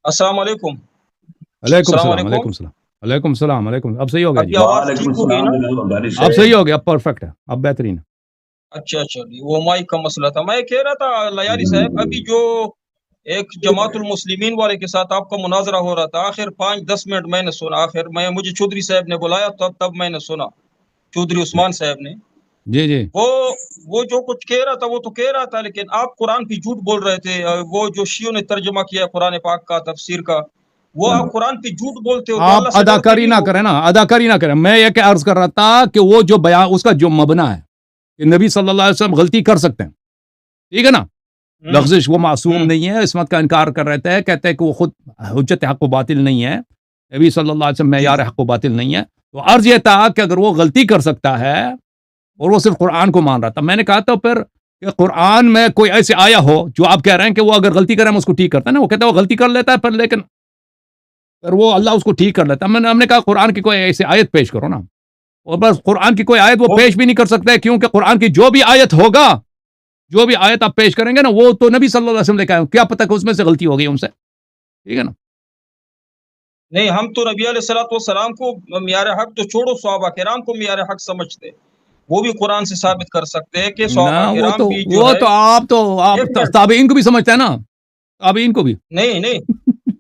السلام علیکم. علیکم السلام السلام، علیکم. علیکم السلام، علیکم السلام، علیکم. اب صحیح ہو گیا اب جی، یہ آواز وعلیکم ٹھیک ہو گئی السلام نا؟ جناب عبدالعلی اب صاحب. صحیح ہو گیا، اب پرفیکٹ ہے، اب بہترین ہے. اچھا جی، وہ مائک کا مسئلہ تھا. میں کہہ رہا تھا لیاری صاحب، ابھی جو ایک جماعت المسلمین والے کے ساتھ آپ کا مناظرہ ہو رہا تھا، آخر 5-10 منٹ میں نے سنا. آخر مجھے چودھری صاحب نے بلایا تب میں نے سنا، چودھری عثمان صاحب نے. جی جی، وہ جو کچھ کہہ رہا تھا وہ تو کہہ رہا تھا، لیکن آپ قرآن پہ جھوٹ بول رہے تھے. وہ جو شیعوں نے ترجمہ کیا ہے قرآن پاک کا تفسیر کا، وہ آپ قرآن پہ جھوٹ بولتے ہو تو آپ اللہ سے ڈرتے اداکاری نہیں نہ ہو؟ کریں نا، اداکاری نہ کریں. میں یہ کہ عرض کر رہا تھا کہ وہ جو بیان اس کا جو مبنا ہے کہ نبی صلی اللہ علیہ وسلم غلطی کر سکتے ہیں، ٹھیک ہے نا، لغزش، وہ معصوم نہیں ہے، عصمت کا انکار کر رہے تھے، کہتے ہیں کہ وہ خود حجت حق و باطل نہیں ہے، نبی صلی اللہ علیہ وسلم معیار حق و باطل نہیں ہے. تو عرض یہ تھا کہ اگر وہ غلطی کر سکتا ہے اور وہ صرف قرآن کو مان رہا تھا، میں نے کہا تو پھر کہ قرآن میں کوئی ایسے آیا ہو جو آپ کہہ رہے ہیں کہ وہ اگر غلطی کرے ہم اس کو ٹھیک کرتا ہے نا، وہ کہتا ہے وہ غلطی کر لیتا ہے پھر، لیکن پھر وہ اللہ اس کو ٹھیک کر لیتا ہے. ہم نے کہا قرآن کی کوئی ایسی آیت پیش کرو نا، اور بس قرآن کی کوئی آیت وہ پیش بھی نہیں کر سکتے، کیونکہ قرآن کی جو بھی آیت ہوگا، جو بھی آیت آپ پیش کریں گے نا، وہ تو نبی صلی اللہ علیہ وسلم نے کہا، کیا پتہ کہ اس میں سے غلطی ہو گئی ان سے، ٹھیک ہے نا. نہیں، ہم تو نبی علیہ الصلوۃ والسلام کو معیار حق تو چھوڑو، صحابہ کرام کو معیار حق سمجھتے. وہ بھی قرآن سے ثابت کر سکتے ہیں کہ نہ صحابہ کرام بھی جو ہے. آپ ایک منٹ. تابعین کو بھی سمجھتے ہیں نا، تابعین کو بھی. نہیں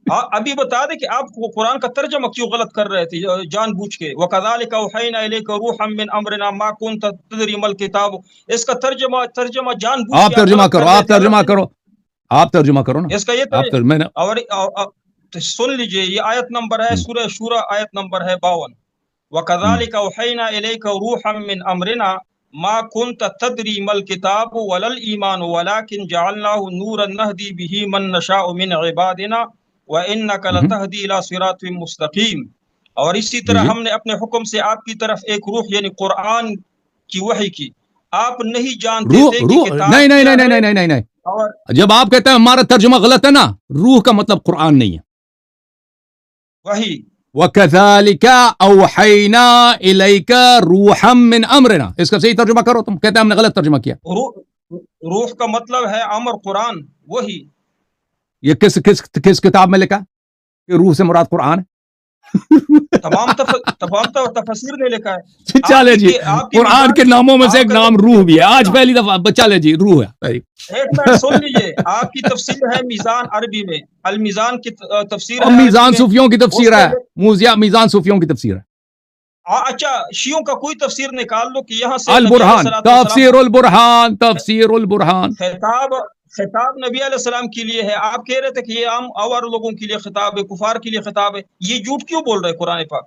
ابھی بتا دیں کہ آپ کو قرآن کا ترجمہ کیوں غلط کر رہے تھے جان بوجھ کے. وَكَذَلِكَ أَوْحَيْنَا إِلَيْكَ رُوحًا مِّنْ أَمْرِنَا مَا كُنْتَ تَدْرِي مَا الْكِتَابُ. اس کا ترجمہ جان بوجھ آپ کے ترجمہ غلط کرو، کر آپ دیتے. ترجمہ کرو، آپ ترجمہ کرو نا. اس کا یہ آپ میں نے اور سن لیجئے، یہ آیت نمبر ہے سورہ شورى، آیت نمبر ہے 52. وَكَذَلِكَ أَوْحَيْنَا إِلَيْكَ رُوحًا مِّنْ أَمْرِنَا مَا كُنْتَ تَدْرِي مَا الْكِتَابُ وَلَا الْإِيمَانُ وَلَكِنْ جَعَلْنَاهُ نُورًا نَهْدِي بِهِ مَن نَّشَاءُ مِنْ عِبَادِنَا وَإِنَّكَ لَتَهْدِي إِلَىٰ صِرَاطٍ مُّسْتَقِيمٍ. اور اسی جی طرح جی ہم نے اپنے حکم سے آپ کی طرف ایک روح یعنی قرآن کی وحی کی. آپ نہیں جانتے روح تھے کہ روح نہیں کتاب نہیں کیا نہیں ہے. نہیں نہیں نہیں. اور جب آپ کہتے ہیں ہمارا ترجمہ غلط ہے نا، روح کا مطلب قرآن نہیں ہے. وحی وَكَذَلِكَ أَوْحَيْنَا إِلَيْكَ رُوحًا مِّنْ أَمْرِنَا، اس کا صحیح ترجمہ کرو. تم کہتے ہیں ہم نے غلط ترجمہ کیا. روح کا مطلب ہے امر قرآن. وہی یہ کس کتاب میں لکھا کہ روح سے مراد قرآن ہے؟ تمام تفسیر نے لکھا ہے. چلے جی، آپ کی قرآن میزان کے ناموں میں سے آپ ایک کا نام روح بھی ہے. آج پہلی دفعہ چلے جی، روح ہے. ایک منٹ سن لیجئے. آپ کی تفسیر ہے میزان عربی میں، المیزان کی تفسیر اور ہے عربی میزان میں. صوفیوں کی اس تفسیر میں ہے، میزان صوفیوں کی تفسیر ہے. اچھا، شیعوں کا کوئی تفسیر نکال لو کہ یہاں سے نبی علیہ البرہان، الصلوۃ والسلام تفسیر البرہان، تفسیر البرہان. خطاب نبی علیہ السلام کے لیے ہے. آپ کہہ رہے تھے کہ یہ عام اور لوگوں کے لیے خطاب ہے، کفار کے لیے خطاب ہے. یہ جھوٹ کیوں بول رہے قرآن پاک؟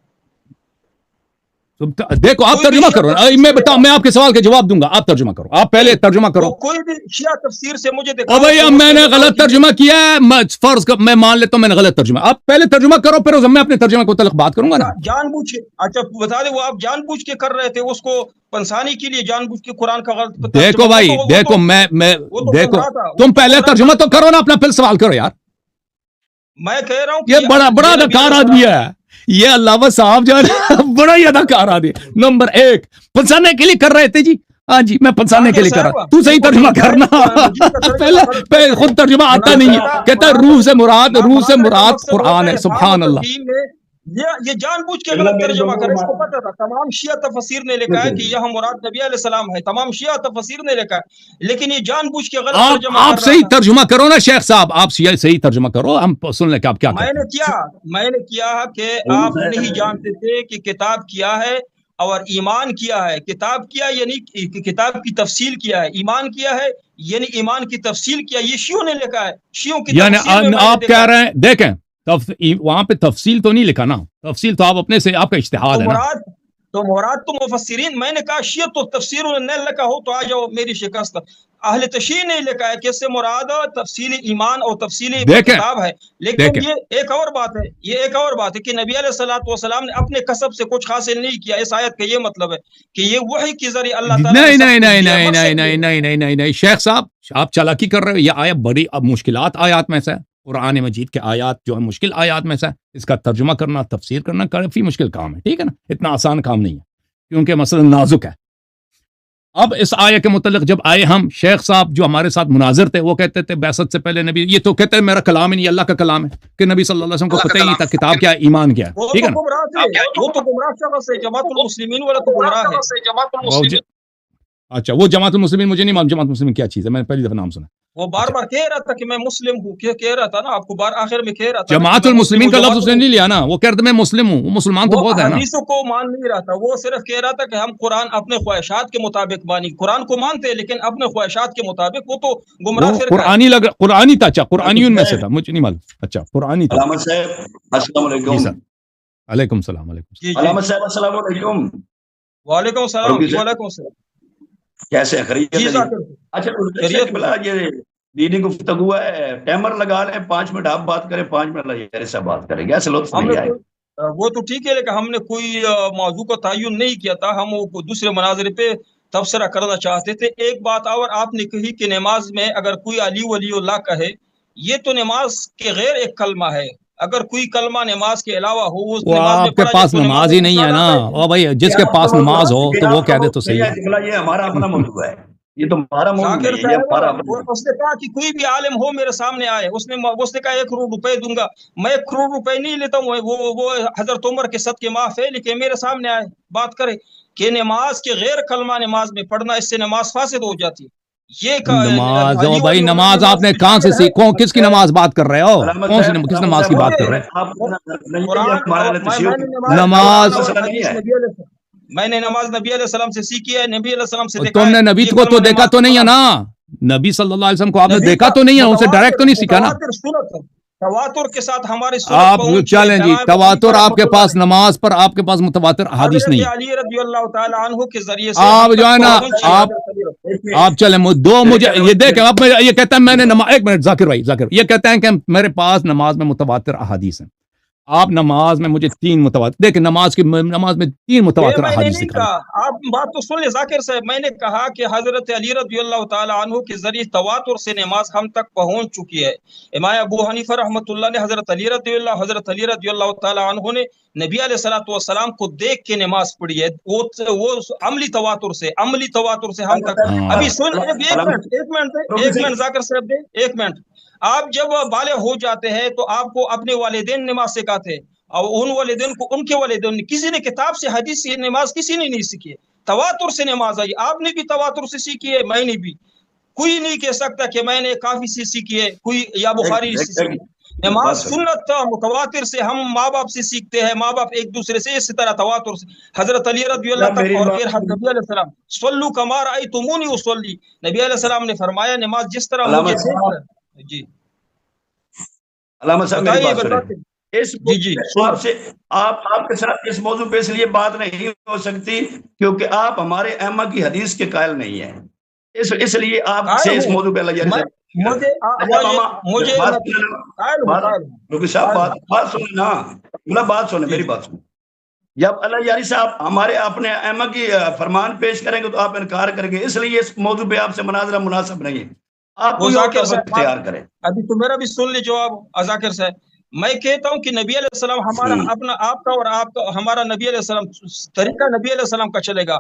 دیکھو آپ کوئی بھی ترجمہ شیعہ کرو. تفسیر سے دکھاؤ. میں آپ کے سوال کے جواب دوں گا، آپ ترجمہ کرو. آپ پہلے ترجمہ کرو. کوئی بھی شیعہ تفسیر سے مجھے او دکھاؤ. بھائی، اب میں نے غلط ترجمہ کیا ہے، فرض میں مان لیتا ہوں میں نے غلط ترجمہ. آپ پہلے ترجمہ کرو، پھر میں اپنے ترجمہ کو تعلق بات کروں گا نا. جان بوجھ کے. اچھا بتا دیں، وہ آپ جان بوجھ کے کر رہے تھے اس کو پنسانی کے لیے، جان بوجھ کے قرآن کا غلط ترجمہ. دیکھو بھائی، دیکھو میں دیکھو، تم پہلے ترجمہ تو کرو نا اپنا، پھر سوال کرو یار. میں کہہ رہا ہوں یہ بڑا اداکار آدمی ہے یہ، علامہ صاحب جو ہے بڑا ہی اداکار آدمی. نمبر ایک، پھنسانے کے لیے کر رہے تھے جی. ہاں جی، میں پھنسانے کے لیے کر رہا. تو صحیح ترجمہ کرنا. پہلے خود ترجمہ آتا نہیں ہے، کہتا ہے روح سے مراد قرآن ہے. سبحان اللہ. یہ جان بوجھ کے غلط ترجمہ کرے. اس کو پتہ تھا تمام شیعہ تفسیر نے لکھا ہے کہ یہاں مراد نبی علیہ السلام ہے. تمام شیعہ تفسیر نے لکھا ہے، لیکن یہ جان بوجھ کے غلط ترجمہ آپ کر رہا صحیح تھا. ترجمہ کرو نا شیخ صاحب، آپ صحیح ترجمہ کرو، ہم سن لیں کہ آپ کیا کہتے ہیں. میں نے کیا کہ آپ نہیں جانتے تھے کہ کتاب کیا ہے اور ایمان کیا ہے. کتاب کیا یعنی کتاب کی تفصیل کیا ہے، ایمان کیا ہے یعنی ایمان کی تفصیل کیا. یہ شیعوں نے لکھا ہے. شیعوں کی یعنی تفسیر میں آپ کہہ رہے ہیں، دیکھیں وہاں پہ تفصیل تو نہیں لکھا نا. تفصیل تو آپ اپنے سے، آپ کا اجتہاد ہے نا. تو مراد تو مفسرین. میں نے کہا شیعہ تو تفسیر نے لکھا ہو تو آ جاؤ میری شکست. اہل تشیع نے لکھا ہے کہ اس سے مراد تفصیل ایمان اور تفصیل کتاب ہے. لیکن یہ ایک اور بات ہے کہ نبی علیہ الصلوۃ والسلام نے اپنے کسب سے کچھ حاصل نہیں کیا. اس آیت کا یہ مطلب ہے کہ یہ وحی کے ذریعے اللہ تعالیٰ نے نہیں شیخ صاحب، آپ چالاکی کر رہے ہو. یہ آیت بڑی مشکلات آیات میں سے، قرآن مجید کے آیات جو ہے مشکل آیات میں سے. اس کا ترجمہ کرنا، تفسیر کرنا کافی مشکل کام ہے، ٹھیک ہے نا. اتنا آسان کام نہیں ہے، کیونکہ مسئلہ نازک ہے. اب اس آیت کے متعلق جب آئے ہم، شیخ صاحب جو ہمارے ساتھ مناظر تھے وہ کہتے تھے بعثت سے پہلے نبی، یہ تو کہتے ہیں میرا کلام ہی نہیں، اللہ کا کلام ہے، کہ نبی صلی اللہ علیہ وسلم کو پتہ ہی نہیں تھا کتاب کیا ہے، ایمان کیا ہے، ٹھیک ہے نا؟ وہ تو گمراہ شخص ہے، جماعت المسلمین والا تو گمراہ ہے۔ اچھا وہ جماعت المسلمین، مجھے نہیں معلوم جماعت المسلمین کیا چیز ہے، میں نے پہلی دفعہ نام سنا۔ وہ بار بار کہہ رہا تھا کہ میں مسلم ہوں، کہہ رہا تھا نا آپ کو، بار آخر میں کہہ رہا تھا جماعت المسلمین کا لفظ اس نے نہیں لیا نا، وہ کہہ رہے تھے میں مسلم ہوں، وہ مسلمان تو بہت ہے نا۔ حدیثوں کو مان نہیں رہا تھا، وہ صرف کہہ رہا تھا کہ ہم قرآن اپنے خواہشات کے مطابق مانی، قرآن کو مانتے لیکن اپنے خواہشات کے مطابق، وہ تو گمراہ فرقہ ہے۔ قرآنی لگ قرآنی تھا، اچھا قرآنیوں میں سے تھا، مجھے نہیں معلوم، اچھا قرآنی تھا۔ علامت صاحب السلام علیکم۔ جی سر، علیکم السلام، علیکم علامت صاحب السلام علیکم۔ وعلیکم السلام، وعلیکم السلام، کیسے خیریت ہے؟ اچھا خیریت بلا یہ دینی گفتگو ہے، ٹائمر لگا لیں، 5 منٹ آپ بات کریں، 5 منٹ لگے سے بات کریں گے، ایسے لطف نہیں آئے۔ وہ تو ٹھیک ہے لیکن ہم نے کوئی موضوع کا تعین نہیں کیا تھا، ہم وہ دوسرے مناظر پہ تبصرہ کرنا چاہتے تھے۔ ایک بات اور آپ نے کہی کہ نماز میں اگر کوئی علی ولی اللہ کہے، یہ تو نماز کے غیر ایک کلمہ ہے، اگر کوئی کلمہ نماز کے علاوہ ہو وہ نماز میں آپ کے پاس نماز ہی نہیں ہے نا، او بھائی جس کے پاس نماز ہو تو وہ کہہ دے تو صحیح ہے۔ یہ ہمارا اپنا موضوع ہے، یہ تو ہمارا موضوع ذاکر نہیں ہے، یہ ہمارا صاحب اس نے کہا کہ کوئی بھی عالم ہو میرے سامنے آئے، اس نے کہا 1 کروڑ روپے دوں گا، میں 1 کروڑ روپے نہیں لیتا ہوں، وہ حضرت عمر کے صدقے معاف ہے، لیکن میرے سامنے آئے بات کرے کہ نماز کے غیر کلمہ نماز میں پڑھنا، اس سے نماز فاسد ہو جاتی ہے۔ یہ نماز او بھائی نماز آپ نے کہاں سے سیکھو، کس کی نماز بات کر رہے ہو، کون سی کس نماز کی بات کر رہے ہیں؟ نماز میں نے نماز نبی علیہ السلام سے سیکھی ہے، نبی علیہ السلام سے تم نے نبی کو تو دیکھا تو نہیں ہے نا، نبی صلی اللہ علیہ وسلم کو آپ نے دیکھا تو نہیں ہے، ان سے ڈائریکٹ تو نہیں سیکھا نا۔ تواتر کے ساتھ ہمارے آپ چلیں جی، تواتر آپ کے پاس نماز پر آپ کے پاس متواتر حدیث نہیں ہے، علی رضی اللہ تعالیٰ عنہ کے ذریعے سے آپ جو ہے نا آپ چلیں دو مجھے یہ دیکھیں، اب یہ کہتا ہے میں نے نماز، ایک منٹ ذاکر بھائی، یہ کہتے ہیں کہ میرے پاس نماز میں متواتر احادیث ہیں، آپ نماز میں مجھے 3 متواتر دیکھیں، نماز میں 3 متواتر احادیث دکھائیں۔ آپ بات تو سن لیں ذاکر صاحب، میں نے کہا کہ حضرت علی رضی اللہ تعالی عنہ کے ذریعے تواتر سے نماز ہم تک پہنچ چکی ہے۔ امام ابو حنیفہ رحمۃ اللہ نے حضرت علی رضی اللہ تعالی عنہ نے نبی علیہ الصلوۃ والسلام کو دیکھ کے نماز پڑھی ہے، وہ عملی تواتر سے ہم تک۔ ابھی سن ایک منٹ ذاکر صاحب دے، 1 منٹ۔ آپ جب بالغ ہو جاتے ہیں تو آپ کو اپنے والدین نماز سکھاتے ہیں، اور ان والدین کو ان کے والدین، کسی نے کتاب سے حدیث سے نماز کسی نے نہیں سیکھی ہے، تواتر سے نماز آئی، آپ نے بھی تواتر سے سیکھی ہے، میں نے بھی، کوئی نہیں کہہ سکتا کہ میں نے کافی سے سیکھی ہے، کوئی یا بخاری سے سیکھی۔ نماز سنت متواتر سے ہم ماں باپ سے سیکھتے ہیں، ماں باپ ایک دوسرے سے، اسی طرح تواتر سے حضرت علی رضی اللہ تک، اور پھر نبی علیہ السلام صلو کما رأیتمونی اصلی، نبی علیہ السلام نے فرمایا نماز جس طرح مجھے دیکھ رہا ہے۔ جی علامت صاحب میری بات سنیں، اس جی آپ کے ساتھ اس موضوع پہ اس لیے بات نہیں ہو سکتی کیونکہ آپ ہمارے ائمہ کی حدیث کے قائل نہیں ہیں، اس لیے آپ سے اس موضوع پہ اللہ بات سنیں، میری بات سنیں۔ جب اللہ یاری صاحب ہمارے اپنے ائمہ کی فرمان پیش کریں گے تو آپ انکار کریں گے، اس لیے اس موضوع پہ آپ سے مناظرہ مناسب نہیں ہے، آپ کوئی اور اختیار کریں۔ ابھی تو میرا بھی سن لے جواب ذاکر صاحب، میں کہتا ہوں کہ نبی علیہ السلام ہمارا اپنا، آپ کا اور آپ کا ہمارا نبی علیہ السلام طریقہ نبی علیہ السلام کا چلے گا،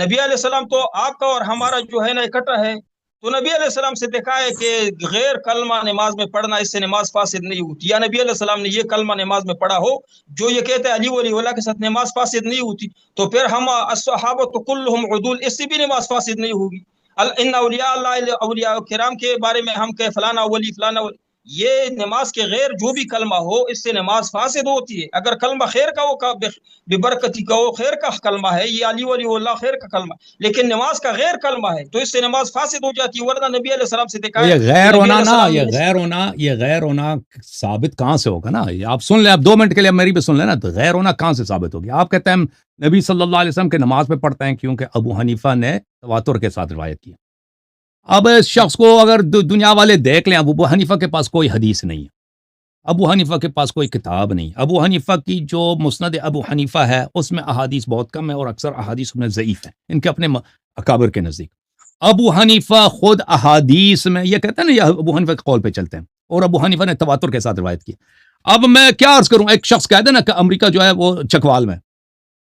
نبی علیہ السلام تو آپ کا اور ہمارا جو ہے نا اکٹھا ہے، تو نبی علیہ السلام سے دیکھا ہے کہ غیر کلمہ نماز میں پڑھنا اس سے نماز فاسد نہیں ہوتی، یا نبی علیہ السلام نے یہ کلمہ نماز میں پڑھا ہو جو یہ کہتا ہے علی ولی اللہ کے ساتھ نماز فاسد نہیں ہوتی، تو پھر ہم الصحابۃ کلہم عدول، اس سے بھی نماز فاسد نہیں ہوگی۔ ان اولیاء اللہ اولیاء کرام کے بارے میں ہم کہ فلانا ولی فلانا ولی، یہ نماز کے غیر جو بھی کلمہ ہو اس سے نماز فاسد ہوتی ہے۔ اگر کلمہ خیر کا ہو، ببرکتی کا ہو، خیر کا کلمہ ہے، یہ علی ولی اللہ خیر کا کلمہ، لیکن نماز کا غیر کلمہ ہے تو اس سے نماز فاسد ہو جاتی ہے، ورنہ نبی علیہ السلام سے دیکھا ہے یہ غیر ہونا نا، یہ غیر ہونا ثابت کہاں سے ہوگا نا، آپ سن لیں، آپ 2 منٹ کے لیے میری بھی سن لیں نا، تو غیر ہونا کہاں سے ثابت ہوگی؟ آپ کہتے ہیں نبی صلی اللہ علیہ وسلم کے نماز میں پڑھتے ہیں کیونکہ ابو حنیفہ نے تواتر کے ساتھ روایت کی۔ اب اس شخص کو اگر دنیا والے دیکھ لیں، ابو حنیفہ کے پاس کوئی حدیث نہیں ہے، ابو حنیفہ کے پاس کوئی کتاب نہیں، ابو حنیفہ کی جو مسند ابو حنیفہ ہے اس میں احادیث بہت کم ہے اور اکثر احادیث میں ضعیف ہیں ان کے اپنے اکابر کے نزدیک۔ ابو حنیفہ خود احادیث میں یہ کہتے ہیں نا، یہ ابو حنیفہ کے قول پہ چلتے ہیں، اور ابو حنیفہ نے تواتر کے ساتھ روایت کی۔ اب میں کیا عرض کروں، ایک شخص کہہ دے نا کہ امریکہ جو ہے وہ چکوال میں،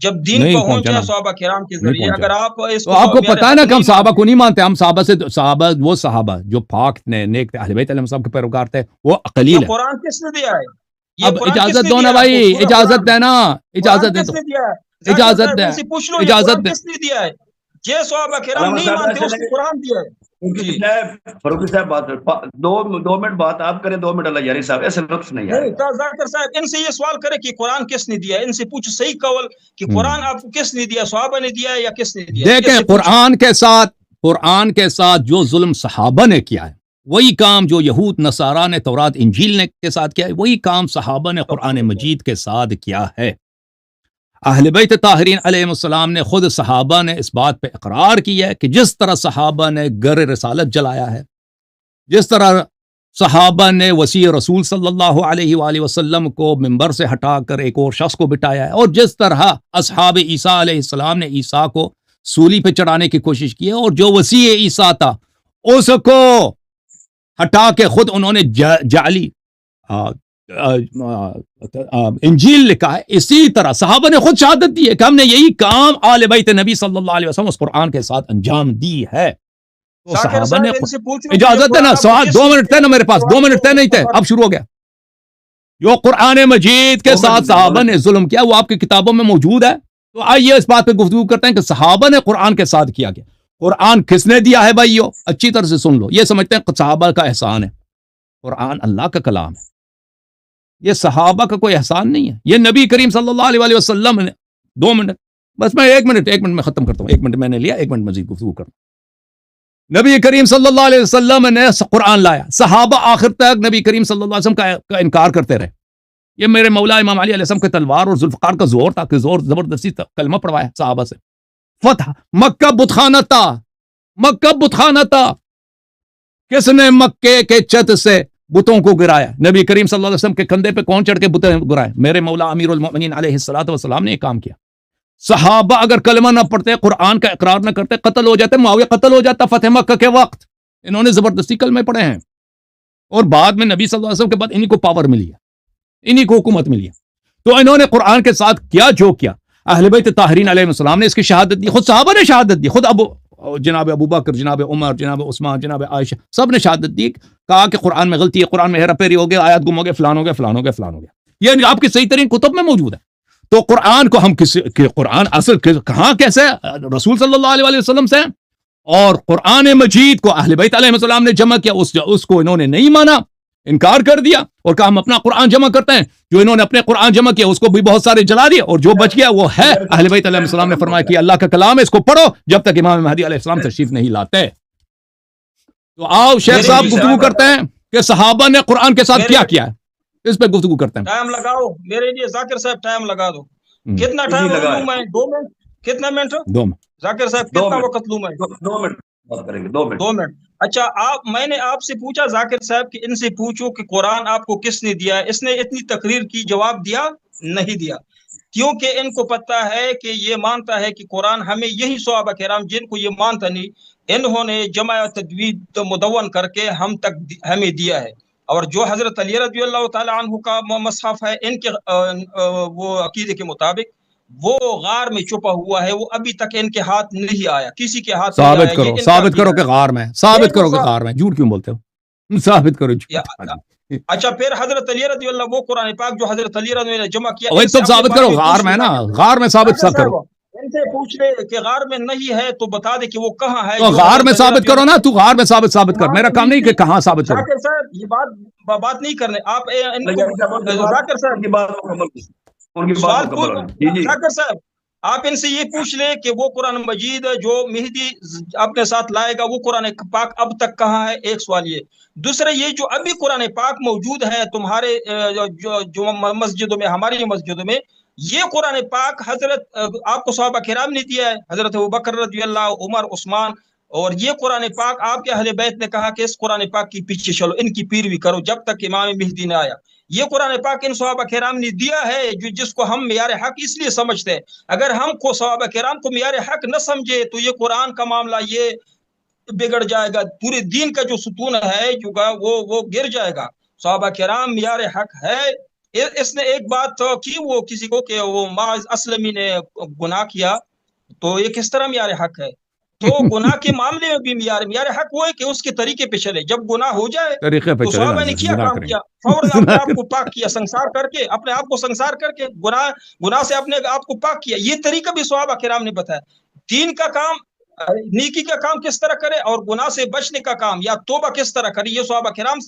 جب دین نہیں پہنچا پہنچا نا، صحابہ کرام کے نہیں ذریعے، پہنچا۔ اگر آپ اس تو آپ کو میارِ پتا ہے نا حق کہ ہم نہیں صحابہ مانتے، کو نہیں مانتے، ہم صحابہ سے صحابہ وہ صحابہ جو پاک نے نیک تھے، اہل بیت علیہ السلام کے پیروکار تھے، وہ یہ قلیل ہے۔ قرآن کس نے دیا ہے؟ یہ اب قرآن کس اجازت نے دو نا دیا ہے آپ کو؟ بھائی، پورا اجازت قرآن، دے نا، قرآن اجازت دے کس دو، نے دیا ہے؟ ذاکر اجازت صاحب دے، ان سے پوچھ لو، یہ اجازت قرآن دے۔ کس نے دیا ہے؟ یہ صحابہ کرام علامہ نہیں صاحب مانتے، ایسے اس لگے، کو قرآن دیا ہے۔ جی فاروقی صاحب بات 2 منٹ بات آپ کریں، 2 منٹ اللہ یاری صاحب، ایسے لطف نہیں آئے نہیں گا۔ ذاکر صاحب ان سے یہ سوال کرے کہ قرآن کس نے دیا ہے، ان سے پوچھ صحیح قول کہ قرآن آپ کو کس نے دیا، صحابہ نے دیا ہے یا کس نے دیا ہے؟ دیکھیں اس سے پوچھیں۔ قرآن کے ساتھ جو ظلم صحابہ نے کیا ہے، وہی کام جو یہود نصارہ نے تورات انجیل نے کے ساتھ کیا ہے، وہی کام صحابہ نے قرآن مجید کے ساتھ کیا ہے۔ اہل بیت طاہرین علیہ السلام نے خود صحابہ نے اس بات پہ اقرار کیا ہے کہ جس طرح صحابہ نے گر رسالت جلایا ہے، جس طرح صحابہ نے وسیع رسول صلی اللہ علیہ وآلہ وسلم کو منبر سے ہٹا کر ایک اور شخص کو بٹھایا ہے، اور جس طرح اصحاب عیسیٰ علیہ السلام نے عیسیٰ کو سولی پہ چڑھانے کی کوشش کی ہے، اور جو وسیع عیسیٰ تھا اس کو ہٹا کے خود انہوں نے جعلی انجیل لکھا ہے، اسی طرح صحابہ نے خود شہادت دی ہے کہ ہم نے یہی کام آل بیت نبی صلی اللہ علیہ وسلم اس قرآن کے ساتھ انجام دی ہے۔ تو ذاکر صحابہ نے صاحب ان سے پوچھ لو کہ اجازت یہ ہے نا، قرآن آپ کو سوال کس 2 نے منٹ دیا تھے نا ہے؟ میرے پاس، 2 منٹ تھے نہیں تھے، اب شروع ہو گیا۔ جو قرآن مجید کے 2 ساتھ منٹ صحابہ نے ظلم کیا وہ آپ کی کتابوں میں موجود ہے، تو آئیے اس بات پہ گفتگو کرتے ہیں کہ صحابہ نے قرآن کے ساتھ کیا گیا۔ قرآن کس نے دیا ہے بھائیو؟ اچھی طرح سے سن لو، یہ سمجھتے ہیں کہ صحابہ کا احسان ہے، قرآن اللہ کا کلام ہے، یہ صحابہ کا کوئی احسان نہیں ہے، یہ نبی کریم صلی اللہ علیہ وآلہ وسلم نے 2 منٹ، بس میں 1 منٹ میں ختم کرتا ہوں، 1 منٹ میں نے لیا، 1 منٹ مزید گفتگو کرتا ہوں۔ نبی کریم صلی اللہ علیہ وسلم نے قرآن لایا، صحابہ آخر تک نبی کریم صلی اللہ علیہ وسلم کا انکار کرتے رہے۔ یہ میرے مولا امام علی علیہ السلام کے تلوار اور ذوالفقار کا زور تھا کہ زور زبردستی کلمہ پڑھوایا صحابہ سے۔ فتح مکہ بتخانہ تھا، مکہ بتخانہ تھا، کس نے مکے کے چھت سے بتوں کو گرایا؟ نبی کریم صلی اللہ علیہ وسلم کے کندھے پہ کون چڑھ کے بتیں گرائے؟ میرے مولا امیر المؤمنین علیہ الصلوۃ والسلام نے یہ کام کیا۔ صحابہ اگر کلمہ نہ پڑھتے، قرآن کا اقرار نہ کرتے، قتل ہو جاتے، معاویہ قتل ہو جاتا فتح مکہ کے وقت۔ انہوں نے زبردستی کلمے پڑھے ہیں، اور بعد میں نبی صلی اللہ علیہ وسلم کے بعد انہی کو پاور ملی ہے، انہی کو حکومت ملی ہے۔ تو انہوں نے قرآن کے ساتھ کیا جو کیا، اہل بیت طاہرین علیہ السلام نے اس کی شہادت دی، خود صحابہ نے شہادت دی، خود جناب ابو بکر، جناب عمر، جناب عثمان، جناب عائشہ، سب نے شہادت دی، کہا کہ قرآن میں غلطی ہے، قرآن میں ہیرا پھیری ہو گیا، آیات گم ہو گیا، فلان ہو گیا، فلان ہو گیا، فلان ہو گیا، یہ آپ کی صحیح ترین کتب میں موجود ہے۔ تو قرآن کو ہم قرآن اصل کہاں کیسے رسول صلی اللہ علیہ وسلم سے، اور قرآن مجید کو اہل بیت علیہ السلام نے جمع کیا، اس کو انہوں نے نہیں مانا، انکار کر دیا، اور کہا ہم اپنا قرآن جمع کرتے ہیں۔ جو انہوں نے اپنے قرآن جمع کیا اس کو بھی بہت سارے جلا دیے، اور جو بچ گیا وہ ہے اہل بیت علیہ السلام نے فرمایا کہ اللہ کا کلام ہے، اس کو پڑھو جب تک امام مہدی علیہ السلام تشریف نہیں لاتے۔ تو آؤ شیخ صاحب گفتگو کرتے ہیں کہ صحابہ نے قرآن کے ساتھ کیا کیا ہے، اس پہ گفتگو کرتے ہیں۔ ٹائم لگاؤ میرے لیے ذاکر صاحب، ٹائم لگا دو۔ کتنا ٹائم لوں میں؟ 2 منٹ؟ کتنا منٹ؟ 2 منٹ ذاکر صاحب کتنا وقت لوں میں؟ 2 منٹ بات کریں گے، 2 منٹ۔ 2 منٹ۔ اچھا، میں نے آپ سے پوچھا ذاکر صاحب کہ ان سے پوچھو کہ قرآن آپ کو کس نے دیا ہے، اس نے اتنی تقریر کی، جواب دیا نہیں دیا، کیونکہ ان کو پتہ ہے کہ یہ مانتا ہے کہ قرآن ہمیں، یہی صحابہ کرام جن کو یہ مانتا نہیں، انہوں نے جمع تجوید مدون کر کے ہم تک ہمیں دیا ہے، اور جو حضرت علی رضی اللہ تعالی عنہ کا مصحف ہے ان کے وہ عقیدے کے مطابق وہ غار میں چھپا ہوا ہے، وہ ابھی تک ان کے ہاتھ نہیں آیا، کسی کے ہاتھ نہیں آیا۔ ثابت کرو کہ غار میں، ثابت کرو کہ غار میں، جھوٹ کیوں بولتے ہو؟ ثابت کرو۔ اچھا پھر حضرت علی رضی اللہ، وہ قرآن پاک جو حضرت علی رضی اللہ نے جمع کیا، وہی تم ثابت کرو، غار میں نا، غار میں ثابت کرو۔ ان سے پوچھ لے کہ غار میں نہیں ہے تو بتا دے کہ وہ کہاں ہے۔ تو غار میں ثابت کرو نا، تو غار میں ثابت کر، میرا کام نہیں کہ کہاں ثابت کرو۔ ذاکر صاحب یہ بات نہیں کرنے آپ ذاکر صاحب، ذاکر صاحب آپ ان سے یہ پوچھ لے کہ وہ قرآن مجید جو مہدی اپنے ساتھ لائے گا وہ قرآن پاک اب تک کہاں ہے؟ ایک سوال یہ۔ دوسرا یہ جو ابھی قرآن پاک موجود ہے تمہارے جو مسجدوں میں، ہماری مسجدوں میں، یہ قرآن پاک حضرت آپ کو صحابہ کرام نے دیا ہے، حضرت ابوبکر رضی اللہ، عمر، عثمان، اور یہ قرآن پاک آپ کے اہل بیت نے کہا کہ اس قرآن پاک کی پیچھے چلو، ان کی پیروی کرو جب تک امام مہدی نہ آیا۔ یہ قرآن پاک ان صحابہ کرام نے دیا ہے جس کو ہم معیار حق اس لیے سمجھتے ہیں۔ اگر ہم کو صحابہ کرام کو معیار حق نہ سمجھے تو یہ قرآن کا معاملہ یہ بگڑ جائے گا، پورے دین کا جو ستون ہے وہ گر جائے گا۔ صحابہ کرام معیار حق ہے، اس نے ایک بات کی وہ کسی کو کہ وہ معاذ اسلمی نے گناہ کیا، تو یہ کس طرح معیار حق ہے؟ تو گناہ کے معاملے میں بھی معیار حق وہ ہے کہ اس کے طریقے پہ چلے، جب گناہ ہو جائے طریقے پہ تو چلے نا، صحابہ نے کیا زنا کام کریں کیا، فوراً اپنے آپ کو پاک کیا، سنسار کر کے اپنے آپ کو سنسار کر کے گناہ سے اپنے آپ کو پاک کیا۔ یہ طریقہ بھی صحابہ کرام نے بتایا۔ دین کا کام، نیکی کا کام کس طرح کرے اور گناہ سے بچنے کا کام یا توبہ کس طرح کرے، یہ صحابہ کرام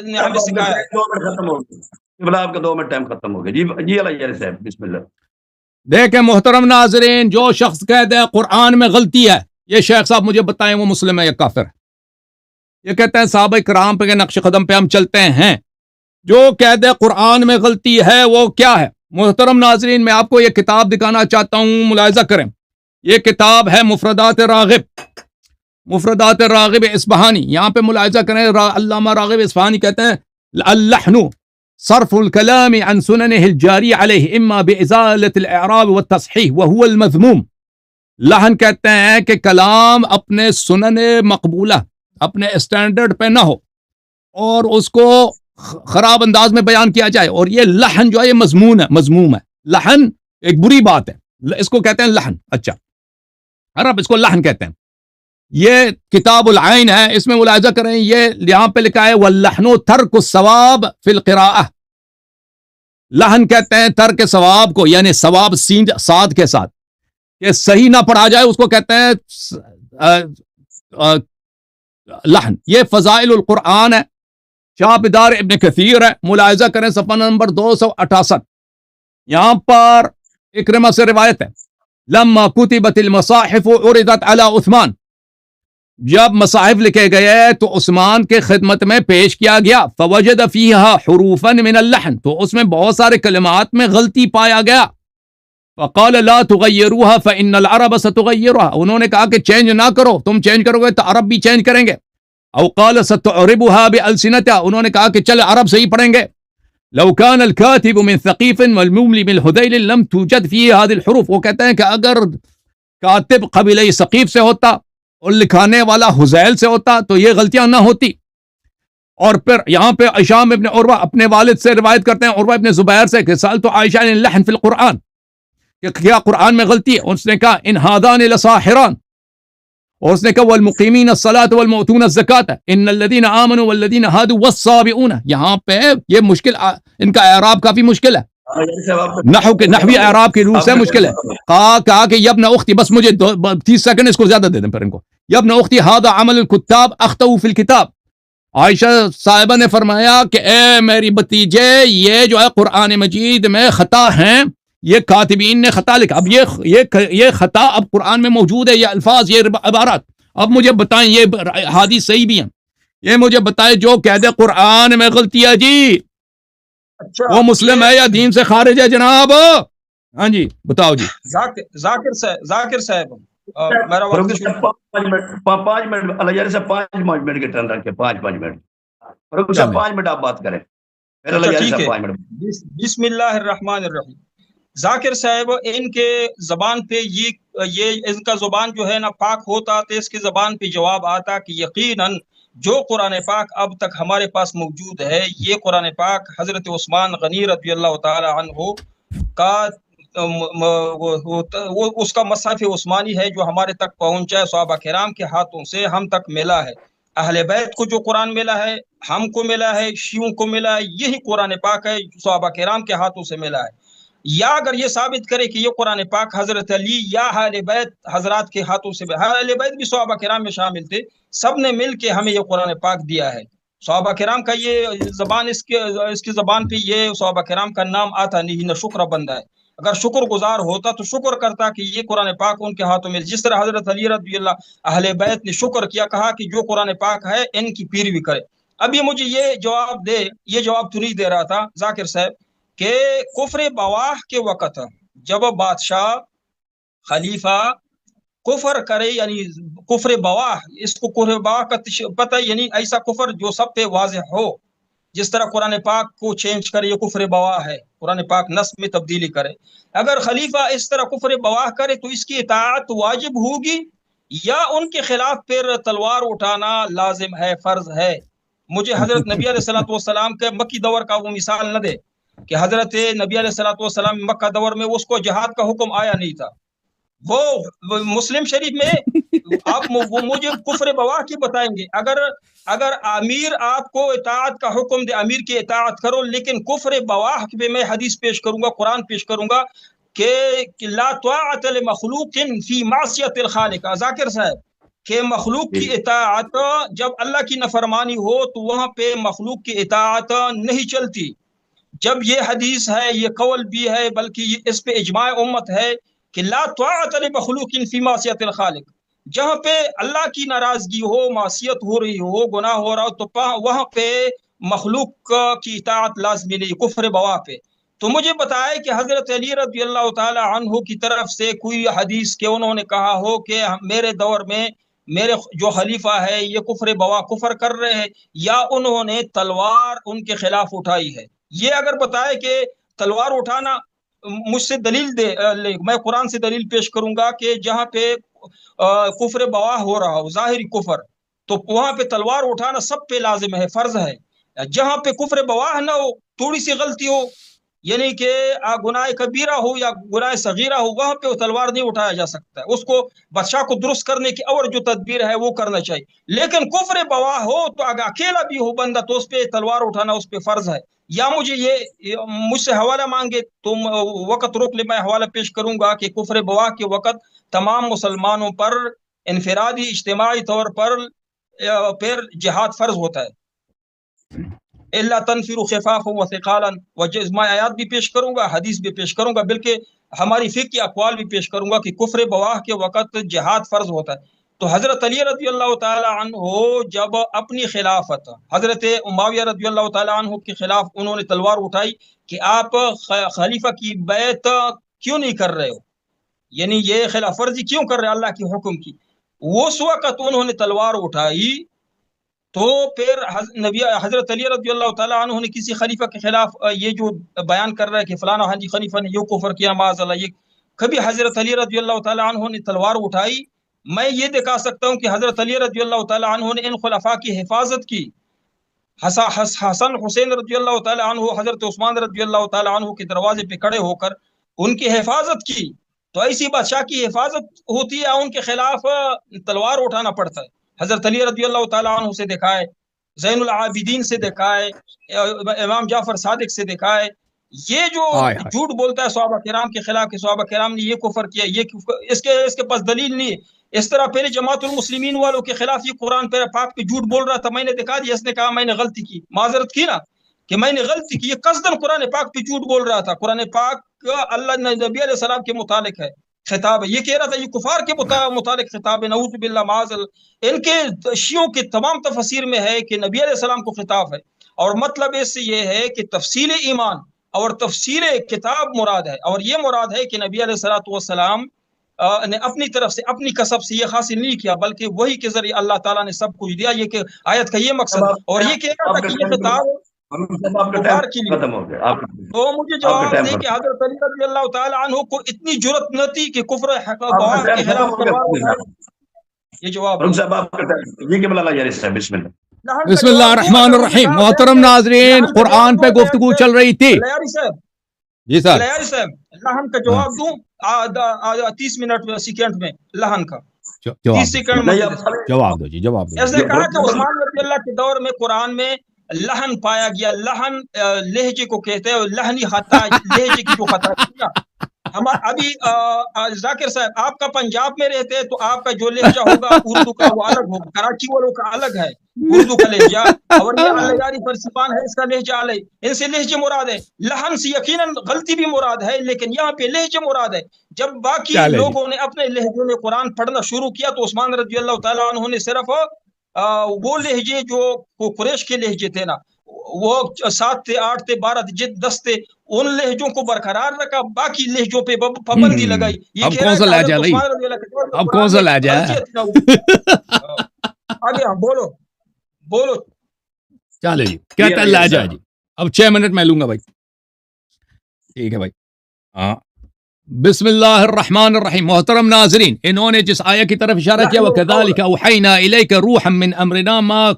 نے ہمیں سکھایا ہے۔ 2 منٹ ختم ہو گیا، آپ کا 2 منٹ ٹائم ختم ہو گیا۔ جی علیہ صاحب بسم اللہ۔ دیکھیں محترم ناظرین، جو شخص کہتے ہیں قرآن میں غلطی ہے، یہ شیخ صاحب مجھے بتائیں وہ مسلم ہے یا کافر ہے؟ یہ کہتے ہیں صحابہ کرام پہ نقش قدم پہ ہم چلتے ہیں، جو کہتے ہیں قرآن میں غلطی ہے وہ کیا ہے؟ محترم ناظرین، میں آپ کو یہ کتاب دکھانا چاہتا ہوں، ملاحظہ کریں۔ یہ کتاب ہے مفردات راغب اصفہانی۔ یہاں پہ ملاحظہ کریں، علامہ راغب اصفہانی کہتے ہیں اللحن صرف الكلام عن سننه الجاری علیہ اما بازالۃ الاعراب والتصحیح وهو المذموم۔ لحن کہتے ہیں کہ کلام اپنے سنن مقبولہ، اپنے اسٹینڈرڈ پہ نہ ہو اور اس کو خراب انداز میں بیان کیا جائے، اور یہ لحن جو ہے یہ مذموم ہے۔ لحن ایک بری بات ہے، اس کو کہتے ہیں لحن۔ اچھا، عرب اس کو لحن کہتے ہیں۔ یہ کتاب العین ہے، اس میں ملاحظہ کریں، یہ یہاں پہ لکھا ہے واللحن ترک الثواب فی القراءہ۔ لحن کہتے ہیں ترک ثواب کو، یعنی ثواب سین صاد کے ساتھ، کہ صحیح نہ پڑھا جائے اس کو کہتے ہیں لحن۔ یہ فضائل القرآن ہے، چاپدار ابن کثیر ہے، ملاحظہ کریں صفحہ نمبر 268۔ یہاں پر اکرمہ سے روایت ہے لما کتبت المصاحف عرضت علی عثمان، جب مصاحف لکھے گئے تو عثمان کے خدمت میں پیش کیا گیا، فوجد فیہا حروفا من اللحن، تو اس میں بہت سارے کلمات میں غلطی پایا گیا۔ فقال لا تغیروها فإن العرب ستغیرها، انہوں نے کہا کہ چینج نہ کرو، تم چینج کرو گے تو عرب بھی چینج کریں گے۔ او قال ستعربها بألسنتها، انہوں نے کہا کہ چل عرب سے ہی پڑھیں گے۔ لو كان الكاتب من ثقيف والمملي من الهذيل لم توجد فيه هذه الحروف، وہ کہتے ہیں کہ اگر کاتب قبیلہ ثقیف سے ہوتا اور لکھانے والا حذیل سے ہوتا تو یہ غلطیاں نہ ہوتی۔ اور پھر یہاں پہ ہشام ابن عروہ اپنے والد سے روایت کرتے ہیں، عروہ ابن زبیر سے، کہ سألت عائشہ عن اللحن فی القرآن، کہ کیا قرآن میں غلطی ہے؟ اس نے کہا ان هذان لساحران، اور اس نے کہا والمقیمین الصلاۃ والمؤتون الزکاۃ ان الذین آمنوا والذین هادوا والصابئون۔ یہاں پہ یہ مشکل، ان کا اعراب کافی مشکل ہے، نحوی اعراب کی روح سے مشکل ہے۔ کہا کہ یبن اختی، بس مجھے 30 سیکنڈ اس کو زیادہ دے دیں پھر ان کو۔ یبن اختی ھذا عمل الکتاب اخطئوا فی الکتاب، عائشہ صاحبہ نے فرمایا کہ اے میری بتیجے، یہ جو ہے قرآن مجید میں خطا ہیں، یہ کاتبین نے خطا لکھا۔ اب یہ خطا اب قرآن میں موجود ہے، یہ الفاظ، یہ عبارات۔ اب مجھے بتائیں یہ حدیث صحیح بھی ہیں، یہ مجھے بتائیں جو کہہ دے قرآن میں غلطی ہے جی، وہ مسلم ہے یا دین سے خارج ہے جناب؟ ہاں جی بتاؤ جی۔ ذاکر صاحب میرا وقت 5 منٹ اللہ سے 5 منٹ کے ٹرن رکھے، 5 منٹ 5 منٹ آپ بات کریں۔ بسم اللہ الرحمن الرحیم۔ ذاکر صاحب، ان کے زبان پہ یہ ان کا زبان جو ہے نا پاک ہوتا تو اس کی زبان پہ جواب آتا کہ یقیناً جو قرآن پاک اب تک ہمارے پاس موجود ہے، یہ قرآن پاک حضرت عثمان غنی رضی اللہ تعالی عنہ کا اس کا مصحف عثمانی ہے جو ہمارے تک پہنچا ہے، صحابہ کرام کے ہاتھوں سے ہم تک ملا ہے۔ اہل بیت کو جو قرآن ملا ہے، ہم کو ملا ہے، شیعوں کو ملا ہے، یہی قرآن پاک ہے جو صحابہ کرام کے ہاتھوں سے ملا ہے۔ یا اگر یہ ثابت کرے کہ یہ قرآن پاک حضرت علی یا اہل بیت حضرات کے ہاتھوں سے، اہل بیت بھی صحابہ کرام میں شامل تھے، سب نے مل کے ہمیں یہ قرآن پاک دیا ہے۔ صحابہ کرام کا یہ زبان، اس کی زبان پہ یہ صحابہ کرام کا نام آتا نہیں، نہ شکر بندہ ہے۔ اگر شکر گزار ہوتا تو شکر کرتا کہ یہ قرآن پاک ان کے ہاتھوں میں، جس طرح حضرت علی رضی اللہ اہل بیت نے شکر کیا، کہا کہ جو قرآن پاک ہے ان کی پیروی کرے۔ اب یہ مجھے یہ جواب دے، یہ جواب تو نہیں دے رہا تھا ذاکر صاحب، کہ کفر بواہ کے وقت جب بادشاہ خلیفہ کفر کرے، یعنی کفر بواہ، اس کو کفر بواہ کا پتہ، یعنی ایسا کفر جو سب پہ واضح ہو، جس طرح قرآن پاک کو چینج کرے یہ کفر بواہ ہے، قرآن پاک نصب میں تبدیلی کرے۔ اگر خلیفہ اس طرح کفر بواہ کرے تو اس کی اطاعت واجب ہوگی یا ان کے خلاف پھر تلوار اٹھانا لازم ہے، فرض ہے؟ مجھے حضرت نبی علیہ الصلوۃ والسلام کے مکی دور کا وہ مثال نہ دے، کہ حضرت نبی علیہ الصلوۃ والسلام مکہ دور میں اس کو جہاد کا حکم آیا نہیں تھا. وہ مسلم شریف میں آپ وہ مجھے کفر بواہ کی بتائیں گے. اگر امیر آپ کو اطاعت کا حکم دے، امیر کی اطاعت کرو، لیکن کفر بواہ پہ میں حدیث پیش کروں گا، قرآن پیش کروں گا کہ لا طاعت لمخلوق فی معصیت الخالق. ذاکر صاحب کہ مخلوق کی اطاعت جب اللہ کی نافرمانی ہو تو وہاں پہ مخلوق کی اطاعت نہیں چلتی. جب یہ حدیث ہے، یہ قول بھی ہے، بلکہ اس پہ اجماع امت ہے کہ لا طاعت لمخلوق فی معصیت الخالق. جہاں پہ اللہ کی ناراضگی ہو، معصیت ہو رہی ہو، گناہ ہو رہا ہو، تو وہاں پہ مخلوق کی اطاعت لازمی نہیں، کفر بواہ پہ. تو مجھے بتائے کہ حضرت علی رضی اللہ تعالی عنہ کی طرف سے کوئی حدیث کہ انہوں نے کہا ہو کہ میرے دور میں میرے جو خلیفہ ہے یہ کفر بواہ کفر کر رہے ہیں، یا انہوں نے تلوار ان کے خلاف اٹھائی ہے. یہ اگر بتائے کہ تلوار اٹھانا، مجھ سے دلیل دے، میں قرآن سے دلیل پیش کروں گا کہ جہاں پہ کفر بواہ ہو رہا ہو، ظاہری کفر، تو وہاں پہ تلوار اٹھانا سب پہ لازم ہے، فرض ہے. جہاں پہ کفر بواہ نہ ہو، تھوڑی سی غلطی ہو، یعنی کہ گناہ کبیرہ ہو یا گناہ صغیرہ ہو، وہاں پہ تلوار نہیں اٹھایا جا سکتا ہے. اس کو بادشاہ کو درست کرنے کی اور جو تدبیر ہے وہ کرنا چاہیے. لیکن کفر بواہ ہو تو اگر اکیلا بھی ہو بندہ تو اس پہ تلوار اٹھانا اس پہ فرض ہے. یا مجھ سے حوالہ مانگے تو وقت روک لے، میں حوالہ پیش کروں گا کہ کفر بواہ کے وقت تمام مسلمانوں پر انفرادی اجتماعی طور پر پھر جہاد فرض ہوتا ہے. اللہ تنفروا خفافا وثقالا، میں آیات بھی پیش کروں گا، حدیث بھی پیش کروں گا، بلکہ ہماری فقہ کے اقوال بھی پیش کروں گا کہ کفر بواہ کے وقت جہاد فرض ہوتا ہے. تو حضرت علی رضی اللہ تعالی عنہ جب اپنی خلافت حضرت معاویہ رضی اللہ تعالی عنہ کے خلاف انہوں نے تلوار اٹھائی کہ آپ خلیفہ کی بیعت کیوں نہیں کر رہے ہو، یعنی یہ خلاف ورزی کیوں کر رہے اللہ کے حکم کی، اس وقت انہوں نے تلوار اٹھائی. تو پھر حضرت علی رضی اللہ تعالیٰ عنہ نے کسی خلیفہ کے خلاف یہ جو بیان کر رہا ہے کہ فلانا ہاں جی خلیفہ نے یہ کفر کیا معاذ اللہ، یہ کبھی حضرت علی رضی اللہ تعالیٰ عنہ نے تلوار اٹھائی؟ میں یہ دکھا سکتا ہوں کہ حضرت علی رضی اللہ تعالیٰ عنہ نے ان خلفاء کی حفاظت کی. حسن حسین رضی اللہ تعالیٰ عنہ حضرت عثمان رضی اللہ تعالیٰ عنہ کے دروازے پہ کھڑے ہو کر ان کی حفاظت کی. تو ایسی بادشاہ کی حفاظت ہوتی ہے، ان کے خلاف تلوار اٹھانا پڑتا ہے. حضرت علی رضی اللہ تعالیٰ عنہ سے دکھائے، زین العابدین سے دکھائے، امام جعفر صادق سے دکھائے. یہ جو جھوٹ بولتا ہے صحابہ کرام کے خلاف کہ صحابہ کرام نے یہ کفر کیا، اس کے پاس دلیل نہیں ہے. اس طرح پہلے جماعت المسلمین والوں کے خلاف یہ قرآن پاک پہ جھوٹ بول رہا تھا، میں نے دکھا دیا، اس نے کہا میں نے غلطی کی، معذرت کی نا کہ میں نے غلطی کی. یہ قصداً قرآن پاک پہ جھوٹ بول رہا تھا. قرآن پاک اللہ نبی علیہ السلام کے متعلق ہے خطاب ہے، یہ کہہ رہا تھا یہ کفار کے متعلق خطاب ہے، نعوذ باللہ معاذ اللہ. ان کے شیعوں کے تمام تفسیر میں ہے کہ نبی علیہ السلام کو خطاب ہے، اور مطلب اس سے یہ ہے کہ تفصیل ایمان اور تفسیر کتاب مراد ہے، اور یہ مراد ہے کہ نبی علیہ الصلوۃ والسلام نے اپنی طرف سے اپنی کسب سے یہ حاصل نہیں کیا، بلکہ وہی کے ذریعے اللہ تعالیٰ نے سب کچھ دیا. یہ کہ آیت کا یہ مقصد ہے، اور یہ کہہ رہا تھا کہ یہ خطاب کفار کے لیے. تو مجھے جواب دے کہ حضرت علی رضی اللہ تعالی عنہ کو اتنی جرأت نہ تھی کہ کفر بواہ کے خلاف یہ جواب بسم اللہ الرحمن الرحیم. محترم ناظرین، قرآن پہ گفتگو چل رہی تھی. جی سر لہن کا جواب دوں 30 منٹ سیکنڈ میں، لہن کا 30 سیکنڈ میں جواب دو. جی جواب دو. اس نے کہا کہ عثمان رضی اللہ کے دور میں قرآن میں لہن پایا گیا. لہن لہجے کو کہتے ہیں، لہنی خطا، لہجے کی جو خطا کیا. ہم ابھی ذاکر صاحب آپ کا پنجاب میں رہتے ہیں تو آپ کا جو لہجہ ہوگا اردو کا وہ الگ ہوگا، کراچی والوں کا الگ ہے اردو کا لہجہ، اور یہ الگاری فرسیبان ہے اس کا لہجہ الگ. ان سے لہجے مراد ہے. لہن سے یقیناً غلطی بھی مراد ہے، لیکن یہاں پہ لہجے مراد ہے. جب باقی لوگوں نے اپنے لہجے میں قرآن پڑھنا شروع کیا تو عثمان رضی اللہ تعالیٰ عنہ نے صرف وہ لہجے جو قریش کے لہجے تھے نا، وہ 7 تھے، 8 تھے، 12 تھے، 10 تھے، ان لہجوں کو برقرار رکھا، باقی لہجوں پہ پابندی لگائی. اب کون سا لہجہ بھائی، اب کون سا لہجہ ہے؟ آگے بولو بولو. چلے جی، کہتا ہے لہجہ جی. اب 6 منٹ میں لوں گا بھائی. ٹھیک ہے بھائی. ہاں بسم اللہ الرحمن الرحیم. محترم ناظرین، انہوں نے جس آیت کی طرف اشارہ کیا وَكَذَلِكَ أَوْحَيْنَا إِلَيْكَ رُوحًا مِّنْ أَمْرِنَا مَا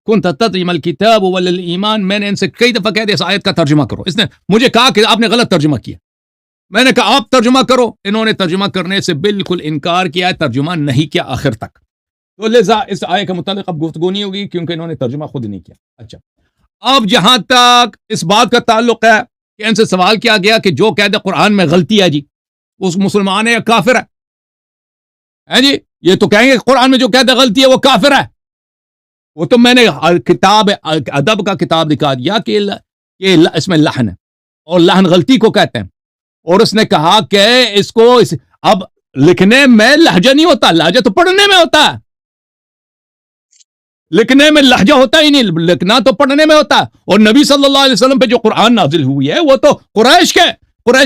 كنت تترجم الكتاب ولا الایمان. میں نے ان سے کئی دفعہ کہہ دیا اس آیت کا ترجمہ کرو. اس نے مجھے کہا کہ آپ نے غلط ترجمہ کیا. میں نے کہا آپ ترجمہ کرو. انہوں نے ترجمہ کرنے سے بالکل انکار کیا, ترجمہ نہیں کیا آخر تک. تو لہذا اس آیت کے متعلق اب گفتگو نہیں ہوگی کیونکہ انہوں نے ترجمہ خود نہیں کیا. اچھا, اب جہاں تک اس بات کا تعلق ہے کہ ان سے سوال کیا گیا کہ جو قید قرآن میں غلطی ہے جی اس مسلمان ہے یا کافر ہے جی, یہ تو کہیں گے قرآن میں جو قید غلطی ہے وہ کافر ہے. وہ تو میں نے کتاب ادب کا کتاب دکھا دیا کہ اس میں لحن ہے اور لحن غلطی کو کہتے ہیں, اور اس نے کہا کہ اس کو اب لکھنے میں لہجہ نہیں ہوتا, لہجہ تو پڑھنے میں ہوتا ہے. لکھنے میں لہجہ ہوتا ہی نہیں, لکھنا تو پڑھنے میں ہوتا ہے. اور نبی صلی اللہ علیہ وسلم پہ جو قرآن نازل ہوئی ہے وہ تو قریش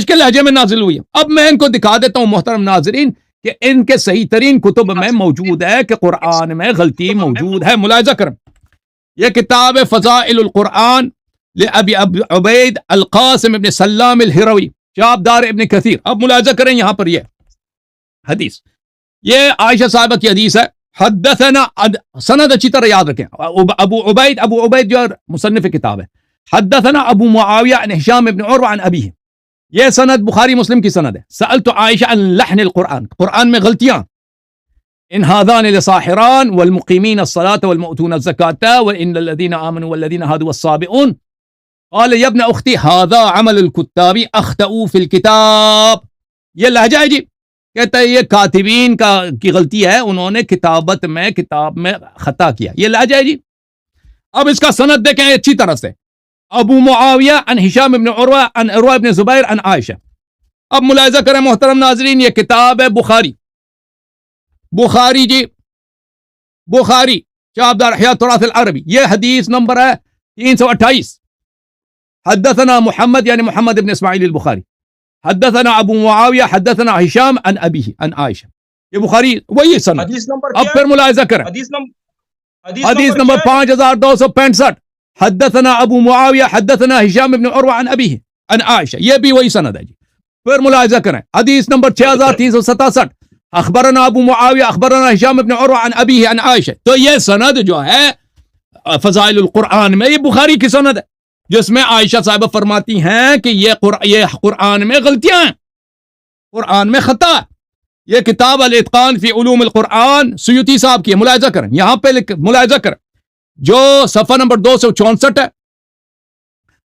کے لہجے میں نازل ہوئی ہے. اب میں ان کو دکھا دیتا ہوں محترم ناظرین کہ ان کے صحیح ترین کتب میں موجود ہے کہ قرآن میں غلطی موجود ہے. ملاحظہ کریں, یہ کتاب فضائل القرآن لأبی عبید القاسم ابن سلام الہروی, شابدار ابن کثیر. اب ملاحظہ کریں یہاں پر یہ حدیث, یہ عائشہ صاحبہ کی حدیث ہے. حدثنا, سند اچھی طرح یاد رکھیں, ابو عبید جو مصنف کتاب ہے. حدثنا ابو معاویہ عن ہشام ابن عروہ عن ابیہ, یہ سند بخاری مسلم کی سند ہے. سألت عائشہ عن لحن القرآن, قرآن میں غلطیاں. ان هذان لساحران والمقیمین الصلاة والمؤتون الزکاة وان الذین آمنوا والذین هادوا الصابئون. قال یا ابن اختی هذا عمل الكتاب اخطئوا فی الكتاب. یہ لہجہ ہے جی, کہتا ہے یہ کاتبین کی غلطی ہے, انہوں نے کتاب میں خطا کیا. یہ لہجہ ہے جی. اب اس کا سند دیکھیں اچھی طرح سے. ابو معاویہ عن ہشام ابن عروہ عن عروہ ابن زبیر عن عائشہ. اب ملاحظہ کریں محترم ناظرین, یہ کتاب ہے بخاری جی, بخاری شابدار احیاء تراث العربی. یہ حدیث نمبر ہے 328. حدثنا محمد یعنی محمد ابن اسماعیل البخاری. حدثنا ابو معاویہ حدثنا ہشام عن ابیہ عن عائشہ. یہ بخاری وہی سند. حدیث نمبر اب پھر ملاحظہ کریں, حدیث نمبر 5265. حدثنا ابو معاویہ حدثنا ہشام ابن عروہ عن ابیہ عن عائشہ. یہ بھی وہی سند ہے جی. پھر ملاحظہ کریں حدیث نمبر 6367. اخبرنا ابو معاویہ اخبرنا ہشام ابن عروہ عن ابیہ عن عائشہ. تو یہ سند جو ہے فضائل القرآن میں, یہ بخاری کی سند ہے جس میں عائشہ صاحبہ فرماتی ہیں کہ یہ قرآن میں غلطیاں ہیں, قرآن میں خطا. یہ کتاب الاتقان فی علوم القرآن سیوطی صاحب کی ہے. ملاحظہ کریں یہاں پہ ملاحظہ کریں جو صفحہ نمبر 264 ہے.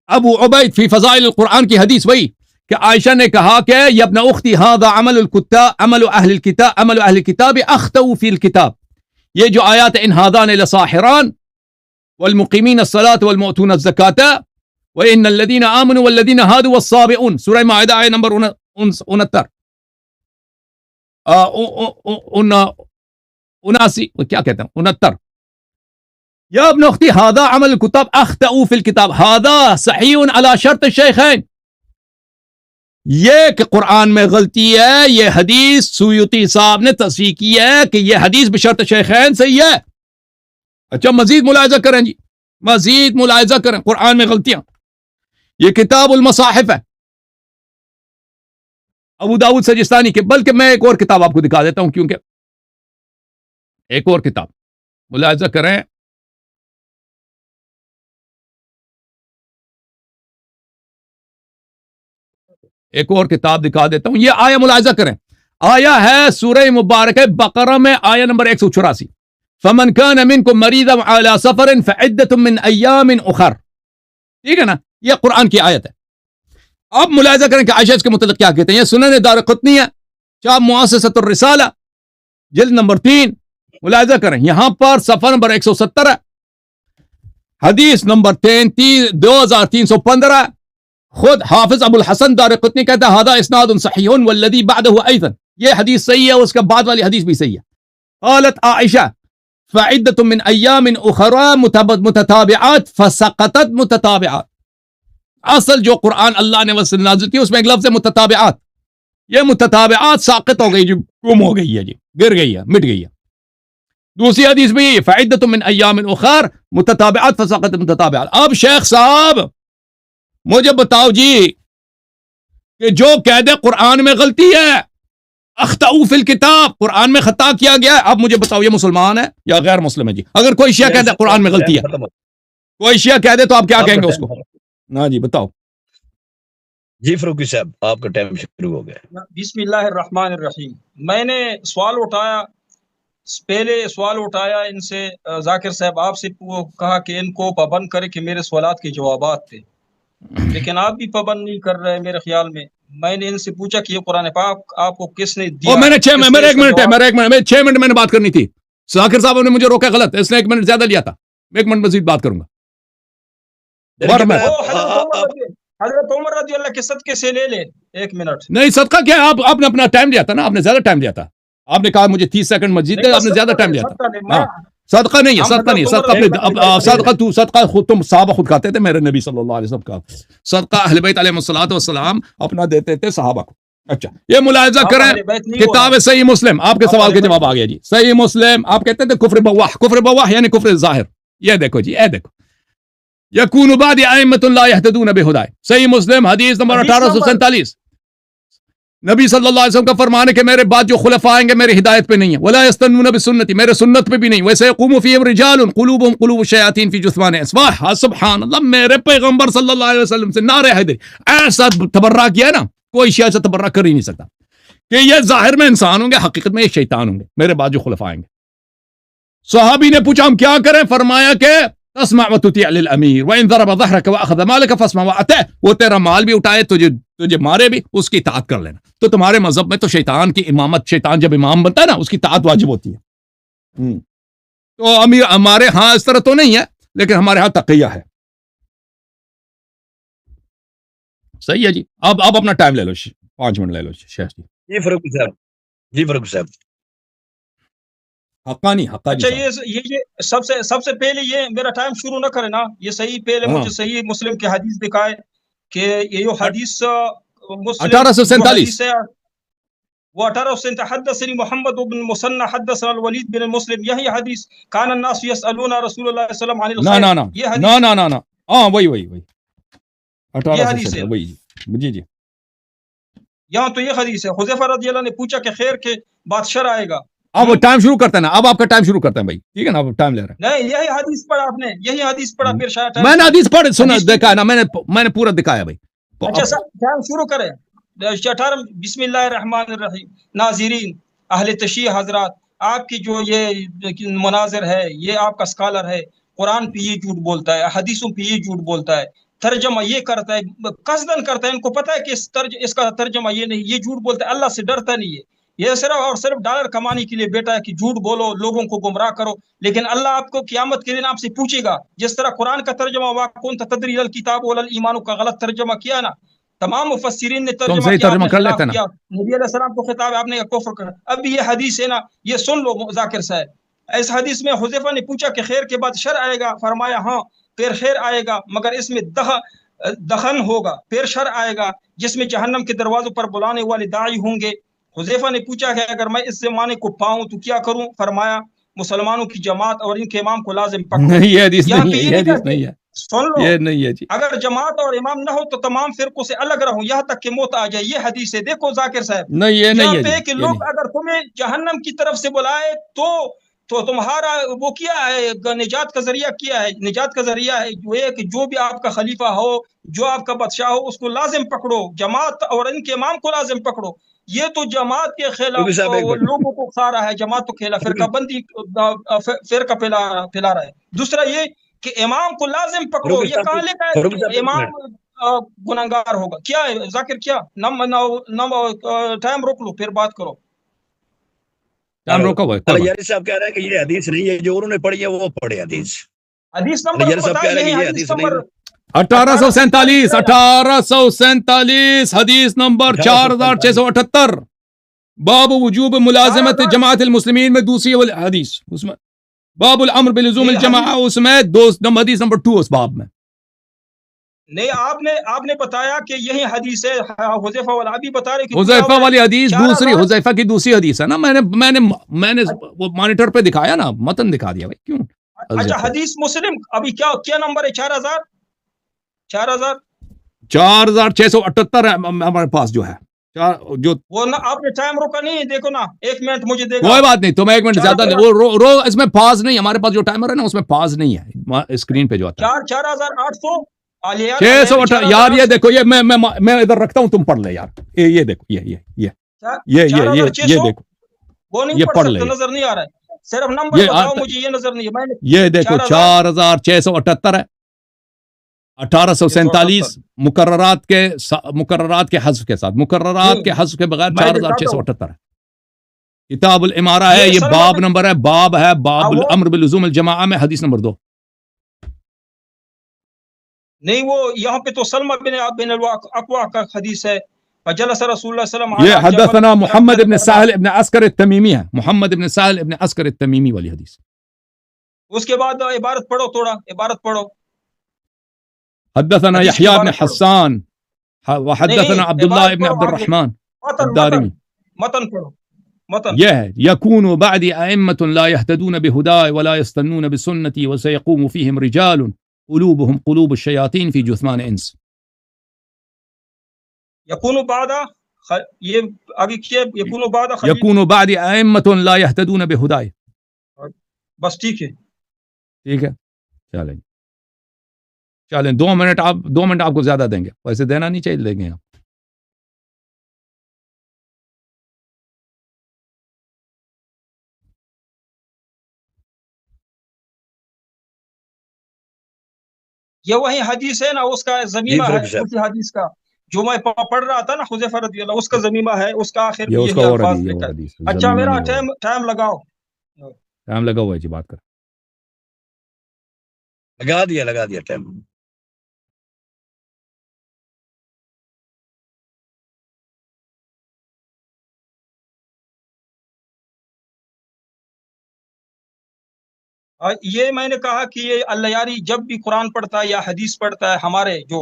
ابو عبید فی فضائل القرآن کی حدیث وہی کہ عائشہ نے کہا کہ یا ابن اختی ھذا عمل اہل الکتاب اخطئوا فی الکتاب. یہ جو آیات ان ھذان لساحران والمقیمین الصلاة والمؤتون الزکاة وان الذین آمنوا والذین ھادوا والصابئون, سورہ مائدہ آیت نمبر 69 کیا کہتے ہیں 69. یا ابن اختی ھذا عمل الکتاب اخطئوا فی الکتاب ھذا صحیح علی شرط الشیخین. یہ کہ قرآن میں غلطی ہے, یہ حدیث سیوطی صاحب نے تصحیح کی ہے کہ یہ حدیث بشرط شیخین صحیح ہے. اچھا مزید ملاحظہ کریں جی, مزید ملاحظہ کریں قرآن میں غلطیاں. یہ کتاب المصاحف ہے ابو داؤد سجستانی کے, بلکہ میں ایک اور کتاب آپ کو دکھا دیتا ہوں کیونکہ ایک اور کتاب ملاحظہ کریں. ایک اور کتاب دکھا دیتا ہوں. یہ آیا ملاحظہ کریں, آیا ہے سورہ مبارکہ بقرہ میں آیا نمبر 184. فمن كان منكم مريضا على سفر فعدة من ایام اخر. ٹھیک ہے نا, یہ قرآن کی آیت ہے. اب ملاحظہ کریں کہ عائشہ اس کے متعلق کیا کہتے ہیں. یہ سنن دارقطنی ہے, چاپ مؤسسۃ الرسالہ جلد نمبر 3. ملاحظہ کریں یہاں پر صفحہ نمبر 170 ہے, حدیث نمبر 2315. خود حافظ ابو الحسن دارقطنی کہتا ہے ھذا اسناد صحیح والذی بعدہ ایضا. یہ حدیث صحیح ہے, اس کے بعد والی حدیث بھی صحیح ہے. قالت عائشہ فعدة من ایام اخرى متتابعات فسقطت متتابعات. اصل جو قرآن اللہ نے وصل نازل کی اس میں ایک لفظ ہے متتابعات. یہ متتابعات ساقط ہو گئی جی, گم ہو گئی ہے جی, گر گئی ہے, مٹ گئی ہے. دوسری حدیث میں یہ فعدة من ایام اخر متتابعات فسقطت متتابعات. اب شیخ صاحب مجھے بتاؤ جی کہ جو قید قرآن میں غلطی ہے اخطأوا فی الکتاب، قرآن میں خطا کیا گیا ہے. اب مجھے بتاؤ یہ مسلمان ہے یا غیر مسلم ہے جی؟ اگر کوئی شیعہ کہہ دے قرآن میں غلطی ہے، کوئی شیعہ کہہ دے تو آپ کیا کہیں گے اس کو؟ ہاں جی بتاؤ. جی فروکی صاحب آپ کا ٹائم شروع ہو گیا. بسم اللہ الرحمن الرحیم. میں نے پہلے سوال اٹھایا ان سے، ذاکر صاحب آپ سے کہا کہ ان کو پابند کرے کہ میرے سوالات کے جوابات تھے، لیکن آپ بھی پابند نہیں کر رہے میرے خیال میں. میں نے ان سے پوچھا کہ یہ قرآن پاک آپ کو کس نے دیا؟ میں نے 6 منٹ، میرے 6 منٹ میں نے بات کرنی تھی. ذاکر صاحب نے مجھے روکا غلط، اس نے 1 منٹ زیادہ لیا تھا. 1 منٹ مزید بات کروں گا. حضرت عمر رضی اللہ کے صدقے سے لے لے 1 منٹ. نہیں صدقہ کیا، آپ نے اپنا ٹائم لیا تھا نا، آپ نے زیادہ ٹائم لیا تھا. آپ نے کہا مجھے 30 سیکنڈ مزید دے، آپ نے زیادہ ٹائم لیا تھا. ہاں صدقہ نہیں ہے، صدقہ نہیں ہے. صدقہ خود تم صحابہ خود کھاتے تھے، میرے نبی صلی اللہ علیہ وسلم کا صدقہ اہل بیت علیہ الصلوۃ والسلام اپنا دیتے تھے صحابہ کو. اچھا یہ ملاحظہ کریں، کتاب صحیح مسلم، آپ کے سوال کے جواب آ گیا جی. صحیح مسلم آپ کہتے تھے کفر بواح، کفر بواح یعنی کفر ظاہر. یہ دیکھو جی، یہ دیکھو، یکون بعد ائمۃ لا یہتدون بہدائے. صحیح مسلم حدیث نمبر 1847. نبی صلی اللہ علیہ وسلم کا فرمان ہے کہ میرے بعد جو خلفاء آئیں گے میری ہدایت پہ نہیں ہیں، ولا یستنون بسنتی، میرے سنت پہ بھی نہیں. ویسے یقوم فیہم رجال قلوبهم قلوب الشیاطین فی جثمان اسواح. سبحان اللہ، میرے پیغمبر صلی اللہ علیہ وسلم سے نعرہ حیدری ایسا تبرہ کیا نا، کوئی شیعہ سے تبرہ کر ہی نہیں سکتا کہ یہ ظاہر میں انسان ہوں گے، حقیقت میں یہ شیطان ہوں گے میرے بعد جو خلفاء آئیں گے. صحابی نے پوچھا ہم کیا کریں؟ فرمایا کہ تسمع وتطیع للامیر وان ضرب ظهرك واخذ مالك فاسمع واطع. وہ تیرا مال بھی اٹھائے، تجھے مارے بھی، اس کی اطاعت کر لینا. تو تمہارے مذہب میں تو شیطان کی امامت، شیطان جب امام بنتا ہے نا اس کی اطاعت واجب ہوتی ہے. تو امیر ہمارے ہاں اس طرح تو نہیں ہے، لیکن ہمارے ہاں تقیہ ہے. صحیح ہے جی. اب اپنا ٹائم لے لو، 5 منٹ لے لو شیخ جی. جی فروکی صاحب، جی فروکی صاحب. حقانی اچھا یہ سب سے پہلے یہ میرا ٹائم شروع نہ کرے نا، یہ صحیح پہلے مجھے صحیح مسلم کی حدیث دکھائے کہ یہ جو حدیث 1847 ہے وہ 1847 حدثني محمد بن مسنى حدثنا الولید بن مسلم. یہی حدیث کان الناس يسألون رسول اللہ صلی اللہ علیہ وسلم عن الخير. یہ حدیث نا ہاں وہی 1847 وہی جی جی. یہاں تو یہ حدیث ہے، حذیفہ رضی اللہ نے پوچھا کہ خیر کے بعد شر آئے گا. اب ٹائم شروع کرتے ہیں نا، اب آپ کا ٹائم شروع کرتے ہیں بھائی، ٹھیک ہے نا؟ اب ٹائم لے رہے ہیں. نہیں یہی حدیث پڑھا آپ نے، یہی حدیث پڑھا پھر شاید میں نے حدیث پڑھ سنا دیکھا ہے نا، میں نے پورا دکھایا بھائی. اچھا ٹائم شروع کریں. 18 بسم اللہ الرحمن الرحیم. ناظرین، اہل تشیع حضرات، آپ کی جو یہ مناظر ہے، یہ آپ کا اسکالر ہے، قرآن پہ یہ جھوٹ بولتا ہے، حدیثوں پہ یہ جھوٹ بولتا ہے، ترجمہ یہ کرتا ہے، قصدن کرتا ہے. ان کو پتہ ہے کہ اس کا ترجمہ یہ نہیں، یہ جھوٹ بولتا ہے، اللہ سے ڈرتا نہیں ہے. یہ صرف اور صرف ڈالر کمانے کے لیے بیٹا ہے کہ جھوٹ بولو، لوگوں کو گمراہ کرو. لیکن اللہ آپ کو قیامت کے دن آپ سے پوچھے گا، جس طرح قرآن کا ترجمہ وَكُنْتَ تَدْرِي الْكِتَابُ وَلَا الْإِيمَانُ کا غلط ترجمہ کیا نا، تمام مفسرین نے ترجمہ کیا، نبی علیہ السلام کو خطاب ہے، آپ نے کفر کر. اب بھی یہ حدیث ہے نا، یہ سن لو ذاکر صاحب. اس حدیث میں حذیفہ نے پوچھا کہ خیر کے بعد شر آئے گا، فرمایا ہاں پھر خیر آئے گا، مگر اس میں دخن ہوگا، پھر شر آئے گا جس میں جہنم کے دروازوں پر بلانے والے داعی ہوں گے. حذیفہ نے پوچھا کہ اگر میں اس زمانے کو پاؤں تو کیا کروں؟ فرمایا مسلمانوں کی جماعت اور ان کے امام کو لازم پکڑو. نہیں یہ حدیث نہیں ہے، سن لو، یہ نہیں ہے جی. اگر جماعت اور امام نہ ہو تو تمام فرقوں سے الگ رہو یہاں تک کہ موت آ جائے. یہ حدیث ہے، دیکھو ذاکر صاحب. نہیں یہ نہیں ہے پہ کہ لوگ اگر تمہیں جہنم کی طرف سے بلائے تو تمہارا وہ کیا ہے، نجات کا ذریعہ کیا ہے؟ نجات کا ذریعہ ہے جو ہے کہ جو بھی آپ کا خلیفہ ہو، جو آپ کا بادشاہ ہو، اس کو لازم پکڑو، جماعت اور ان کے امام کو لازم پکڑو. یہ تو جماعت کے خلاف لوگوں کو کھا رہا ہے، جماعت کو کھیلا، فرقہ بندی فرقہ پھیلا رہا ہے. دوسرا یہ کہ امام کو لازم پکڑو. یہ کہاں لکھا ہے کہ امام گناہگار ہوگا؟ کیا ہے ذاکر؟ کیا ٹائم روک لو پھر بات کرو. ٹائم روکا ہوا ہے. یاری صاحب کہہ رہے ہیں کہ یہ حدیث نہیں ہے، جو انہوں نے پڑھی ہے وہ پڑھے حدیث. حدیث نمبر بتائیے. حدیث نمبر 1847 حدیث نمبر 4678 باب وجوب ملازمت جماعت المسلمین میں دوسری حدیث، اس میں باب الامر بلزوم الجماعہ، اس میں حدیث نمبر 2 اس باب میں. نہیں آپ نے بتایا کہ یہی حدیث ہے، حذیفہ والا. ابھی بتا رہے کہ حذیفہ والی حدیث دوسری، حذیفہ کی دوسری حدیث ہے نا. میں نے وہ مانیٹر پہ دکھایا نا، متن دکھا دیا بھائی. کیوں؟ اچھا حدیث مسلم ابھی کیا نمبر ہے؟ 4000 4678 ہمارے پاس جو ہے جو وہ نا آپ نے ٹائم روکا نہیں، دیکھو نا 1 منٹ مجھے دے گا. کوئی بات نہیں، تم 1 منٹ زیادہ نہیں، وہ رو اس میں پاز نہیں، ہمارے پاس جو ٹائمر ہے نا اس میں پاز نہیں ہے، اسکرین پہ جو آتا ہے 4800 608. یار یہ دیکھو، یہ میں ادھر رکھتا ہوں، تم پڑھ لے یار، یہ دیکھو، یہ دیکھو، وہ نہیں یہ پڑھ پڑھ لے، سکتے، نظر نہیں آ رہا ہے، صرف نمبر بتاؤ مجھے، یہ نظر نہیں ہے. میں نے یہ دیکھو 4678 ہے، 1847 مقررات کے حذف کے ساتھ، مقررات کے حذف کے بغیر 4678 ہے. کتاب الامارہ ہے، یہ باب نمبر ہے، باب الامر بلزوم الجماعہ میں حدیث نمبر 2. نہیں، وہ یہاں پہ تو سلمہ بن الاقوع کا حدیث ہے، فجلس رسول اللہ صلی اللہ علیہ یہ وسلم. حدثنا محمد ابن ساحل ابن عسکر التمیمی ہے، محمد ابن ساحل ابن عسکر التمیمی والی حدیث. اس کے بعد عبارت پڑھو، تھوڑا عبارت پڑھو. حدثنا يحيى بن حسان وحدثنا عبد الله بن عبد الرحمن الدارمي. متن پڑھو، متن. يكون بعد أئمة لا يهتدون بهداي ولا يستنون بسنتي وسيقوم فيهم رجال قلوبهم قلوب الشياطين في جثمان انس. يكون بعد یہ آگے کیا، يكون بعد أئمة لا يهتدون بهداي. بس ٹھیک ہے، ٹھیک ہے، چلیں 2 منٹ آپ کو زیادہ دیں گے، ویسے دینا نہیں چاہیے، دیں گے آپ. یہ وہی حدیث ہے نا، اس کا زمینہ ہے، اسی حدیث کا جو میں پڑھ رہا تھا نا، حذیفہ رضی اللہ، اس کا زمینہ ہے، اس کا آخر میں یہی الفاظ لکھا ہے. اچھا، میرا ٹائم لگاؤ، ٹائم لگا ہوا ہے جی، بات کر. لگا دیا ٹائم. یہ میں نے کہا کہ یہ اللہ یاری جب بھی قرآن پڑھتا ہے یا حدیث پڑھتا ہے، ہمارے جو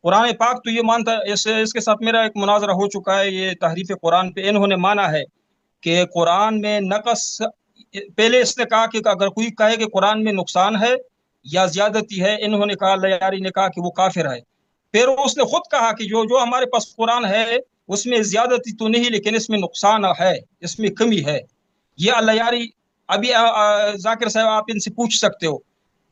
قرآن پاک تو یہ مانتا ہے، اس کے ساتھ میرا ایک مناظرہ ہو چکا ہے، یہ تحریف قرآن پہ انہوں نے مانا ہے کہ قرآن میں نقص. پہلے اس نے کہا کہ اگر کوئی کہے کہ قرآن میں نقصان ہے یا زیادتی ہے، انہوں نے کہا، اللہ یاری نے کہا کہ وہ کافر ہے. پھر اس نے خود کہا کہ جو ہمارے پاس قرآن ہے اس میں زیادتی تو نہیں، لیکن اس میں نقصان ہے، اس میں کمی ہے. یہ اللہ یاری ابھی ذاکر صاحب آپ ان سے پوچھ سکتے ہو،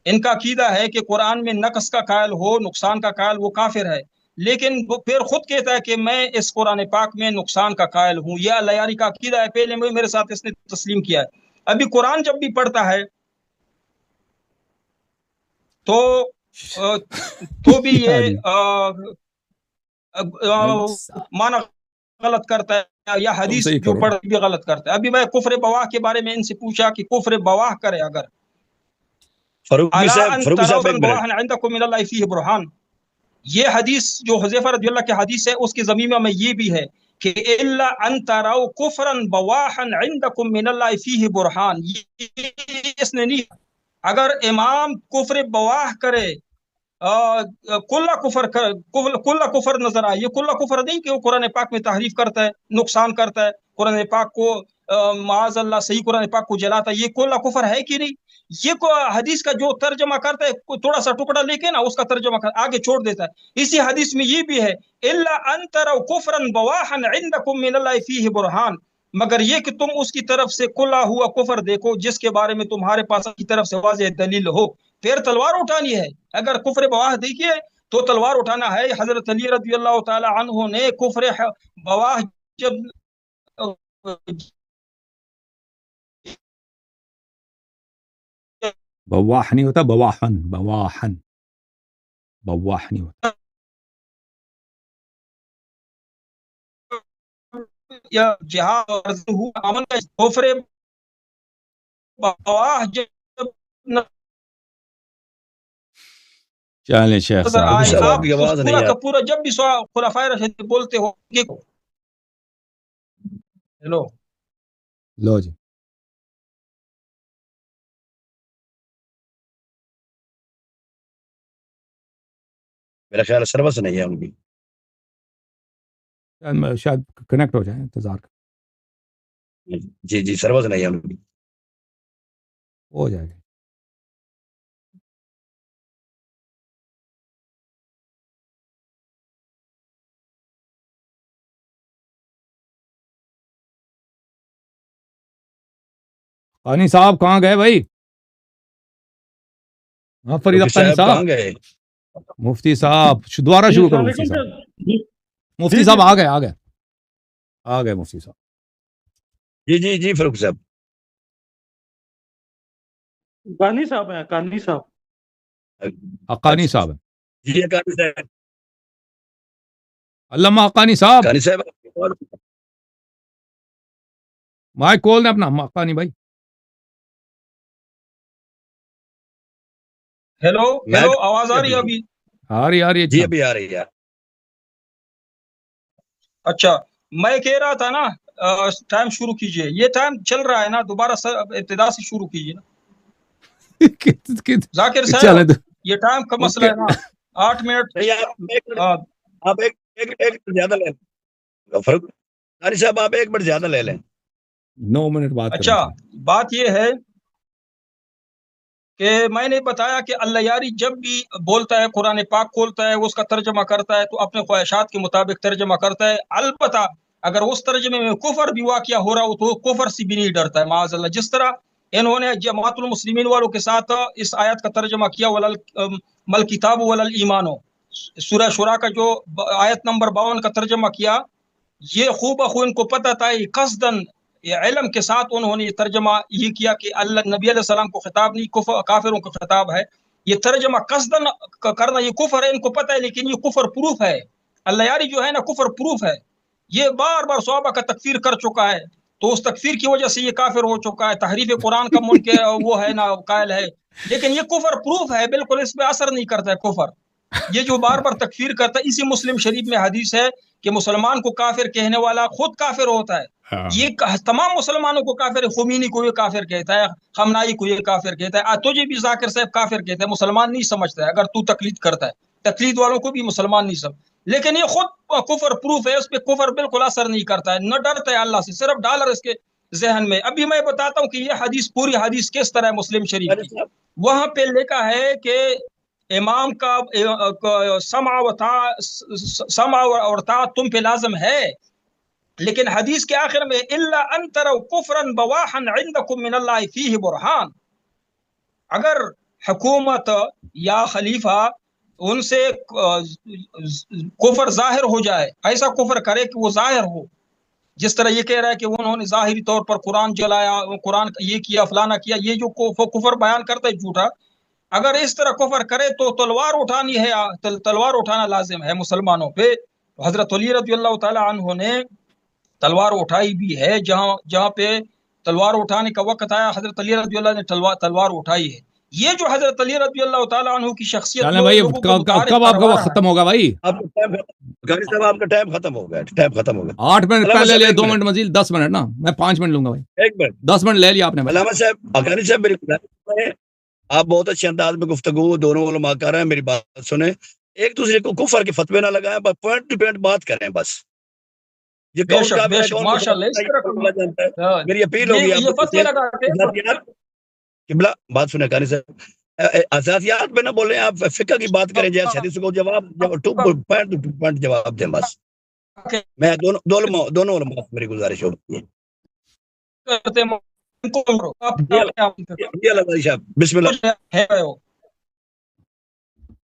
ان کا عقیدہ ہے کہ قرآن میں نقص کا قائل ہو، نقصان کا قائل، وہ کافر ہے. لیکن وہ پھر خود کہتا ہے کہ میں اس قرآن پاک میں نقصان کا قائل ہوں. یہ اللہ یاری کا عقیدہ ہے، پہلے میرے ساتھ اس نے تسلیم کیا ہے. ابھی قرآن جب بھی پڑھتا ہے تو بھی یہ معنی غلط کرتا ہے، یا حدیث جو پڑھ بھی غلط کرتا ہے. ابھی میں کفر بواہ کے بارے میں ان سے پوچھا کہ کفر بواہ کرے اگر، یہ حدیث جو حذیفہ رضی اللہ کی حدیث ہے، اس کے ضمیمہ میں یہ بھی ہے کہ الا ان تروا کفرا بواحا عندکم من اللہ فیہ برہان. اس نے نہیں، اگر امام کفر بواہ کرے، کلّا کفر نظر آئے، یہ کلّا کفر نہیں کہ وہ قرآن پاک میں تحریف کرتا ہے، نقصان کرتا ہے، قرآن پاک کو معاذ اللہ صحیح قرآن پاک کو جلاتا ہے، یہ کلّا کفر ہے کہ نہیں؟ یہ حدیث کا جو ترجمہ کرتا ہے، تھوڑا سا ٹکڑا لے کے نا اس کا ترجمہ آگے چھوڑ دیتا ہے. اسی حدیث میں یہ بھی ہے، الا ان تروا کفرا بواحا عندکم من اللہ فیہ برہان، مگر یہ کہ تم اس کی طرف سے کھلا ہوا کفر دیکھو جس کے بارے میں تمہارے پاس کی طرف سے واضح دلیل ہو. پھر تلوار اٹھانی ہے. اگر کفر بواہ دیکھیے تو تلوار اٹھانا ہے. حضرت علی رضی اللہ تعالی عنہ نے کفر بواہ جب بواح نہیں ہوتا، بواحن، بواحن، بواح نہیں ہوتا. یا جہاد امن کا کفر بواہ جب چلیں شیخ صاحب، آپ پورا کا پورا جب بھی خلفائے راشدین بولتے ہو، ہیلو لو جی، میرا خیال ہے سروس نہیں ہے ان کی، شاید کنیکٹ ہو جائے، انتظار کر. جی سروس نہیں ہے ان کی، ہو جائے گا. قانی صاحب کہاں گئے بھائی؟ ہاں فرید فروکی افغانی صاحب کہاں صاحب، گئے؟ مفتی صاحب دوبارہ شروع کرو مفتی صاحب. مفتی صاحب آ گئے مفتی صاحب. جی فروکی صاحب. کانی صاحب ہیں، کانی صاحب. حقانی صاحب ہیں. جی قانی صاحب. علامہ حقانی صاحب قانی صاحب مائک کھول دیں اپنا حقانی بھائی. ہیلو آواز آ رہی ہے ابھی؟ آ رہی جی ابھی آ رہی ہے. اچھا میں کہہ رہا تھا نا ٹائم شروع کیجئے. یہ ٹائم چل رہا ہے نا، دوبارہ ابتدا سے شروع کیجئے نا ذاکر صاحب. یہ ٹائم کا مسئلہ ہے نا، 8 منٹ. آپ ایک منٹ زیادہ لے لیں فروخ قانی صاحب، آپ 1 منٹ زیادہ لے لیں. 9 منٹ بعد. اچھا بات یہ ہے کہ میں نے بتایا کہ اللہ یاری جب بھی بولتا ہے، قرآن پاک کھولتا ہے، اس کا ترجمہ کرتا ہے تو اپنے خواہشات کے مطابق ترجمہ کرتا ہے. البتہ اگر اس ترجمے میں کفر بھی واقعہ ہو رہا ہو تو کفر سے بھی نہیں ڈرتا ہے معاذ اللہ. جس طرح انہوں نے جماعت المسلمین والوں کے ساتھ اس آیت کا ترجمہ کیا مل کتاب ولل ایمانو، سورہ شورا کا جو آیت نمبر 52 کا ترجمہ کیا، یہ خوب بخو ان کو پتہ تھا، قصدن علم کے ساتھ انہوں نے یہ ترجمہ یہ کیا کہ اللہ نبی علیہ السلام کو خطاب نہیں، کافروں کو خطاب ہے. یہ ترجمہ قصدن کرنا یہ کفر ہے، ان کو پتہ ہے، لیکن یہ کفر پروف ہے. اللہ یاری جو ہے نا کفر پروف ہے. یہ بار بار صحابہ کا تکفیر کر چکا ہے، تو اس تکفیر کی وجہ سے یہ کافر ہو چکا ہے. تحریف قرآن کا منکر وہ ہے نا قائل ہے، لیکن یہ کفر پروف ہے، بالکل اس پہ اثر نہیں کرتا ہے کفر. یہ جو بار بار تکفیر کرتا ہے، اسی مسلم شریف میں حدیث ہے کہ مسلمان کو کافر کہنے والا خود کافر ہوتا ہے. یہ تمام مسلمانوں کو کافر ہے. خمینی کو یہ کافر کہتا ہے، خامنائی کو یہ کافر کہتا ہے، تجھے بھی ذاکر صاحب کافر کہتا ہے. مسلمان نہیں سمجھتا ہے اگر تو تقلید کرتا ہے، تقلید والوں کو بھی مسلمان نہیں سمجھ. لیکن یہ خود کفر پروف ہے، اس پہ کفر بالکل اثر نہیں کرتا ہے، نہ ڈرتا ہے اللہ سے، صرف ڈالر اس کے ذہن میں. ابھی میں بتاتا ہوں کہ یہ حدیث پوری حدیث کس طرح ہے مسلم شریف کی. وہاں پہ لکھا ہے کہ امام کا سمع و طاعت تم پہ لازم ہے، لیکن حدیث کے آخر میں الا ان تروا کفرا بواحا عندکم من اللہ فیہ برہان. اگر حکومت یا خلیفہ ان سے کفر ظاہر ہو جائے، ایسا کفر کرے کہ وہ ظاہر ہو، جس طرح یہ کہہ رہا ہے کہ انہوں نے ظاہری طور پر قرآن جلایا، قرآن یہ کیا، فلانا کیا، یہ جو کفر بیان کرتا ہے جھوٹا، اگر اس طرح کفر کرے تو تلوار اٹھانی ہے، تلوار اٹھانا لازم ہے مسلمانوں پہ. حضرت علی رضی اللہ تعالی عنہ نے تلوار اٹھائی بھی ہے. جہاں پہ تلوار اٹھانے کا وقت آیا، حضرت علی رضی اللہ نے تلوار اٹھائی ہے. یہ جو حضرت علی رضی اللہ تعالی عنہ کی شخصیت بھائی کب آپ کا ختم ہوگا بھائی؟ صاحب آپ کا ٹائم ختم ہو گیا، ٹائم ختم ہو گیا. 8 منٹ پہلے لے، 2 منٹ مزید، 10 منٹ نا، میں 5 منٹ لوں گا بھائی. 1 منٹ 10 منٹ لے لیا آپ نے. علامہ صاحب، حقانی صاحب، میری آپ بہت اچھے انداز میں گفتگو دونوں علماء کر رہے ہیں، میری بات سنیں. ایک دوسرے کو کفر کے فتوے نہ لگائیں، بس پوائنٹ ٹو پوائنٹ بات کریں. بس یہ میری اپیل ہوگی قبلہ. بات سنیں قانی صاحب، اساسیات پہ نہ بولیں، آپ فقہ کی بات کریں، جیسے حدیث کو پوائنٹ جواب دیں. بس میں دونوں علماء سے میری گزارش ہوگی. بسم اللہ.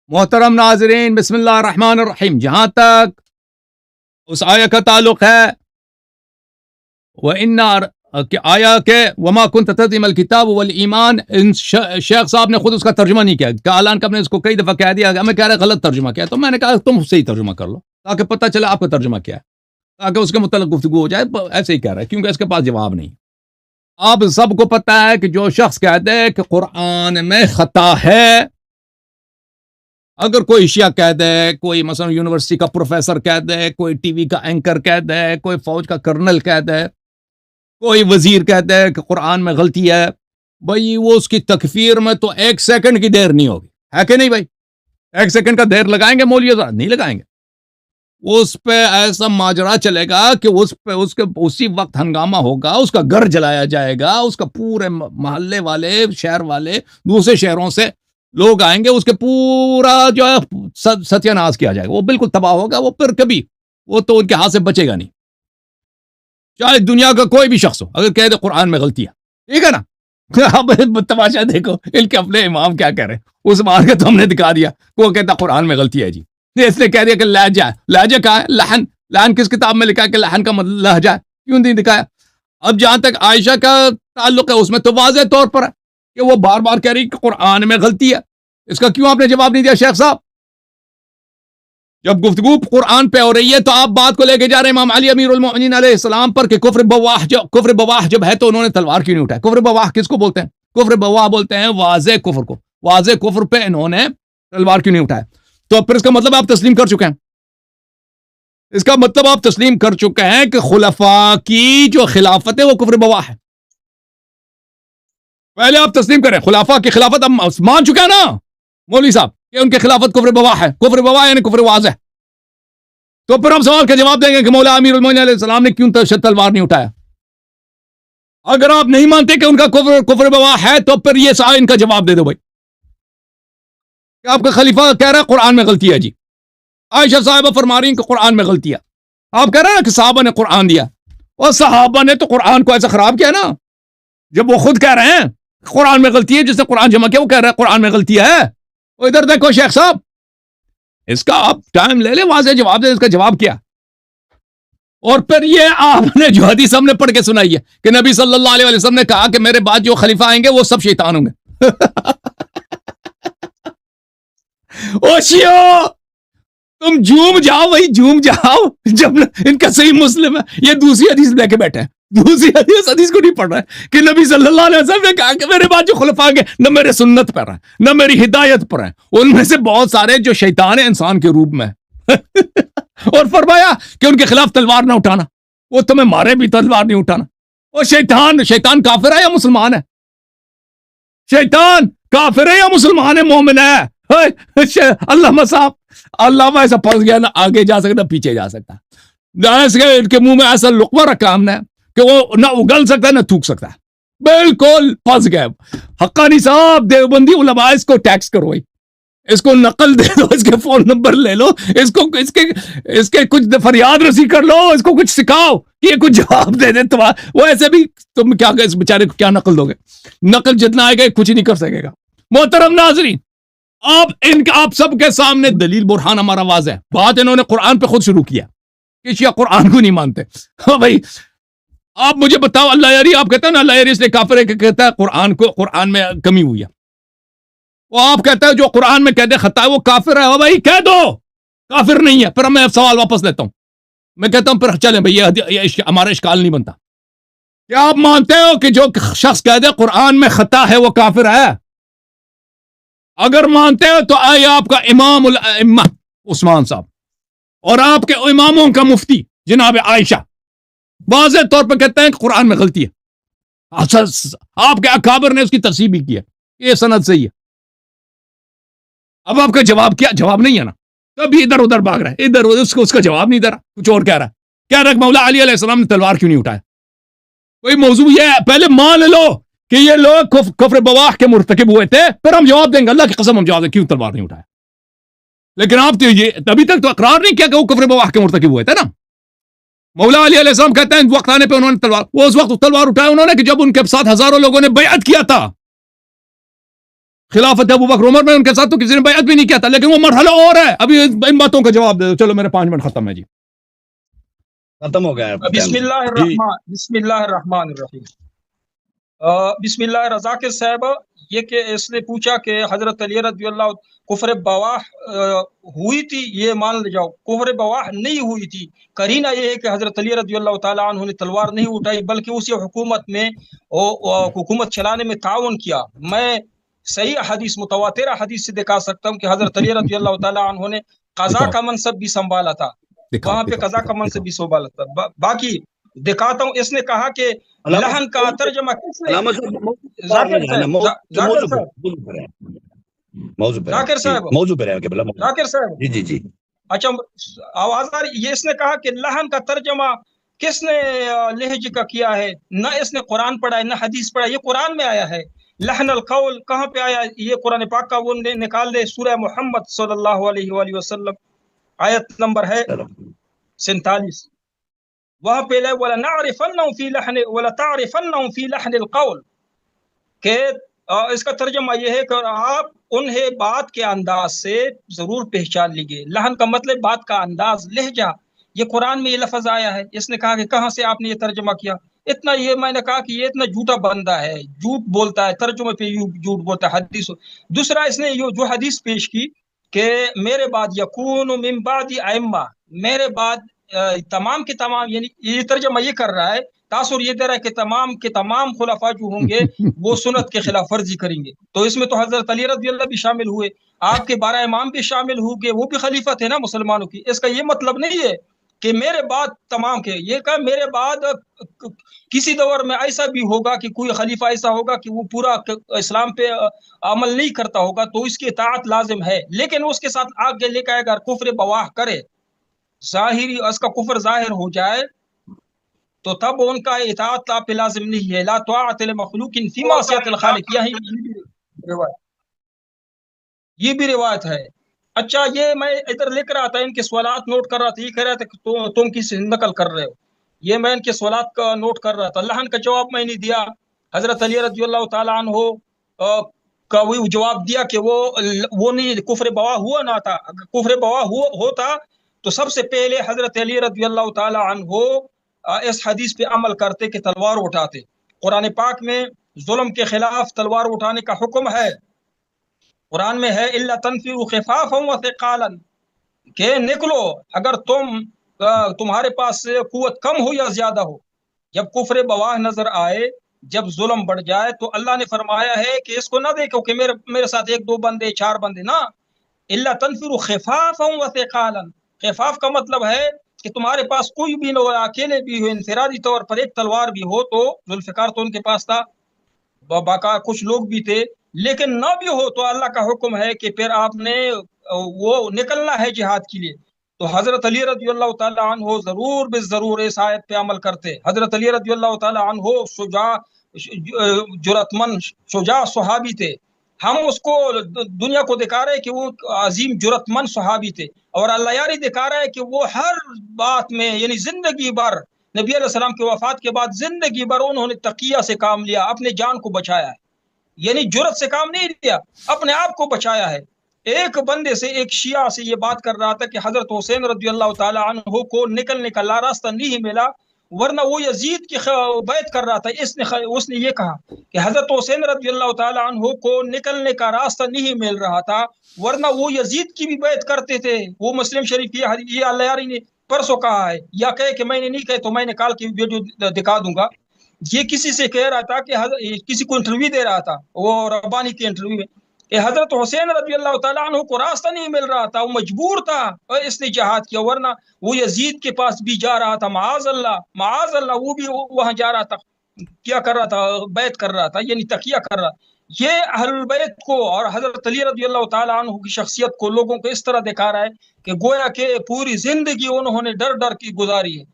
محترم ناظرین، بسم اللہ الرحمن الرحیم. جہاں تک اس آیہ کا تعلق ہے، آیا کہ وما كنت تدري ما الكتاب والایمان، شیخ صاحب نے خود اس کا ترجمہ نہیں کیا. اعلان کب نے اس کو کئی دفعہ کہہ دیا، ہمیں کہہ رہے غلط ترجمہ کیا، تو میں نے کہا تم صحیح ترجمہ کر لو تاکہ پتہ چلے آپ کا ترجمہ کیا ہے، تاکہ اس کے متعلق گفتگو ہو جائے. ایسے ہی کہہ رہا ہے کیونکہ اس کے پاس جواب نہیں. آپ سب کو پتہ ہے کہ جو شخص کہتے ہیں کہ قرآن میں خطا ہے، اگر کوئی شیعہ کہہ دے، کوئی مثلا یونیورسٹی کا پروفیسر کہہ دے، کوئی ٹی وی کا اینکر کہہ دے، کوئی فوج کا کرنل کہہ دے، کوئی وزیر کہتا ہے کہ قرآن میں غلطی ہے، بھائی وہ اس کی تکفیر میں تو 1 سیکنڈ کی دیر نہیں ہوگی، ہے کہ نہیں بھائی؟ 1 سیکنڈ کا دیر لگائیں گے مولوی صاحب؟ نہیں لگائیں گے. اس پہ ایسا ماجرا چلے گا کہ اس پہ اسی وقت ہنگامہ ہوگا، اس کا گھر جلایا جائے گا، اس کا پورے محلے والے، شہر والے، دوسرے شہروں سے لوگ آئیں گے، اس کے پورا جو ہے ستیہ ناش کیا جائے گا، وہ بالکل تباہ ہوگا. وہ پھر کبھی وہ تو ان کے ہاتھ سے بچے گا نہیں، چاہے دنیا کا کوئی بھی شخص ہو، اگر کہہ دے قرآن میں غلطی ہے، ٹھیک ہے نا. اب تماشا دیکھو ان کے اپنے امام کیا کہہ رہے ہیں. اس بار کا تو ہم نے دکھا دیا, وہ کہتا قرآن میں غلطی ہے جی. اس نے کہہ دیا کہ لہجہ ہے. لہجہ کہاں ہے؟ لحن. لحن کس کتاب میں لکھا ہے کہ لحن کا مطلب لہجہ ہے؟ کیوں نہیں دکھایا؟ اب جہاں تک عائشہ کا تعلق ہے اس میں تو واضح طور پر ہے کہ وہ بار بار کہہ رہی کہ قرآن میں غلطی ہے. اس کا کیوں آپ نے جواب نہیں دیا شیخ صاحب؟ جب گفتگو قرآن پہ ہو رہی ہے تو آپ بات کو لے کے جا رہے ہیں امام علی امیر المومنین علیہ السلام پر کہ کفر بواح جب ہے تو انہوں نے تلوار کیوں نہیں اٹھایا؟ کفر بواح کس کو بولتے ہیں؟ کفر بواح بولتے ہیں واضح کفر کو. واضح کفر پہ انہوں نے تلوار کیوں نہیں اٹھایا؟ تو پھر اس کا مطلب آپ تسلیم کر چکے ہیں. اس کا مطلب آپ تسلیم کر چکے ہیں کہ خلفاء کی جو خلافت ہے وہ کفر بواح ہے. پہلے آپ تسلیم کریں خلفاء کی خلافت ہم مان چکے ہیں نا مولوی صاحب کہ ان کی خلافت کفر بواح ہے. کفر بواح یعنی کفر واضح. تو پھر ہم سوال کا جواب دیں گے کہ مولا امیر المومنین علیہ السلام نے کیوں تلوار نہیں اٹھایا. اگر آپ نہیں مانتے کہ ان کا کفر بواح ہے تو پھر یہ ان کا جواب دے دو بھائی کہ آپ کا خلیفہ کہہ رہا ہے قرآن میں غلطی ہے جی. عائشہ صاحبہ فرما رہی ہیں کہ قرآن میں غلطی ہے. آپ کہہ رہے ہیں نا کہ صحابہ نے قرآن دیا, اور صحابہ نے تو قرآن کو ایسا خراب کیا نا, جب وہ خود کہہ رہے ہیں قرآن میں غلطی ہے, جس نے قرآن جمع کیا وہ کہہ رہا ہے قرآن میں غلطی ہے. وہ ادھر دیکھو شیخ صاحب, اس کا آپ ٹائم لے لیں, واضح جواب دیں. اس کا جواب کیا؟ اور پھر یہ آپ نے جو حدیث ہم نے پڑھ کے سنائی ہے کہ نبی صلی اللہ علیہ وسلم نے کہا کہ میرے بعد جو خلیفہ آئیں گے وہ سب شیطان ہوں گے. او شیو تم جھوم جاؤ بھائی, جھوم جاؤ. جب ان کا صحیح مسلم ہے, یہ دوسری حدیث لے کے بیٹھے ہیں, دوسری حدیث کو نہیں پڑھ رہا ہے کہ نبی صلی اللہ علیہ وسلم نے کہا کہ میرے بعد جو خلفاء آئیں گے نہ میرے سنت پر ہیں نہ میری ہدایت پر ہیں, ان میں سے بہت سارے جو شیطان ہیں انسان کے روپ میں. اور فرمایا کہ ان کے خلاف تلوار نہ اٹھانا, وہ تمہیں مارے بھی تلوار نہیں اٹھانا. وہ شیطان کافر ہے یا مسلمان ہے؟ شیطان کافر ہے یا مسلمان ہے مومن ہے؟ اللہ مساف اللہ ایسا پھنس گیا نہ آگے جا سکتا نہ پیچھے جا سکتا. ان کے منہ میں ایسا لقمہ رکھا ہم نے کہ وہ نہ اگل سکتا ہے نہ تھوک سکتا ہے. بالکل پھنس گئے. حقانی صاحب دیوبندی علماء اس کو ٹیکس کرو, اس کو نقل دے دو, اس کے فون نمبر لے لو, اس کے کچھ فریاد رسی کر لو, اس کو کچھ سکھاؤ کہ یہ کچھ جواب دے دے. وہ ایسے بھی تم کیا اس بیچارے کو کیا نقل دو گے؟ نقل جتنا آئے گا کچھ نہیں کر سکے گا. محترم ناظرین, آپ سب کے سامنے دلیل برہان ہمارا واضح ہے. بات انہوں نے قرآن پہ خود شروع کیا کہ شیعہ قرآن کو نہیں مانتے. ہاں بھائی آپ مجھے بتاؤ, اللہ یاری آپ کہتے ہیں نا اللہ یاری اس لیے کافر ہے کہ کہتا ہے قرآن میں کمی ہوئی ہے. وہ آپ کہتے ہیں جو قرآن میں کہہ دے خطا ہے وہ کافر ہے. ہو بھائی کہہ دو کافر نہیں ہے, پھر میں سوال واپس لیتا ہوں. میں کہتا ہوں پھر چلیں بھائی یہ ہمارا اشکال نہیں بنتا. کیا آپ مانتے ہو کہ جو شخص کہہ دے قرآن میں خطا ہے وہ کافر ہے؟ اگر مانتے ہو تو آئے آپ کا امام الائمہ عثمان صاحب اور آپ کے اماموں کا مفتی جناب عائشہ واضح طور پہ کہتے ہیں کہ قرآن میں غلطی ہے. آپ کے اکابر نے اس کی تصحیح بھی کی ہے, یہ سند صحیح ہے. اب آپ کا جواب کیا؟ جواب نہیں ہے نا, تبھی ادھر ادھر بھاگ رہا ہے, ادھر ادھر اس کا جواب نہیں دے رہا, کچھ اور کہہ رہا ہے. کہہ رہا ہے مولا علی علیہ السلام نے تلوار کیوں نہیں اٹھایا؟ کوئی موضوع یہ ہے, پہلے مان لو کہ یہ لوگ کفر بواح کے مرتکب ہوئے تھے, پھر ہم جواب دیں گے, اللہ کی قسم ہم جواب دیں کیوں تلوار نہیں اٹھایا. لیکن آپ تو یہ ابھی تک تو اقرار نہیں کیا کہ وہ کفر بواح کے مرتکب ہوئے تھے نا. مولا علی علیہ السلام کہتے ہیں وقت آنے پہ انہوں نے تلوار, وہ اس وقت تلوار اٹھایا انہوں نے کہ جب ان کے ساتھ ہزاروں لوگوں نے بیعت کیا تھا. خلافت ابو بکر عمر میں ان کے ساتھ تو کسی نے بیعت بھی نہیں کیا تھا, لیکن وہ مرحلہ اور ہے. ابھی ان باتوں کا جواب دے دو. چلو میرے 5 منٹ ختم ہے جی, ختم ہو گیا. بسم اللہ الرحمن الرحیم. بسم اللہ. رضاکر صاحب یہ کہ اس نے پوچھا کہ حضرت علی رضی اللہ کفر بواح ہوئی تھی, یہ مان لے جاؤ کفر بواح نہیں ہوئی تھی. قرینہ یہ ہے کہ حضرت علی رضی اللہ تعالیٰ عنہ نے تلوار نہیں اٹھائی بلکہ اسی حکومت میں حکومت چلانے میں تعاون کیا. میں صحیح حدیث متواتر حدیث سے دکھا سکتا ہوں کہ حضرت علی رضی اللہ تعالیٰ عنہ نے قضا کا منصب بھی سنبھالا تھا, وہاں پہ قضا کا منصب بھی سنبھالا تھا. باقی دکھاتا ہوں, اس نے کہا کہ لہن کا ترجمہ کس نے, ذاکر صاحب جی جی جی اچھا آواز آ رہی, یہ اس نے کہا کہ لہن کا ترجمہ کس نے لہجے کا کیا ہے؟ نہ اس نے قرآن پڑھا ہے نہ حدیث پڑھا, یہ قرآن میں آیا ہے. لہن القول کہاں پہ آیا؟ یہ قرآن پاک کا وہ نکال دے, سورہ محمد صلی اللہ علیہ وآلہ وسلم آیت نمبر ہے 47, وہاں پہ لے وَلَنَعْرِفَنَّهُمْ فِي لَحْنِ وَلَتَعْرِفَنَّهُمْ فِي لَحْنِ الْقَوْلِ, کہ اس کا ترجمہ یہ ہے کہ آپ انہیں بات کے انداز سے ضرور پہچان لیجیے. لہن کا مطلب بات کا انداز، لہجہ. یہ قرآن میں یہ لفظ آیا ہے. اس نے کہا کہ کہاں سے آپ نے یہ ترجمہ کیا؟ اتنا یہ میں نے کہا کہ یہ اتنا جھوٹا بندہ ہے، جھوٹ بولتا ہے، ترجمے پہ جھوٹ بولتا ہے حدیث. دوسرا اس نے جو حدیث پیش کی کہ میرے بعد یکون من بعد ائمہ، میرے بعد تمام کے تمام، یعنی یہ ترجمہ یہ کر رہا ہے، تاثر یہ دے رہا ہے کہ تمام کے تمام خلفاء جو ہوں گے وہ سنت کے خلاف ورزی کریں گے. تو اس میں تو حضرت علی رضی اللہ بھی شامل ہوئے، آپ کے 12 امام بھی شامل ہوں گے، وہ بھی خلیفہ تھے نا مسلمانوں کی. اس کا یہ مطلب نہیں ہے کہ میرے بعد تمام کے، یہ کہا میرے بعد کسی دور میں ایسا بھی ہوگا کہ کوئی خلیفہ ایسا ہوگا کہ وہ پورا اسلام پہ عمل نہیں کرتا ہوگا تو اس کی اطاعت لازم ہے، لیکن اس کے ساتھ آگے لے کے اگر کفر بواہ کرے، ظاہری اس کا کفر ظاہر ہو جائے تو تب ان کا اطاعت آپ پہ لازم نہیں ہے. لا طاعت لمخلوق فی معصیت الخالق، یہ بھی روایت ہے. اچھا، یہ میں ادھر لکھ رہا تھا، ان کے سوالات نوٹ کر رہا تھا، یہ کہہ رہا تھا کہ تم کس نقل کر رہے ہو. یہ میں ان کے سوالات کا نوٹ کر رہا تھا. لہن کا جواب میں نہیں دیا. حضرت علی رضی اللہ تعالیٰ عنہ کا وہ جواب دیا کہ وہ نہیں، کفر بواہ ہوا نہ تھا. کفر بواہ ہوتا تو سب سے پہلے حضرت علی رضی اللہ تعالیٰ عنہ اس حدیث پہ عمل کرتے کہ تلوار اٹھاتے. قرآن پاک میں ظلم کے خلاف تلوار اٹھانے کا حکم ہے. قرآن میں ہے الا تنفروا خفافا وثقالا، کہ نکلو اگر تمہارے پاس قوت کم ہو یا زیادہ ہو. جب کفر بواہ نظر آئے، جب ظلم بڑھ جائے تو اللہ نے فرمایا ہے کہ اس کو نہ دیکھو کہ میرے ساتھ 1-2 بندے 4 بندے، نہ. الا تنفروا خفافا وثقالا، خفاف کا مطلب ہے کہ تمہارے پاس کوئی بھی نہ ہو، اکیلے بھی ہو، انفرادی طور پر ایک تلوار بھی ہو. تو ذوالفقار تو ان کے پاس تھا، باقا کچھ لوگ بھی تھے، لیکن نہ بھی ہو تو اللہ کا حکم ہے کہ پھر آپ نے وہ نکلنا ہے جہاد کے لیے. تو حضرت علی رضی اللہ تعالیٰ عنہ ضرور بالضرور اس آیت پہ عمل کرتے. حضرت علی رضی اللہ تعالیٰ عنہ شجاع، جرأتمند، شجاع صحابی تھے. ہم اس کو دنیا کو دکھا رہے کہ وہ عظیم جرأتمند صحابی تھے، اور اللہ یاری دکھا رہا ہے کہ وہ ہر بات میں، یعنی زندگی بھر نبی علیہ السلام کی وفات کے بعد زندگی بھر انہوں نے تقیہ سے کام لیا، اپنے جان کو بچایا ہے. یعنی جرأت سے کام نہیں لیا، اپنے آپ کو بچایا ہے. ایک بندے سے، ایک شیعہ سے یہ بات کر رہا تھا کہ حضرت حسین رضی اللہ تعالی عنہ کو نکلنے کا لا راستہ نہیں ملا، ورنہ وہ یزید کی بیعت کر رہا تھا. اس نے یہ کہا کہ حضرت حسین رضی اللہ تعالی عنہ کو نکلنے کا راستہ نہیں مل رہا تھا، ورنہ وہ یزید کی بھی بیعت کرتے تھے. وہ مسلم شریف کی یہ اللہ یاری نے پرسوں کہا ہے، یا کہے کہ میں نے نہیں کہے تو میں نے کال کی ویڈیو دکھا دوں گا. یہ کسی سے کہہ رہا تھا کہ کسی کو انٹرویو دے رہا تھا، وہ ربانی کے انٹرویو میں، کہ حضرت حسین رضی اللہ تعالیٰ عنہ کو راستہ نہیں مل رہا تھا، وہ مجبور تھا اور اس نے جہاد کیا، ورنہ وہ یزید کے پاس بھی جا رہا تھا، معاذ اللہ وہ بھی وہاں جا رہا تھا، کیا کر رہا تھا، بیعت کر رہا تھا، یعنی تقیہ کر رہا. یہ اہل البیت کو اور حضرت علی رضی اللہ تعالیٰ عنہ کی شخصیت کو لوگوں کو اس طرح دکھا رہا ہے کہ گویا کہ پوری زندگی انہوں نے ڈر کی گزاری ہے،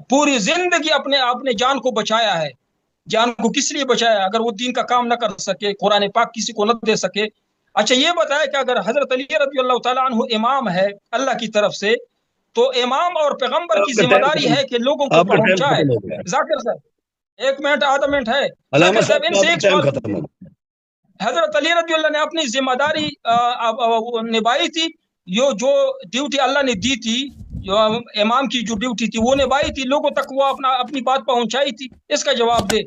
پوری زندگی اپنے جان کو بچایا ہے. جان کو کس لیے بچایا؟ اگر وہ دین کا کام نہ کر سکے، قرآن پاک کسی کو نہ دے سکے. اچھا یہ بتایا کہ اگر حضرت علی رضی اللہ تعالیٰ عنہ امام ہے اللہ کی طرف سے، تو امام اور پیغمبر کی ذمہ داری ہے کہ لوگوں کو پہنچائے. ذاکر صاحب 1 منٹ آدھا منٹ ہے، ذاکر صاحب ان سے ایک سوال. حضرت علی رضی اللہ نے اپنی ذمہ داری نبھائی تھی، جو ڈیوٹی اللہ نے دی تھی، جو امام کی جو ڈیوٹی تھی وہ نبھائی تھی، لوگوں تک وہ اپنی بات پہنچائی تھی. اس کا جواب دے.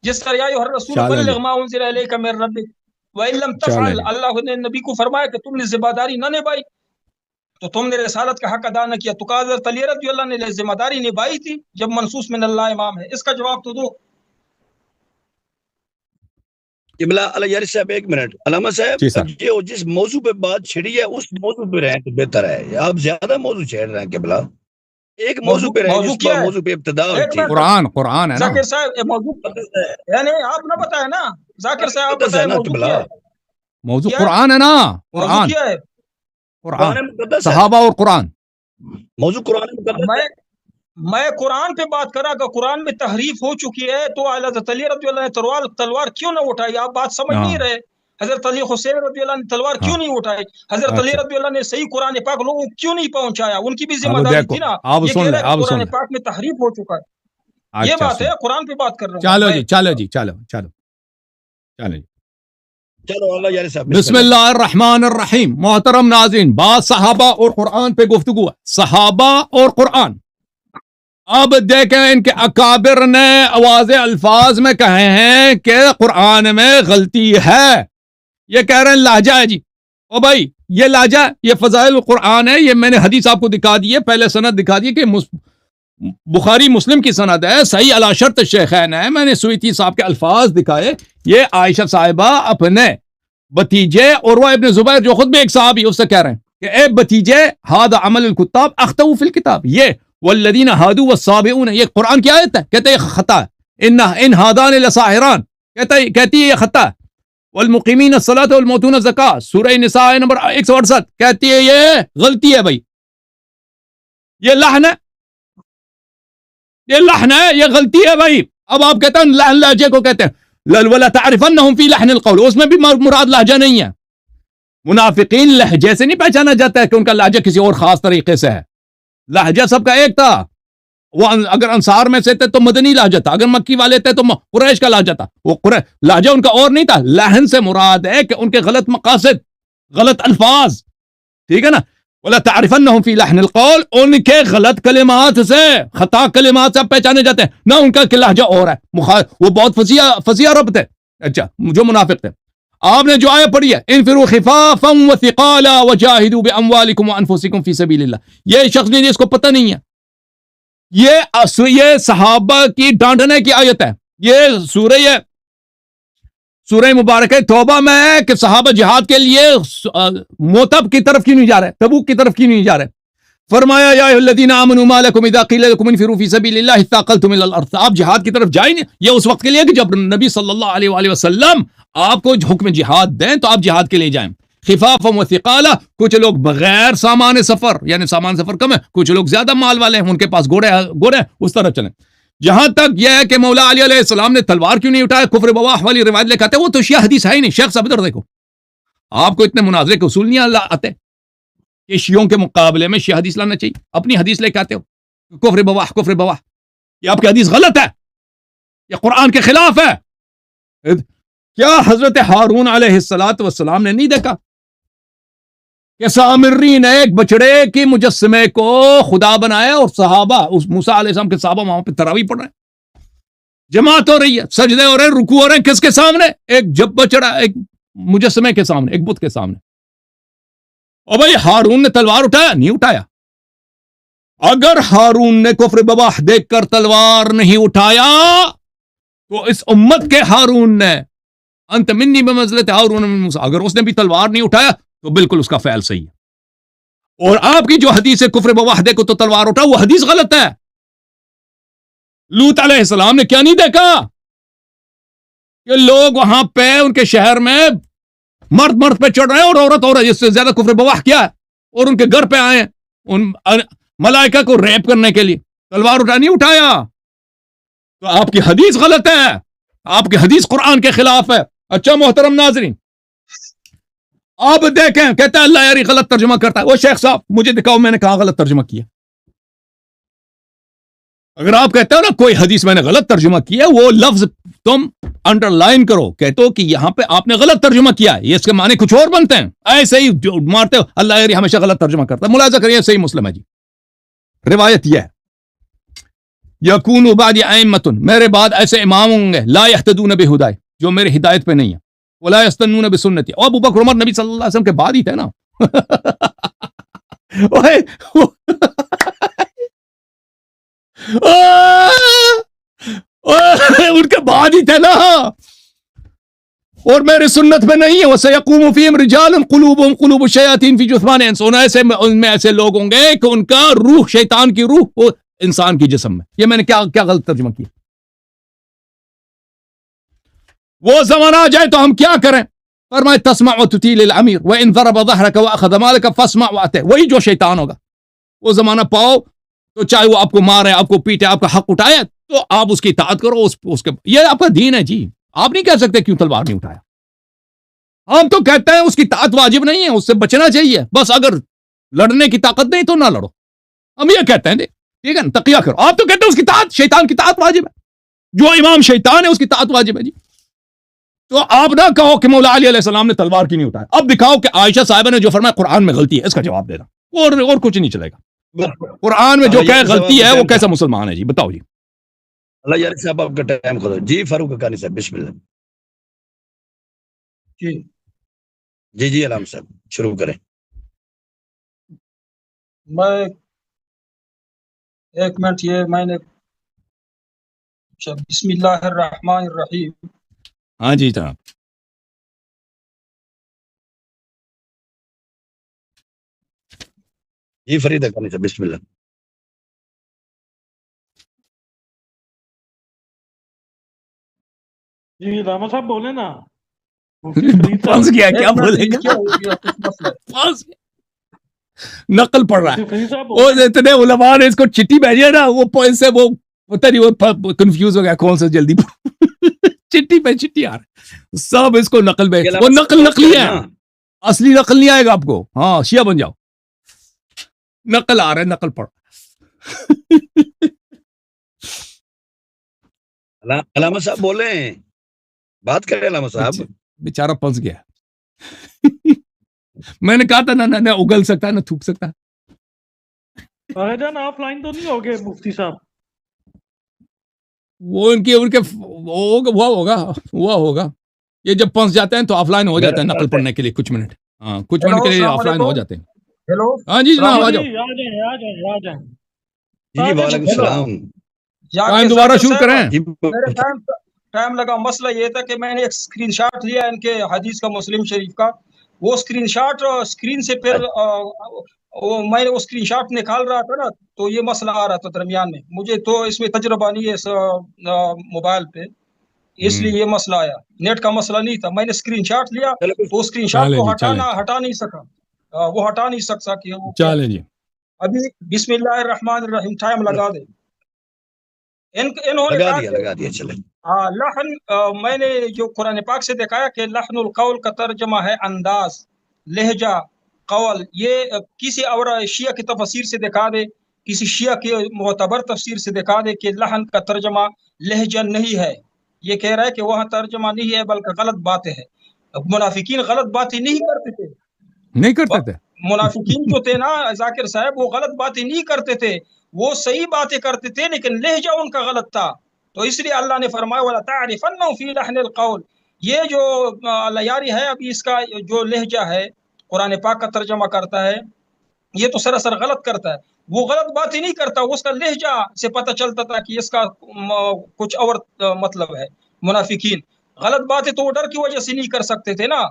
جس طرح یا ایھا الرسول بلغ ما انزل الیک من ربک وان لم تفعل، اللہ نے نبی کو فرمایا کہ تم نے ذمہ داری نہ نبھائی تو تم نے رسالت کا حق ادا نہ کیا. تو حضرت علی رضی اللہ نے ذمہ داری نبھائی تھی جب منصوص من اللہ امام ہے. اس کا جواب تو دو. قبلہ علی یار صاحب 1 منٹ. علامہ صاحب یہ جس موضوع پہ بات چھڑی ہے اس موضوع پہ رہیں تو بہتر ہے. آپ زیادہ موضوع چھیڑ رہے ہیں قبلہ. ایک موضوع پہ رہیں جس پر موضوع پہ ابتدا ہوتی ہے. قرآن ہے نا ذاکر صاحب. موضوع یعنی آپ نہ بتائیں نا ذاکر صاحب، آپ بتائیں موضوع کیا ہے. موضوع قرآن ہے نا. قرآن کیا ہے؟ قرآن صحابہ اور قرآن. موضوع قرآن مقدس. میں قرآن پہ بات کر رہا کہ قرآن میں تحریف ہو چکی ہے تو حضرت علی رضی اللہ نے تلوار کیوں نہ اٹھائی؟ آپ بات سمجھ نہیں رہے. حضرت علی حسین رضی اللہ نے تلوار کیوں نہیں اٹھائی؟ حضرت علی رضی اللہ نے صحیح قرآن پاک لوگوں کو کیوں نہیں پہنچایا؟ ان کی بھی ذمہ داری تھی نا. یہ کہہ رہے ہیں قرآن پاک میں تحریف ہو چکا ہے. یہ بات ہے، قرآن پہ بات کر رہا ہوں. چلو. چلیں چلو اللہ یار صاحب بسم اللہ الرحمن الرحیم. محترم ناظرین، بات صحابہ اور قرآن پہ گفتگو ہے. صحابہ اور قرآن. اب دیکھیں ان کے اکابر نے واضح الفاظ میں کہے ہیں کہ قرآن میں غلطی ہے. یہ کہہ رہے ہیں لہجہ ہے جی. او بھائی یہ لہجہ، یہ فضائل القرآن ہے. یہ میں نے حدیث آپ کو دکھا دی ہے، پہلے سند دکھا دی کہ بخاری مسلم کی سند ہے، صحیح علی شرط شیخین ہے. میں نے سویتی صاحب کے الفاظ دکھائے. یہ عائشہ صاحبہ اپنے بتیجے عروہ ابن زبیر جو خود بھی ایک صحابی، اس سے کہہ رہے ہیں کہ اے بتیجے ھذا عمل الکتاب اخطئوا فی الکتاب. یہ والذین ھادوا والصابئون، یہ قرآن کی آیت ہے. کہتے ہیں یہ خطا ہے. ان ھذان لساحران، کہتی ہے یہ خطا ہے. والمقیمین الصلاۃ والمؤتون الزکاۃ، سورہ نساء نمبر 168، کہتی ہے یہ غلطی ہے. بھائی یہ لحن ہے، یہ لحن ہے، یہ غلطی ہے بھائی. اب آپ کہتے ہیں لحن لہجے کو کہتے ہیں. وَلَا تَعْرِفَنَّهُمْ فِي لَحْنِ الْقَوْلِ، اس میں بھی مراد لہجہ نہیں ہے. منافقین لہجے سے نہیں پہچانا جاتا ہے کہ ان کا لہجہ کسی اور خاص طریقے سے ہے. لہجہ سب کا ایک تھا. وہ اگر انصار میں سے تھے تو مدنی لہجہ تھا، اگر مکی والے تھے تو قریش کا لہجہ تھا. وہ لہجہ ان کا اور نہیں تھا. لحن سے مراد ہے کہ ان کے غلط مقاصد، غلط الفاظ، ٹھیک ہے نا. وَلَا تَعْرِفَنَّهُمْ فِي لَحْنِ الْقَوْلِ، ان کے غلط کلمات سے، خطا کلمات سے پہچانے جاتے ہیں. نہ ان کا لہجہ اور ہے، وہ بہت فصیح عرب تھے. اچھا جو منافق تھے. آپ نے جو آیت پڑھی ہے انفروا خفافا وثقالا وجاہدوا باموالکم وانفسکم فی سبیل اللہ، یہ شخص نہیں جس کو پتہ نہیں ہے، یہ صحابہ کی ڈانٹنے کی آیت ہے. یہ سورہ مبارکہ توبہ میں ہے کہ صحابہ جہاد کے لیے موتب کی طرف کیوں نہیں جا رہے، تبوک کی طرف کیوں نہیں جا رہے. فرمایا یا ایھا الذین آمنوا ما لکم اذا قیل لکم انفروا فی سبیل اللہ اثاقلتم الی الارض. آپ جہاد کی طرف جائیں نہیں. یہ اس وقت کے لیے کہ جب نبی صلی اللہ علیہ وآلہ وسلم آپ کو حکم جہاد دیں تو آپ جہاد کے لیے جائیں. خفافا وثقالا، کچھ لوگ بغیر سامان سفر، یعنی سامان سفر کم ہے، کچھ لوگ زیادہ مال والے ہیں، ان کے پاس گھوڑے اس طرح چلیں. جہاں تک یہ ہے کہ مولا علی علیہ السلام نے تلوار کیوں نہیں اٹھایا، کفر بواح والی روایت لے کے آتے، وہ تو شیعہ حدیث ہے ہی نہیں. شیخ صاحب ادھر دیکھو، آپ کو اتنے مناظرے کے اصول نہیں آتے کہ شیعوں کے مقابلے میں شیعہ حدیث لانا چاہیے. اپنی حدیث لے کے آتے ہو کفر بواح. یہ آپ کی حدیث غلط ہے، یہ قرآن کے خلاف ہے. کیا حضرت ہارون علیہ السلام نے نہیں دیکھا کہ سامری نے ایک بچڑے کی مجسمے کو خدا بنایا، اور صحابہ، اس موسیٰ علیہ السلام کے صحابہ وہاں پہ تراویح پڑھ رہے ہیں، جماعت ہو رہی ہے، سجدے ہو رہے ہیں، رکوع ہو رہے ہیں. کس کے سامنے؟ ایک جب بچڑا، ایک مجسمے کے سامنے، ایک بت کے سامنے. اور بھائی ہارون نے تلوار اٹھایا؟ نہیں اٹھایا. اگر ہارون نے کفر بواح دیکھ کر تلوار نہیں اٹھایا تو اس امت کے ہارون نے، انت منی بمنزلت ہارون من موسیٰ، اگر اس نے بھی تلوار نہیں اٹھایا تو بالکل اس کا فعل صحیح ہے. اور آپ کی جو حدیث ہے کفر بواح دیکھو تو تلوار اٹھا، وہ حدیث غلط ہے. لوط علیہ السلام نے کیا نہیں دیکھا کہ لوگ وہاں پہ ان کے شہر میں مرد پہ چڑھ رہے ہیں اور عورت ہو رہی ہے، جس سے زیادہ کفر بواح کیا ہے. اور ان کے گھر پہ آئے ان ملائکہ کو ریپ کرنے کے لیے، تلوار نہیں اٹھایا. تو آپ کی حدیث غلط ہے، آپ کی حدیث قرآن کے خلاف ہے. اچھا محترم ناظرین، آپ دیکھیں، کہتا ہے اللہ یاری غلط ترجمہ کرتا ہے. وہ شیخ صاحب مجھے دکھاؤ میں نے کہاں غلط ترجمہ کیا. اگر آپ کہتے ہو نا کوئی حدیث میں نے غلط ترجمہ کیا، وہ لفظ تم انڈر لائن کرو، کہتے ہو کہ یہاں پہ آپ نے غلط ترجمہ کیا ہے، یہ اس کے معنی کچھ اور بنتے ہیں. ایسے ہی مارتے ہو اللہ یاری ہمیشہ غلط ترجمہ کرتا ہے. ملاحظہ کریے، صحیح مسلم ہے جی، روایت یہ ہے یکون بعد ائمۃ، میرے بعد ایسے امام ہوں گے لا یہتدون بہدای، جو میرے ہدایت پہ نہیں ہے، ولا یستنون بسنتی. اور ابو بکر عمر نبی صلی اللہ علیہ وسلم کے بعد ہی تھے نا. ان کے بعد ہی تھے نا، اور میرے سنت میں نہیں ہے. وَسَيَقُومُ فِيهِمْ رِجَالٌ قُلُوبُهُمْ قُلُوبُ الشَّيَاطِينِ فِي جُثْمَانِ الْإِنسِ، ان میں ایسے لوگ ہوں گے کہ ان کا روح، شیطان کی روح وہ انسان کی جسم میں. یہ میں نے کیا غلط ترجمہ کیا؟ وہ زمانہ آ جائے تو ہم کیا کریں؟ فرمائے تسمع وتطیع للامیر وان ضرب ظهرك واخذ مالك فاسمع واطع. وہی جو شیطان ہوگا، وہ زمانہ پاؤ تو چاہے وہ آپ کو مارے، آپ کو پیٹے، آپ کا حق اٹھائے تو آپ اس کی اطاعت کرو. اس کے یہ آپ کا دین ہے جی. آپ نہیں کہہ سکتے کیوں تلوار نہیں اٹھایا. ہم تو کہتے ہیں اس کی اطاعت واجب نہیں ہے، اس سے بچنا چاہیے. بس اگر لڑنے کی طاقت نہیں تو نہ لڑو، ہم یہ کہتے ہیں. ٹھیک ہے نا، تقیہ کرو. آپ تو کہتے ہیں اس کی اطاعت، شیطان کی اطاعت واجب ہے، جو امام شیطان ہے اس کی اطاعت واجب ہے جی. تو آپ نہ کہو کہ مولا علی علیہ السلام نے تلوار کی نہیں اٹھایا. اب دکھاؤ کہ عائشہ صاحبہ نے جو فرمایا قرآن میں غلطی ہے, اس کا جواب دینا, اور کچھ نہیں چلے گا. قرآن میں جو کہ غلطی ہے وہ کیسا مسلمان ہے جی, بتاؤ جی. اللہ یار صاحب آپ کا ٹائم کھولو جی. فاروق حقانی صاحب بسم اللہ. جی علام صاحب شروع کریں. میں ایک منٹ, یہ میں نے بسم اللہ الرحمن الرحیم. ہاں جی جناب. جی فرید حقانی صاحب بسم اللہ. جی راما صاحب بولے نا. پھنس گیا, کیا بولے گا, نقل پڑھ رہا ہے. وہ اتنے علماء نے اس کو چٹھی بھیجی ہے نا, وہ اس سے وہ پتہ نہیں, وہ کنفیوز ہو گیا کون سے جلدی چٹھی پہ چٹھی آ رہا, سب اس کو نقل میں, وہ نقلی ہے, اصلی نقل نہیں آئے گا آپ کو. ہاں شیعہ بن جاؤ, نقل آ رہا ہے, نقل پڑھ. علامہ صاحب بولیں, بات کریں علامہ صاحب. بیچارہ پھنس گیا. میں نے کہا تھا نہ اگل سکتا نہ تھوک سکتا. جان آف لائن تو نہیں ہو گئے مفتی صاحب؟ وہ ان کے ہوا ہوگا. یہ جب پھنس جاتے ہیں تو آف لائن ہو جاتا ہے نقل پڑھنے کے لیے کچھ منٹ. ہاں کچھ منٹ کے لیے آف لائن ہو جاتے ہیں. ہیلو, ہاں جی جناب آ جاؤ. جی وعلیکم السلام. دوبارہ شروع کریں. میرے ٹائم لگا. مسئلہ یہ تھا کہ میں نے ایک اسکرین شاٹ لیا ان کے حدیث کا, مسلم شریف کا. وہ اسکرین شاٹ اسکرین سے پھر میں نے وہ اسکرین شاٹ نکال رہا تھا نا, تو یہ مسئلہ آ رہا تھا درمیان میں. مجھے تو اس میں تجربہ نہیں ہے اس موبائل پہ, اس لیے یہ مسئلہ آیا. نیٹ کا مسئلہ نہیں تھا. میں نے اسکرین شاٹ لیا تو اسکرین شاٹ کو ہٹا نہیں سکا, وہ ہٹا نہیں سکتا کہ وہ چلیں جی. ابھی بسم اللہ الرحمن الرحیم ٹائم لگا دے. انہوں نے لگا دیا چلیں. لحن, میں نے جو قرآن پاک سے دکھایا کہ لحن القول کا ترجمہ ہے انداز, لہجہ, قول. یہ کسی اور شیعہ کی تفسیر سے دکھا دے, کسی شیعہ کی معتبر تفسیر سے دکھا دے کہ لحن کا ترجمہ لہجہ نہیں ہے. یہ کہہ رہا ہے کہ وہاں ترجمہ نہیں ہے بلکہ غلط باتیں ہیں. منافقین غلط باتیں نہیں کرتے تھے. منافقین جو تھے نا ذاکر صاحب, وہ غلط باتیں نہیں کرتے تھے, وہ صحیح باتیں کرتے تھے, لیکن لہجہ ان کا غلط تھا. تو اس لیے اللہ نے فرمایا وَلَا تَعْرِفَنَّهُ فِي لَحْنِ الْقَوْلِ. یہ جو لیاری ہے, ابھی اس کا جو لہجہ ہے قرآن پاک کا ترجمہ کرتا ہے, یہ تو سراسر غلط کرتا ہے. وہ غلط باتیں نہیں کرتا, اس کا لہجہ سے پتہ چلتا تھا کہ اس کا کچھ اور مطلب ہے. منافقین غلط باتیں تو وہ ڈر کی وجہ سے نہیں کر سکتے تھے نا.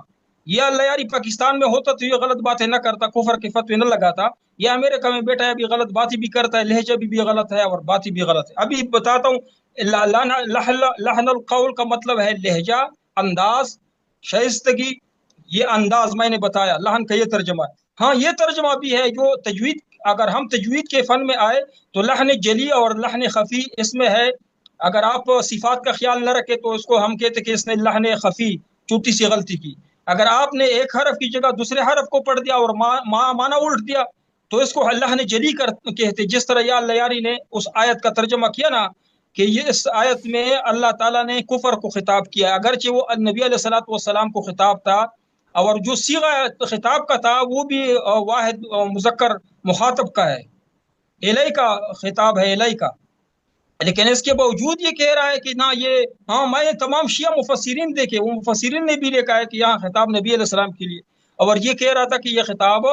یہ لیاری پاکستان میں ہوتا تو یہ غلط باتیں نہ کرتا, کفر کے فتوے نہ لگاتا. یہ امریکہ میں بیٹا ہے, ابھی غلط باتیں بھی کرتا ہے, لہجہ بھی غلط ہے اور باتیں بھی غلط ہے. ابھی بتاتا ہوں, لحن القول کا مطلب ہے لہجہ, انداز, شائستگی. یہ انداز میں نے بتایا, لحن کا یہ ترجمہ ہے. ہاں یہ ترجمہ بھی ہے جو تجوید, اگر ہم تجوید کے فن میں آئے تو لحن جلی اور لحن خفی اس میں ہے. اگر آپ صفات کا خیال نہ رکھے تو اس کو ہم کہتے کہ اس نے لحن خفی چھوٹی سی غلطی کی. اگر آپ نے ایک حرف کی جگہ دوسرے حرف کو پڑھ دیا اور معنی الٹ دیا تو اس کو لحن جلی کہتے. جس طرح یا لیاری نے اس آیت کا ترجمہ کیا نا کہ یہ اس آیت میں اللہ تعالیٰ نے کفر کو خطاب کیا, اگرچہ وہ نبی علیہ الصلوۃ والسلام کو خطاب تھا, اور جو صیغہ خطاب کا تھا وہ بھی واحد مذکر مخاطب کا ہے, الہی کا خطاب ہے, الہی کا. لیکن اس کے باوجود یہ کہہ رہا ہے کہ نہ یہ, ہاں میں تمام شیعہ مفسرین دیکھے, وہ مفسرین نے بھی لکھا ہے کہ یہاں خطاب نبی علیہ السلام کے لیے, اور یہ کہہ رہا تھا کہ یہ خطاب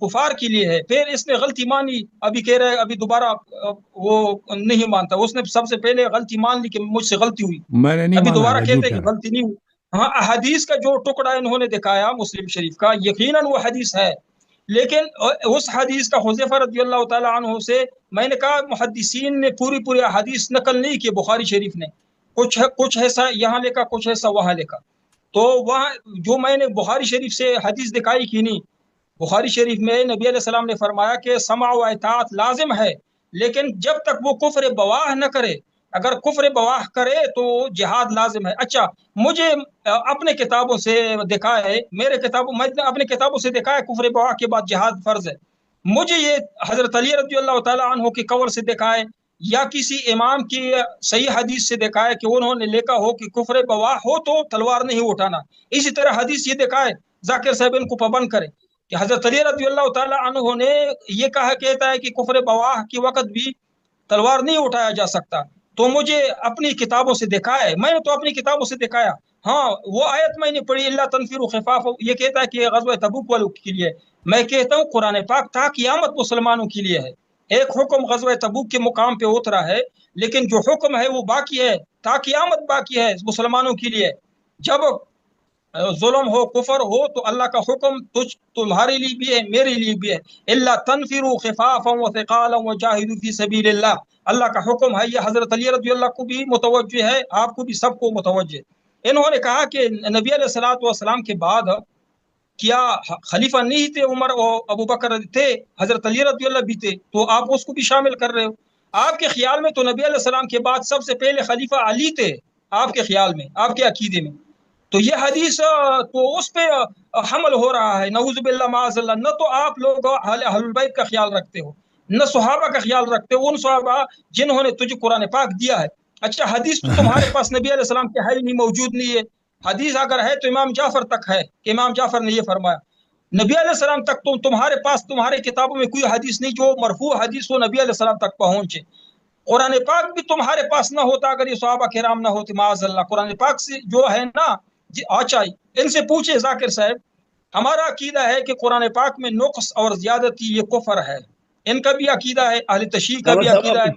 کفار کے لیے ہے. پھر اس نے غلطی مانی, ابھی کہہ رہا ہے ابھی دوبارہ وہ نہیں مانتا. اس نے سب سے پہلے غلطی مان لی کہ مجھ سے غلطی ہوئی, ابھی دوبارہ کہتے ہیں کہ غلطی نہیں ہوئی. ہاں حدیث کا جو ٹکڑا انہوں نے دکھایا مسلم شریف کا, یقیناً وہ حدیث ہے, لیکن اس حدیث کا حذیفہ رضی اللہ تعالیٰ عنہ سے میں نے کہا محدثین نے پوری حدیث نقل نہیں کی. بخاری شریف نے کچھ ایسا یہاں لکھا, کچھ ایسا وہاں لکھا. تو وہاں جو میں نے بخاری شریف سے حدیث دکھائی کی نہیں, بخاری شریف میں نبی علیہ السلام نے فرمایا کہ سمع و اطاعت لازم ہے, لیکن جب تک وہ کفر بواہ نہ کرے. اگر کفر بواہ کرے تو جہاد لازم ہے. اچھا مجھے اپنے کتابوں سے دکھا ہے, میں اپنے کتابوں سے دکھا ہے کفر بواہ کے بعد جہاد فرض ہے. مجھے یہ حضرت علی رضی اللہ تعالیٰ عنہ کے قول سے دکھا ہے یا کسی امام کی صحیح حدیث سے دکھائے کہ انہوں نے لکھا ہو کہ کفر بواح ہو تو تلوار نہیں اٹھانا. اسی طرح حدیث یہ دکھائے، ذاکر صاحب ان کو پابند کرے، کہ حضرت علی رضی اللہ تعالیٰ عنہ نے یہ کہتا ہے کہ کفر بواح کے وقت بھی تلوار نہیں اٹھایا جا سکتا، تو مجھے اپنی کتابوں سے دکھائے. میں نے تو اپنی کتابوں سے دکھایا. ہاں وہ آیت میں نے پڑھی، اللہ تنفروا خفافا، یہ کہتا ہے کہ غزوہ تبوک والوں کے لیے. میں کہتا ہوں قرآن پاک تا قیامت مسلمانوں کے لیے ہے. ایک حکم غزوہ تبوک کے مقام پہ اترا ہے، لیکن جو حکم ہے وہ باقی ہے، تا قیامت باقی ہے مسلمانوں کے لیے. جب ظلم ہو، کفر ہو، تو اللہ کا حکم تمہارے لیے بھی ہے، میرے لیے بھی ہے. الا تنفروا خفافا وثقالا وجاهدوا فی سبیل اللہ. اللہ کا حکم ہے، یہ حضرت علی رضی اللہ کو بھی متوجہ ہے، آپ کو بھی سب کو متوجہ. انہوں نے کہا کہ نبی علیہ الصلوۃ والسلام کے بعد کیا خلیفہ نہیں تھے عمر اور ابو بکر تھے، حضرت علی رضی اللہ بھی تھے، تو آپ اس کو بھی شامل کر رہے ہو. آپ کے خیال میں تو نبی علیہ السلام کے بعد سب سے پہلے خلیفہ علی تھے، آپ کے خیال میں، آپ کے عقیدے میں. تو یہ حدیث تو اس پہ حمل ہو رہا ہے، نعوذ باللہ معاذ اللہ. نہ تو آپ لوگ اہل البیت کا خیال رکھتے ہو، نہ صحابہ کا خیال رکھتے ہو، ان صحابہ جنہوں نے تجھے قرآن پاک دیا ہے. اچھا حدیث تو تمہارے پاس نبی علیہ السلام کے ہے ہی نہیں، موجود نہیں ہے. حدیث اگر ہے تو امام جعفر تک ہے، کہ امام جعفر نے یہ فرمایا. نبی علیہ السلام تک تو تمہارے پاس، تمہارے کتابوں میں کوئی حدیث نہیں جو مرفوع حدیث ہو نبی علیہ السلام تک پہنچے. قرآن پاک بھی تمہارے پاس نہ ہوتا اگر یہ صحابہ کرام نہ ہوتے، معاذ اللہ. قرآن پاک سے جو ہے نا اچھا، ان سے پوچھے ذاکر صاحب، ہمارا عقیدہ ہے کہ قرآن پاک میں نقص اور زیادتی یہ کفر ہے. ان کا بھی عقیدہ ہے، اہل تشیع کا بھی عقیدہ ہے.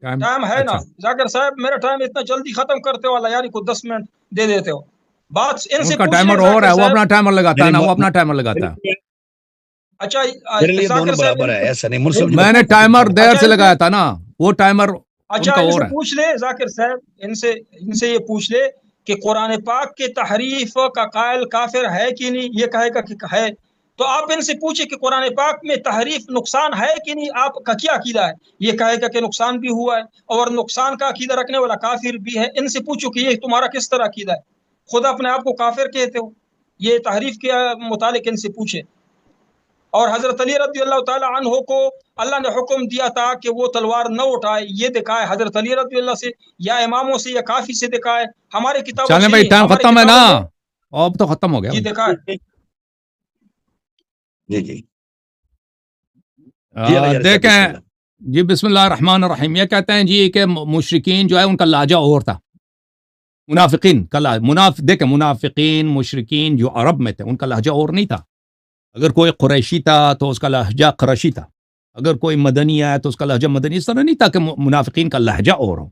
ٹائم ہے نا ذاکر صاحب، میرا ٹائم اتنا جلدی ختم کرتے والا، یعنی کو 10 منٹ دے دیتے ہو. بات ان سے ٹائمر اور ہے، وہ اپنا ٹائمر لگاتا ہے نا، وہ اپنا ٹائمر لگاتا ہے. اچھا دونوں برابر ہے، ایسا نہیں، میں نے ٹائمر دیر سے لگایا تھا نا، وہ ٹائمر. اچھا ان سے پوچھ لے ذاکر صاحب، ان سے یہ پوچھ لے کہ قرآن پاک کے تحریف کا قائل کافر ہے کہ نہیں. یہ کہے گا کہ ہے، تو آپ ان سے پوچھے کہ قرآن پاک میں تحریف نقصان ہے کہ نہیں، آپ کا کیا عقیدہ ہے. یہ کہے گا کہ نقصان بھی ہوا ہے، اور نقصان کا عقیدہ رکھنے والا کافر بھی ہے. ان سے پوچھو کہ یہ تمہارا کس طرح عقیدہ ہے، خود اپنے آپ کو کافر کہتے ہو. یہ تحریف کے متعلق ان سے پوچھے. اور حضرت علی رضی اللہ تعالی عنہ کو اللہ نے حکم دیا تھا کہ وہ تلوار نہ اٹھائے، یہ دکھائے حضرت علی رضی اللہ سے یا اماموں سے یا کافی سے دکھائے. ہمارے کتابوں چلیں بھائی ٹائم ختم ہے نا، اب تو ختم ہو گیا. جی دکھائے. جی دیکھیں جی، بسم اللہ الرحمن الرحیم. یہ کہتے ہیں جی کہ مشرکین جو ہے ان کا لہجہ اور تھا، منافقین کا لہجہ. دیکھیں منافقین مشرکین جو عرب میں تھے ان کا لہجہ اور نہیں تھا. اگر کوئی قریشی تھا تو اس کا لہجہ قریشی تھا، اگر کوئی مدنی ہے تو اس کا لہجہ مدنی. اس طرح نہیں تھا کہ منافقین کا لہجہ اور ہو.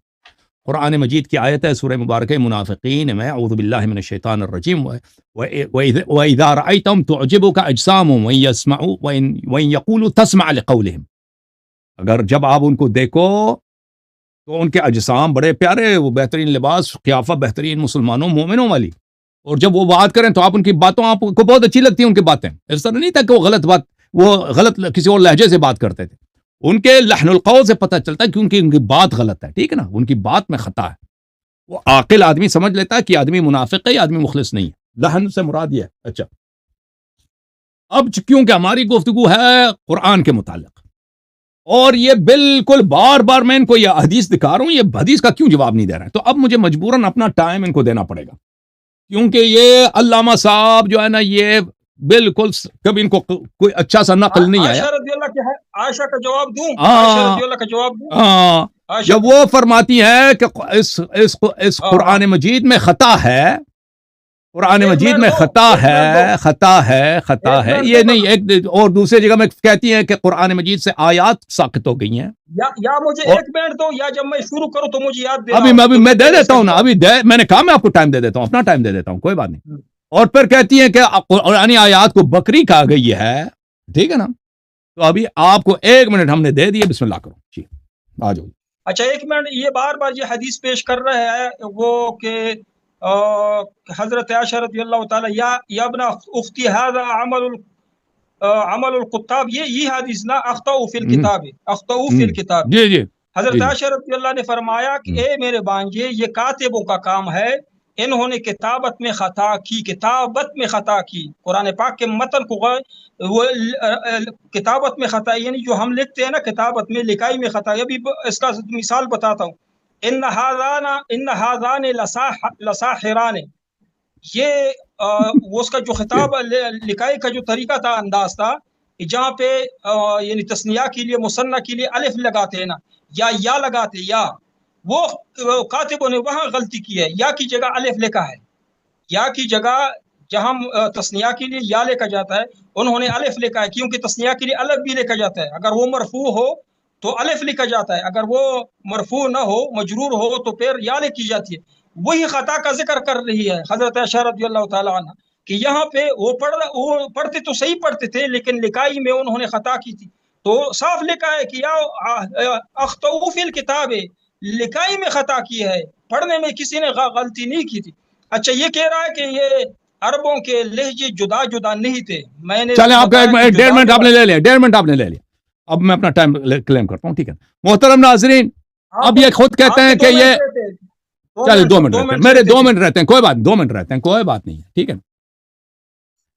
قرآن مجید کی آیت ہے سورہ مبارکہ منافقین میں، اعوذ باللہ من الشیطان الرجیم، وَإِذَا رَأَيْتَهُمْ تُعْجِبُكَ أَجْسَامُهُمْ وَإِن يَسْمَعُوا وَإِن يَقُولُوا تَسْمَعْ لِقَوْلِهِمْ. اگر جب آپ ان کو دیکھو تو ان کے اجسام بڑے پیارے، وہ بہترین لباس، قیافہ بہترین مسلمانوں مومنوں والی، اور جب وہ بات کریں تو آپ ان کی باتوں، آپ کو بہت اچھی لگتی ہیں ان کی باتیں. اس طرح نہیں تھا کہ وہ غلط کسی اور لہجے سے بات کرتے تھے. ان کے لحن القول سے پتہ چلتا ہے کیونکہ ان کی بات غلط ہے، ٹھیک ہے نا، ان کی بات میں خطا ہے. وہ عاقل آدمی سمجھ لیتا ہے کہ آدمی منافق ہے، آدمی مخلص نہیں ہے. لحن سے مراد یہ ہے. اچھا اب کیونکہ ہماری گفتگو ہے قرآن کے متعلق، اور یہ بالکل بار بار میں ان کو یہ حدیث دکھا رہا ہوں، یہ حدیث کا کیوں جواب نہیں دے رہا ہے، تو اب مجھے مجبوراً اپنا ٹائم ان کو دینا پڑے گا. کیونکہ یہ علامہ صاحب جو ہے نا، یہ بالکل کبھی ان کو کوئی اچھا سا نقل نہیں آیا. عائشہ کا جواب دوں، عائشہ رضی اللہ کا جواب دوں. جب وہ فرماتی ہے کہ اس قرآن مجید میں خطا ہے، قرآن مجید میں خطا ہے، یہ نہیں ایک اور دوسری جگہ میں کہتی ہے کہ قرآن مجید سے آیات ساقط ہو گئی ہیں. یا مجھے ایک منٹ دو، یا جب میں شروع کروں تو مجھے یاد دے. ابھی میں دے دیتا ہوں نا، میں نے کہا میں آپ کو ٹائم دے دیتا ہوں، اپنا ٹائم دے دیتا ہوں، کوئی بات نہیں. اور پھر کہتی ہیں کہ قرآن آیات کو بکری کہا گئی ہے، ٹھیک ہے نا. تو ابھی آپ کو 1 منٹ ہم نے دے دیے، بسم اللہ کرو جی، آ جاؤ. اچھا 1 منٹ، یہ بار بار یہ حدیث پیش کر رہے ہیں وہ کہ حضرت عائشہ رضی اللہ تعالی یا ابن اختی هذا عمل الکتاب، یہ حدیث نا، اخطأوا فی الکتاب، اخطأوا فی الکتاب. جی حضرت عائشہ رضی اللہ نے فرمایا کہ اے میرے بانجے، یہ کاتبوں کا کام ہے انہوں نے کتابت میں خطا کی، کتابت میں خطا کی، قرآن پاک کے متن کو وہ کتابت میں خطا، یعنی جو ہم لکھتے ہیں نا کتابت میں، لکھائی میں خطا. ابھی اس کا مثال بتاتا ہوں. ان هذان لساحران، یہ اس کا جو خطاب لکھائی کا جو طریقہ تھا، انداز تھا، جہاں پہ یعنی تثنیہ کے لیے مثنیٰ کے لیے الف لگاتے ہیں نا، یا لگاتے، یا وہ کاتبوں نے وہاں غلطی کی ہے، یا کی جگہ الف لکھا ہے. یا کی جگہ جہاں تثنیہ کے لیے یا لکھا جاتا ہے انہوں نے الف لکھا ہے، کیونکہ تثنیہ کے لیے الف بھی لکھا جاتا ہے. اگر وہ مرفوع ہو تو الف لکھا جاتا ہے، اگر وہ مرفوع نہ ہو، مجرور ہو، تو پھر یا لکھی جاتی ہے. وہی خطا کا ذکر کر رہی ہے حضرت عائشہ رضی اللہ تعالیٰ عنہ کہ یہاں پہ وہ پڑھتے تو صحیح پڑھتے تھے، لیکن لکھائی میں انہوں نے خطا کی تھی. تو صاف لکھا ہے کہ یا اخطؤ فی الکتاب، لکھائی میں خطا کی ہے، پڑھنے میں کسی نے غلطی نہیں کی تھی. اچھا یہ کہہ رہا ہے کہ یہ عربوں کے لہجے جدا جدا نہیں تھے. میں نے چلیں آپ کا 1.5 منٹ آپ نے لے لیا، 1.5 منٹ آپ نے لے لیا. اب میں اپنا ٹائم کلیم کرتا ہوں، ٹھیک ہے محترم ناظرین. اب یہ خود کہتے ہیں کہ یہ چلے 2 منٹ رہتے ہیں، میرے 2 منٹ رہتے ہیں، کوئی بات 2 منٹ رہتے ہیں، کوئی بات نہیں ہے، ٹھیک ہے.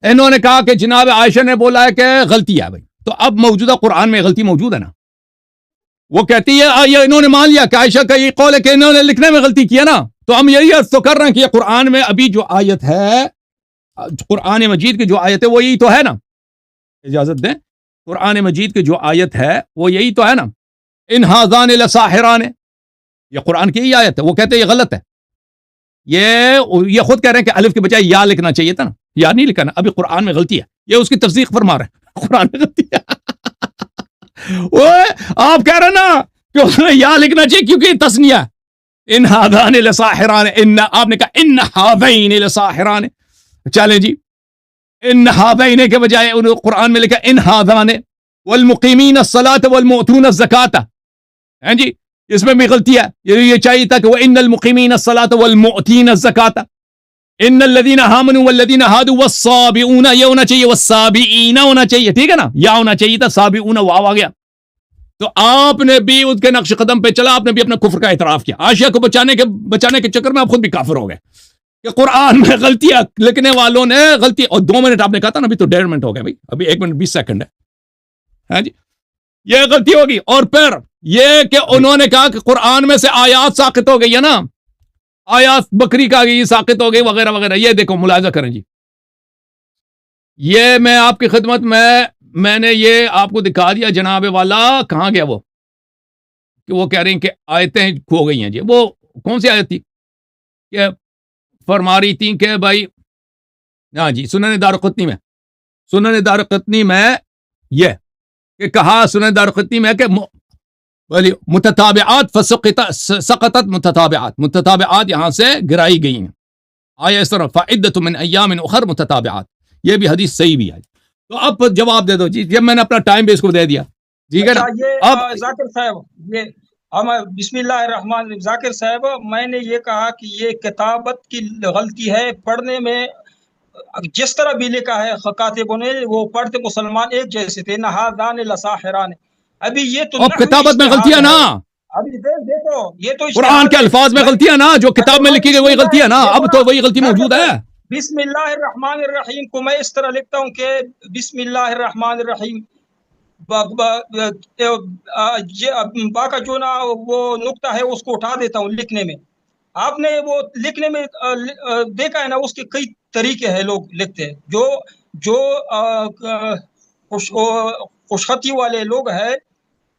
انہوں نے کہا کہ جناب عائشہ نے بولا ہے کہ غلطی ہے بھائی، تو اب موجودہ قرآن میں غلطی موجود ہے نا. وہ کہتی ہے یہ انہوں نے مان لیا کہ عائشہ کا یہ قول ہے کہ انہوں نے لکھنے میں غلطی کیا نا، تو ہم یہی عرض تو کر رہے ہیں کہ یہ قرآن میں ابھی جو آیت ہے، قرآن مجید کی جو آیت ہے وہ یہی تو ہے نا. اجازت دیں، قرآن مجید کی جو آیت ہے وہ یہی تو ہے نا. ان ھذان لساحران، یہ قرآن کی یہی آیت ہے. وہ کہتے ہیں یہ غلط ہے، یہ خود کہہ رہے ہیں کہ الف کے بجائے یا لکھنا چاہیے تھا نا، یا نہیں لکھنا، ابھی قرآن میں غلطی ہے. یہ اس کی تصدیق فرما رہے ہیں، قرآن میں غلطی ہے. آپ کہہ رہے ہیں نا کہ اس نے یا لکھنا چاہیے کیونکہ یہ تثنیہ ہے. ان ھذان لساحران، ان آپ نے کہا ان ھذین لساحران، چلیں جی ان ھذین کے بجائے انہوں قرآن میں لکھا ان ھذان والمقیمین الصلاۃ والمؤتون الزکاۃ. ہیں جی اس میں بھی غلطی ہے، یہ چاہیے تھا کہ وہ ان المقیمین الصلاۃ والمؤتین الزکاۃ، ان الذین آمنوا والذین ہادوا والصابئون، یہ ہونا چاہیے، والصابئین ہونا چاہیے، ٹھیک ہے نا، یا ہونا چاہیے تھا، صابئون واو آ گیا. تو آپ نے بھی اس کے نقش قدم پہ چلا، آپ نے بھی اپنا کفر کا اعتراف کیا. عائشہ کو بچانے کے چکر میں آپ خود بھی کافر ہو گئے کہ قرآن میں غلطیاں لکھنے والوں نے غلطی. اور 2 منٹ آپ نے کہا تھا نا، ابھی تو 1.5 منٹ ہو گیا بھائی، ابھی 1 منٹ 20 سیکنڈ ہے. ہاں جی یہ غلطی ہوگی. اور پھر یہ کہ انہوں نے کہا کہ قرآن میں سے آیات ساقط ہو گئی ہے نا، آیات بکری کا گئی ساقط ہو گئی وغیرہ وغیرہ. یہ دیکھو ملاحظہ کریں جی، یہ میں آپ کی خدمت میں نے یہ آپ کو دکھا دیا. جناب والا کہاں گیا وہ، کہ وہ کہہ رہے ہیں کہ آیتیں کھو گئی ہیں جی. وہ کون سی آیت تھی کہ فرما رہی تھی کہ بھائی، ہاں جی سنن دارقطنی میں یہ کہ کہا، سنن دارقطنی میں کہ متتابعات سقطت متتابعات یہاں سے گرائی گئی ہیں. آیا اس طرح فعدۃ من ایام اخر متتابعات، یہ بھی حدیث صحیح بھی ہے. تو اب جواب دے دو جی، جب میں نے اپنا ٹائم بھی اس کو دے دیا. ٹھیک ہے نا. اب ذاکر صاحب، یہ بسم اللہ الرحمن الرحیم، ذاکر صاحب میں نے یہ کہا کہ یہ کتابت کی غلطی ہے، پڑھنے میں جس طرح بھی لکھا ہے کاتبوں نے، وہ پڑھتے مسلمان ایک جیسے تھے. نہ ھذان لساحران، ابھی یہ تو اب کتابت میں غلطیاں نا، ابھی دیکھو یہ تو قرآن کے الفاظ میں غلطیاں نا، جو کتاب میں لکھی گئی وہی غلطی ہے نا، اب تو وہی غلطی موجود ہے. بسم اللہ الرحمن الرحیم کو میں اس طرح لکھتا ہوں کہ بسم اللہ الرحمن الرحیم، با کا جو نا وہ نقطہ ہے اس کو اٹھا دیتا ہوں لکھنے میں. آپ نے وہ لکھنے میں دیکھا ہے نا، اس کے کئی طریقے ہیں، لوگ لکھتے ہیں جو خوشخطی والے لوگ ہیں،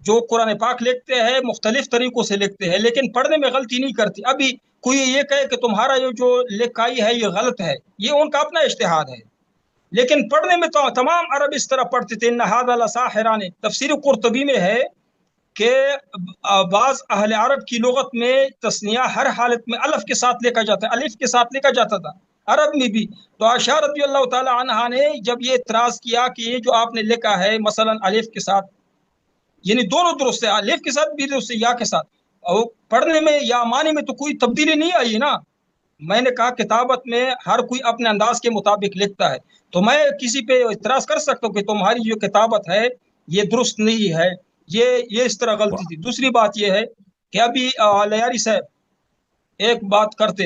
جو قرآن پاک لکھتے ہیں مختلف طریقوں سے لکھتے ہیں، لیکن پڑھنے میں غلطی نہیں کرتی. ابھی کوئی یہ کہے کہ تمہارا یہ جو لکھائی ہے یہ غلط ہے، یہ ان کا اپنا اجتہاد ہے، لیکن پڑھنے میں تو تمام عرب اس طرح پڑھتے تھے. ان ھذا لساحران، تفسیر قرطبی میں ہے کہ بعض اہل عرب کی لغت میں تثنیہ ہر حالت میں الف کے ساتھ لکھا جاتا ہے، الف کے ساتھ لکھا جاتا تھا عرب میں بھی. تو عائشہ رضی اللہ تعالی عنہا نے جب یہ اعتراض کیا کہ یہ جو آپ نے لکھا ہے مثلا الف کے ساتھ، یعنی دونوں درست ہے، الف کے ساتھ بھی درست ہے، یا کے ساتھ، اور پڑھنے میں یا معنی میں تو کوئی تبدیلی نہیں آئی نا. میں نے کہا کتابت میں ہر کوئی اپنے انداز کے مطابق لکھتا ہے، تو میں کسی پہ اعتراض کر سکتا ہوں کہ تمہاری جو کتابت ہے یہ درست نہیں ہے، یہ اس طرح غلطی تھی. دوسری بات یہ ہے کہ ابھی لیاری صاحب ایک بات کرتے،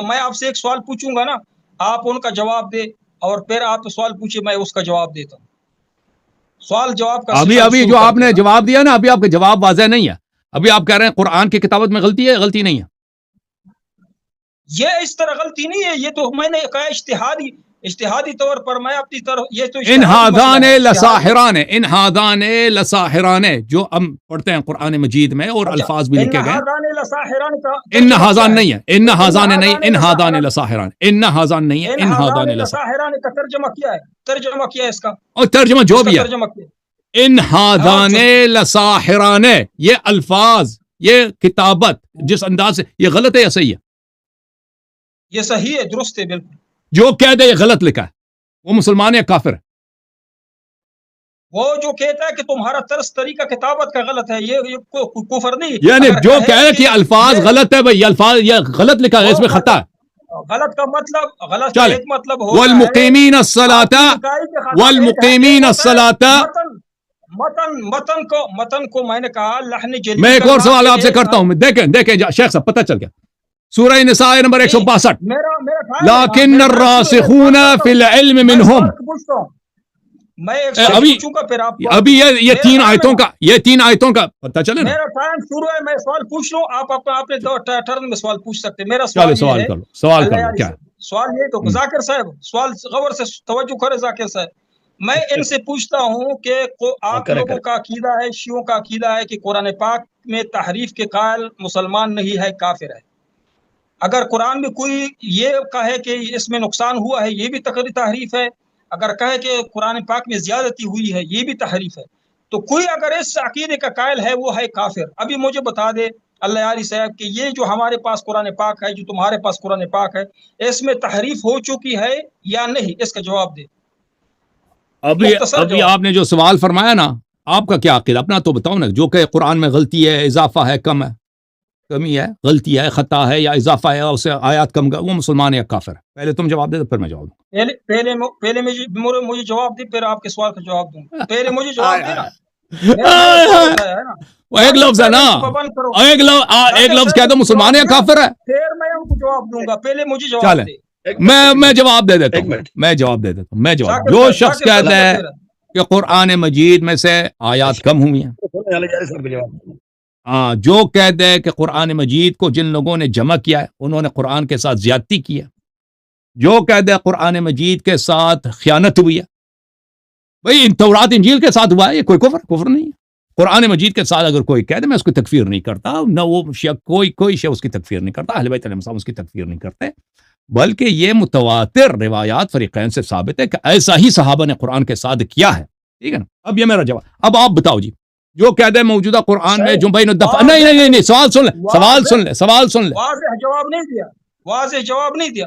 میں آپ سے ایک سوال پوچھوں گا نا، آپ ان کا جواب دے، اور پھر آپ سوال پوچھے، میں اس کا جواب دیتا ہوں۔ سوال جواب کا ابھی جو آپ نے جواب دیا نا، ابھی آپ کا جواب واضح نہیں ہے۔ ابھی آپ کہہ رہے ہیں قرآن کی کتابت میں غلطی ہے، غلطی نہیں ہے۔ یہ اس طرح غلطی نہیں ہے، یہ تو میں نے کہا اجتہادی طور پر میں اپنی طرف، یہ تو ان ہادان لساحران، ان ہادان لساحران، جو ہم پڑھتے ہیں قرآن مجید میں اور الفاظ بھی لکھے گئے، ان ہازان نہیں ہے، ان ہازان نہیں، ان ہادان لساحران، ان ہازان نہیں ہے، ان ہادان لساحران کا ترجمہ کیا ہے؟ ترجمہ کیا ہے اس کا؟ اور ترجمہ جو بھی ہے، ترجمہ کیا؟ ان ہادان لساحران، یہ الفاظ، یہ کتابت جس انداز سے، یہ غلط ہے یا صحیح ہے؟ یہ صحیح ہے، درست ہے، بالکل۔ جو کہہ دے یہ غلط لکھا ہے، وہ مسلمان یا کافر ہے؟ وہ جو کہتا ہے کہ تمہارا طرز طریقہ کتابت کا غلط ہے، یہ کفر نہیں، یعنی جو کہے کہ الفاظ غلط ہے بھائی، یہ الفاظ یہ غلط لکھا ہے، اس میں خطا ہے۔ غلط کا مطلب، غلط کا ایک مطلب ہوتا ہے والمقیمین الصلاۃ، والمقیمین الصلاۃ۔ متن کو میں نے کہا لحن جلی۔ میں ایک اور سوال آپ سے کرتا ہوں، دیکھیں شیخ صاحب، پتہ چل گیا، سورہ نساء نمبر 162، لیکن الراسخون فی العلم منہم۔ ابھی یہ تین آیتوں کا پتہ چلے نا۔ میرا ٹائم شروع ہے، میں سوال پوچھ لوں، آپ اپنے ٹرن میں سوال پوچھ سکتے ہیں۔ میرا سوال کر لو کیا سوال یہ تو ذاکر صاحب، سوال غور سے توجہ کرے ذاکر صاحب۔ میں ان سے پوچھتا ہوں کہ آپ لوگوں کا عقیدہ ہے، شیعوں کا عقیدہ ہے کہ قرآن پاک میں تحریف کے قائل مسلمان نہیں ہے، کافر ہے۔ اگر قرآن میں کوئی یہ کہے کہ اس میں نقصان ہوا ہے، یہ بھی تحریف ہے۔ اگر کہے کہ قرآن پاک میں زیادتی ہوئی ہے، یہ بھی تحریف ہے۔ تو کوئی اگر اس عقیدے کا قائل ہے، وہ ہے کافر۔ ابھی مجھے بتا دے اللہ یاری صاحب کہ یہ جو ہمارے پاس قرآن پاک ہے، جو تمہارے پاس قرآن پاک ہے، اس میں تحریف ہو چکی ہے یا نہیں، اس کا جواب دے۔ ابھی آپ نے جو سوال فرمایا نا، آپ کا کیا عقیدہ اپنا تو بتاؤ نا۔ جو کہ قرآن میں غلطی ہے، اضافہ ہے، کمی ہے، غلطی ہے، خطا ہے، یا اضافہ ہے، اسے آیات کم کا، وہ مسلمان یا کافر ہے؟ پہلے تم جواب دے، پھر میں جواب دوں۔ پہلے مجھے جواب دے، پھر آپ کے سوال کا جواب دوں۔ پہلے مجھے جواب دے نا۔ ایک لفظ ہے نا، ایک لفظ کہہ دو مسلمان یا کافر ہے، پھر میں ان کو جواب دوں گا۔ پہلے مجھے جواب دے۔ میں جواب دے دیتا ہوں، میں جواب جو شخص کہتا ہے کہ قرآن مجید میں سے آیات کم ہوئی ہیں، ہاں، جو کہتے ہیں کہ قرآن مجید کو جن لوگوں نے جمع کیا ہے، انہوں نے قرآن کے ساتھ زیادتی کی ہے، جو کہتے ہیں قرآن مجید کے ساتھ خیانت ہوئی ہے، بھئی تورات انجیل کے ساتھ ہوا ہے، یہ کوئی کفر نہیں ہے۔ قرآن مجید کے ساتھ اگر کوئی کہہ دے، میں اس کی تکفیر نہیں کرتا، نہ وہ کوئی شے اس کی تکفیر نہیں کرتا، اہل بیت علیہ السلام اس کی تکفیر نہیں کرتے، بلکہ یہ متواتر روایات فریقین سے ثابت ہے کہ ایسا ہی صحابہ نے قرآن کے ساتھ کیا ہے، ٹھیک ہے نا۔ اب یہ میرا جواب، اب آپ بتاؤ جی، جو کہتے ہیں موجودہ قرآن میں جو بین الدفع، نہیں، سوال سن لے۔ واضح جواب نہیں دیا۔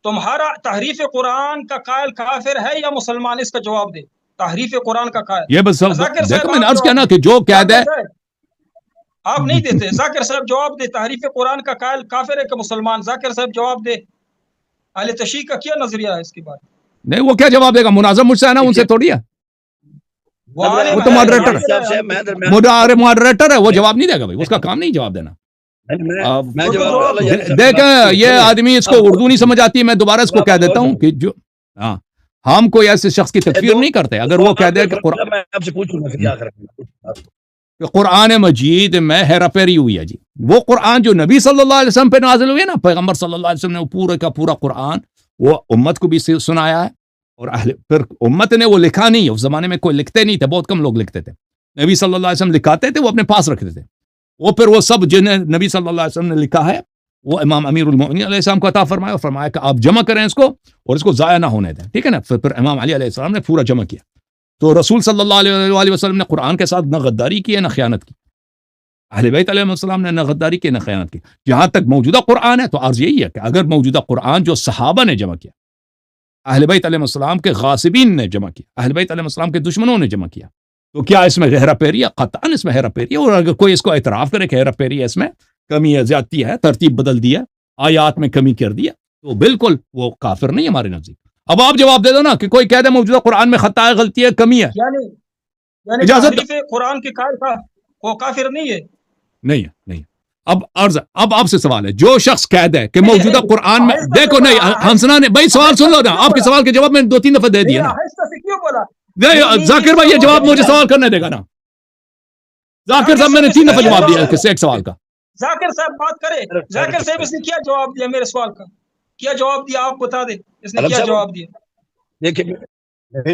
تمہارا تحریف قرآن کا قائل کافر ہے یا مسلمان، اس کا جواب دے۔ تحریف قرآن کا قائل، یہ بس دیکھو میں نے عرض کیا نا کہ جو کہتے ہیں، آپ نہیں دیتے۔ ذاکر صاحب جواب دے، تحریف قرآن کا قائل کافر ہے کہ مسلمان؟ ذاکر صاحب جواب دے۔ اہل تشیع کا کیا نظریہ ہے اس کے بارے میں؟ نہیں، وہ کیا جواب دے گا؟ مناظر مجھ سے ہے نا، ان سے تھوڑی ہے، وہ تو ماڈریٹر ہے، وہ جواب نہیں دے گا بھائی، اس کا کام نہیں جواب دینا۔ دیکھیں یہ آدمی، اس کو اردو نہیں سمجھ آتی، میں دوبارہ اس کو کہہ دیتا ہوں کہ جو ہم کوئی ایسے شخص کی تکفیر نہیں کرتے اگر وہ کہہ دے کہ قرآن مجید میں ہیرا پھیری ہوئی ہے، جی وہ قرآن جو نبی صلی اللہ علیہ وسلم پہ نازل ہوئی ہے نا، پیغمبر صلی اللہ علیہ وسلم نے پورے کا پورا قرآن وہ امت کو بھی سنایا ہے، اور پھر امت نے وہ لکھا نہیں ہے، اس زمانے میں کوئی لکھتے نہیں تھے، بہت کم لوگ لکھتے تھے، نبی صلی اللہ علیہ وسلم لکھاتے تھے، وہ اپنے پاس رکھتے تھے، وہ پھر وہ سب جنہیں نبی صلی اللہ علیہ وسلم نے لکھا ہے وہ امام امیر المؤمنین علیہ السلام کو عطا فرمایا، اور فرمایا کہ آپ جمع کریں اس کو اور اس کو ضائع نہ ہونے دیں، ٹھیک ہے نا۔ پھر امام علی علیہ السلام نے پورا جمع کیا، تو رسول صلی اللہ علیہ وسلم نے قرآن کے ساتھ نہ غداری کی ہے نہ خیانت کی، اہل بیت علیہ السلام نے نہ غداری کی نہ خیانت کی۔ جہاں تک موجودہ قرآن ہے تو عرض یہی ہے کہ اگر موجودہ قرآن جو صحابہ نے جمع کیا، اہل بیت علیہ السلام کے غاصبین نے جمع کیا، اہل بیت علیہ السلام کے دشمنوں نے جمع کیا، تو کیا اس میں ہیرا پھیری ہے؟ قطعاً اس میں ہیرا پھیری ہے، اور اگر کوئی اس کو اعتراف کرے کہ ہیرا پھیری ہے، اس میں کمی ہے، زیادتی ہے، ترتیب بدل دی ہے، آیات میں کمی کر دیا، تو بالکل وہ کافر نہیں ہمارے نزدیک۔ اب آپ جواب دے دو نا کہ کوئی کہہ دے موجودہ قرآن میں خطا ہے، غلطی ہے، کمی ہے، یعنی اجازت تحریف قرآن کے قائل کا وہ کافر نہیں ہے؟ نہیں ہے، نہیں ہے۔ اب آپ سے سوال ہے، جو شخص قید ہے کہ موجودہ قرآن میں، دیکھو نہیں ہنسنا نے بھائی سوال سن لو نا، آپ کے سوال کے جواب میں 2-3 دفعہ دے دیا نا. کیوں بولا؟ ذاکر بھائی یہ جواب مجھے سوال کرنے دے گا نا. ذاکر صاحب میں نے 3 دفعہ جواب دیا کس ایک سوال کا. ذاکر صاحب بات کرے. ذاکر صاحب اس نے کیا جواب دیا میرے سوال کا؟ کیا جواب دیا آپ بتا دیں، اس نے کیا جواب دیا؟ دیکھیں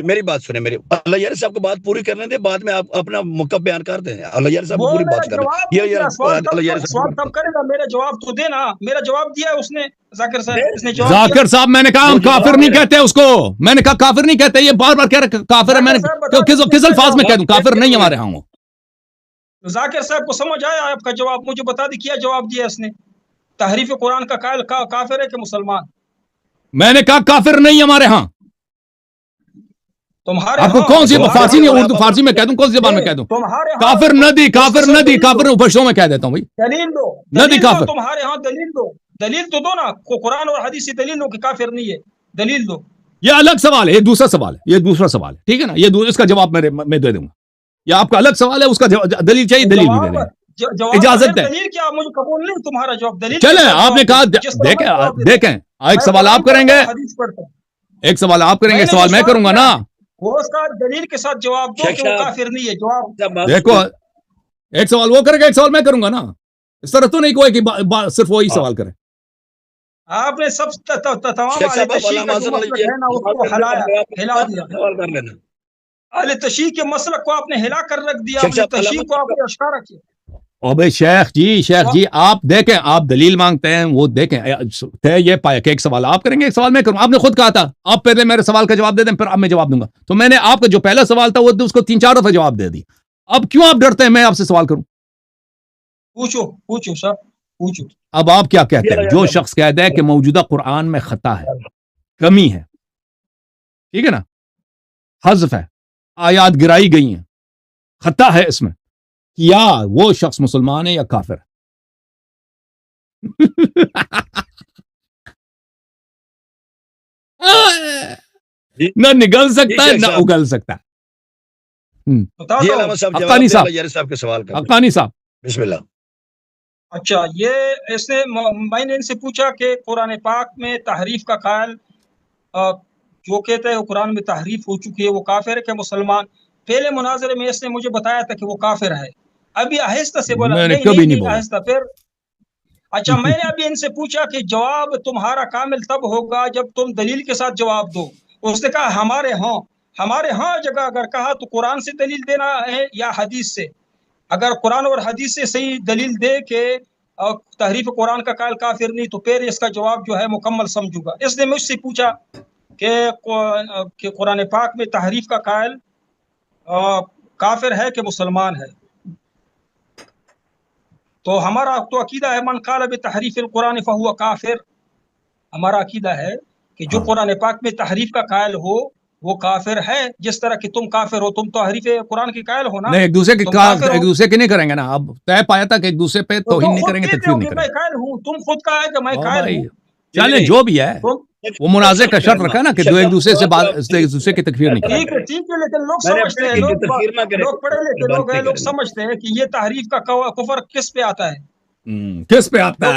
میری بات سنیں، میری اللہ یار صاحب کو بات پوری کرنے دیں، بعد میں آپ اپنا موقع بیان کرتے ہیں. اللہ یار صاحب پوری بات کر رہے ہیں. سوال تب کرے گا، میرا جواب تو دینا. میرا جواب دیا ہے اس نے، ذاکر صاحب اس نے جواب ذاکر صاحب میں نے کہا ہم کافر نہیں کہتے اس کو، میں نے کہا کافر نہیں کہتے، یہ بار بار کہہ رہے کافر ہے. میں نے کس الفاظ میں کہہ دوں کافر نہیں ہمارے ہاں. ذاکر صاحب کو سمجھ آیا آپ کا جواب؟ مجھے بتا دی کیا جواب دیا اس نے. تحریف قرآن کا قائل کافر ہے کہ مسلمان؟ میں نے کہا کافر نہیں ہمارے ہاں. تمہارے آپ کو کون سی فارسی نہیں، اردو فارسی میں کہہ دوں، کون سی زبان میں کہہ دوں؟ کافر ندی، کافر ندی، کافر پشتوں میں کہہ دیتا ہوں بھائی. دلیل دو، ندی کافر. تمہارے ہاں دلیل دو، دلیل تو دو نا، قرآن اور حدیث سے دلیل دو کہ کافر نہیں ہے، دلیل دو. یہ الگ سوال ہے، یہ دوسرا سوال ہے، یہ دوسرا سوال ہے، ٹھیک ہے نا. یہ اس کا جواب میں دے دوں گا. یہ آپ کا الگ سوال ہے، اس کا دلیل چاہیے، دلیل بھی دے دیں گے. اجازت ہے. دلیل کیا؟ مجھے قبول نہیں تمہارا جواب. دلیل چلیں آپ نے کہا دیکھیں ایک سوال آپ کریں گے، ایک سوال آپ کریں گے، ایک سوال میں کروں گا نا. وہ اس کا دلیل کے ساتھ جواب دو کہ وہ کافر نہیں ہے. جواب دیکھو ایک سوال وہ کرے گا، ایک سوال میں کروں گا نا. اس طرح تو نہیں کوئی کہ صرف وہی سوال کرے. آپ نے سب تمام اہل تشیع کے مسلک کو آپ نے ہلا کر رکھ دیا، تشیع کو آپ نے اشکارا کیا. اوبے شیخ جی آپ دیکھیں، آپ دلیل مانگتے ہیں، وہ دیکھیں یہ پایا کہ ایک سوال آپ کریں گے، ایک سوال میں کروں. آپ نے خود کہا تھا آپ پہلے میرے سوال کا جواب دے دیں پھر اب میں جواب دوں گا. تو میں نے آپ کا جو پہلا سوال تھا وہ اس کو 3-4 دفعہ جواب دے دی. اب کیوں آپ ڈرتے ہیں میں آپ سے سوال کروں؟ پوچھو سر پوچھو. اب آپ کیا کہتے ہیں؟ جو شخص کہتا ہے کہ موجودہ قرآن میں خطا ہے، کمی ہے، ٹھیک ہے نا، حذف ہے، آیات گرائی گئی ہیں، خطا ہے اس میں، یا وہ شخص مسلمان ہے یا کافر ہے؟ نہ نگل سکتا ہے نہ اگل سکتا ہے. حقانی صاحب کے سوال کا حقانی صاحب بسم اللہ. اچھا یہ اس نے میں نے ان سے پوچھا کہ قرآن پاک میں تحریف کا قائل جو کہتا ہے وہ قرآن میں تحریف ہو چکی ہے وہ کافر ہے کہ مسلمان؟ پہلے مناظرے میں اس نے مجھے بتایا تھا کہ وہ کافر ہے. ابھی آہستہ سے بولا نہیں آہستہ. پھر اچھا میں نے ابھی ان سے پوچھا کہ جواب تمہارا کامل تب ہوگا جب تم دلیل کے ساتھ جواب دو. اس نے کہا ہمارے ہاں جگہ اگر کہا تو قرآن سے دلیل دینا ہے یا حدیث سے. اگر قرآن اور حدیث سے صحیح دلیل دے کہ تحریف قرآن کا قائل کافر نہیں تو پھر اس کا جواب جو ہے مکمل سمجھوں گا. اس نے مجھ سے پوچھا کہ قرآن پاک میں تحریف کا قائل کافر ہے کہ مسلمان ہے. تو ہمارا تو عقیدہ ہے من قال بتحریف القرآن فہو کافر. ہمارا عقیدہ ہے کہ جو قرآن پاک میں تحریف کا قائل ہو وہ کافر ہے. جس طرح کہ تم کافر ہو، تم تحریف قرآن کے قائل ہو نا. نہیں ایک دوسرے کے نہیں کریں گے نا. اب طے پایا تھا کہ ایک دوسرے پہ توہین نہیں کریں گے، تکفیر نہیں کریں گے. میں قائل ہوں، تم خود کہا ہے کہ میں قائل ہوں. چلیں جو بھی ہے وہ منازع کا شرط رکھا نا کہ دو ایک دوسرے سے ایک دوسرے کی تکفیر نہیں کریں. ٹھیک ہے لیکن لوگ سمجھتے ہیں، لوگ پڑھے لکھے لوگ ہیں، لوگ سمجھتے ہیں کہ یہ تحریف کا کفر کس پہ آتا ہے. کس پہ آتا ہے؟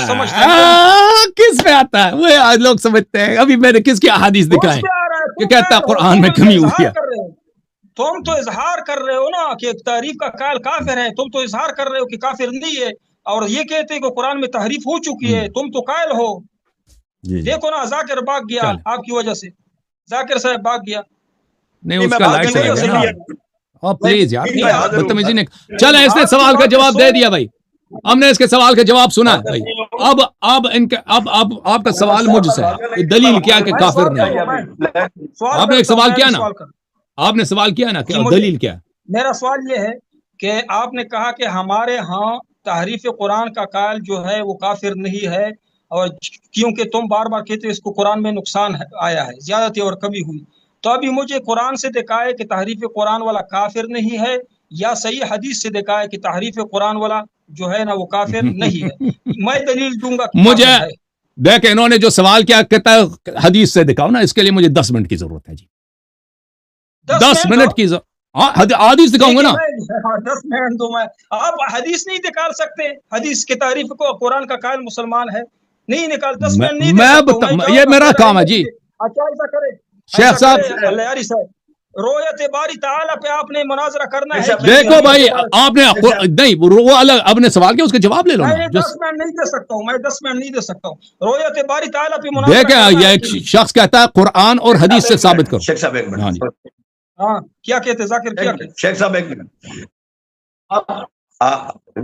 کس پہ آتا ہے وہ لوگ سمجھتے ہیں. ابھی میں نے کس کی احادیث دکھائیں کہ کہتا ہے قرآن میں کمی ہوئی ہے. تم تو اظہار کر رہے ہو نا کہ تحریف کا قائل کافر ہے. تم تو اظہار کر رہے ہو کہ کافر نہیں ہے اور یہ کہتے ہیں کہ قرآن میں تحریف ہو چکی ہے. تم تو قائل ہو. دیکھو نا ذاکر بھاگ گیا آپ کی وجہ سے. ذاکر صاحب بھاگ گیا. نہیں اس کا لائٹ چلے گا نا. پلیز یار بدتمیزی نہیں. چلیں اس نے سوال کا جواب دے دیا بھائی. ہم نے اس کے سوال کا جواب سنا بھائی. اب آپ کا سوال مجھ سے ہے دلیل کیا کہ کافر نہیں. آپ نے ایک سوال کیا نا، آپ نے سوال کیا نا کہ دلیل کیا. میرا سوال یہ ہے کہ آپ نے کہا کہ ہمارے ہاں تحریف قرآن کا قائل جو ہے وہ کافر نہیں ہے، اور کیونکہ تم بار بار کہتے اس کو قرآن میں نقصان آیا ہے، زیادتی اور کمی ہوئی. تو ابھی مجھے قرآن سے دکھائے کہ تحریف قرآن والا کافر نہیں ہے، یا صحیح حدیث سے دکھائے کہ تحریف قرآن والا جو ہے نا وہ کافر نہیں ہے. میں دلیل دوں گا. مجھے دیکھ انہوں نے جو سوال کیا کہتا ہے حدیث سے دکھاؤ نا. اس کے لیے مجھے 10 منٹ کی ضرورت ہے جی. 10 منٹ کی حدیث دکھاؤں گا نا. 10 منٹ دو میں. آپ حدیث نہیں نکال سکتے, حدیث کی تعریف کو قرآن کا قائل مسلمان ہے, نہیں نکال 10 منٹ نہیں دے سکتا. یہ میرا کام ہے جی. اچھا ایسا کرے شیخ صاحب, اللہ یاری صاحب, رویت باری تعالیٰ پہ آپ نے مناظرہ کرنا ہے. دیکھو بھائی آپ نے نہیں وہ الگ اب نے سوال کیا, اس کا جواب لے لو. میں 10 منٹ نہیں دے سکتا ہوں, میں 10 منٹ نہیں دے سکتا ہوں. رویت باری تعالیٰ پہ مناظرہ دیکھیں, یہ ایک شخص کہتا ہے قرآن اور حدیث سے ثابت کرو. شیخ صاحب ایک منٹ, ہاں کیا کہتے ذاکر, کیا کہتے شیخ صاحب ایک منٹ.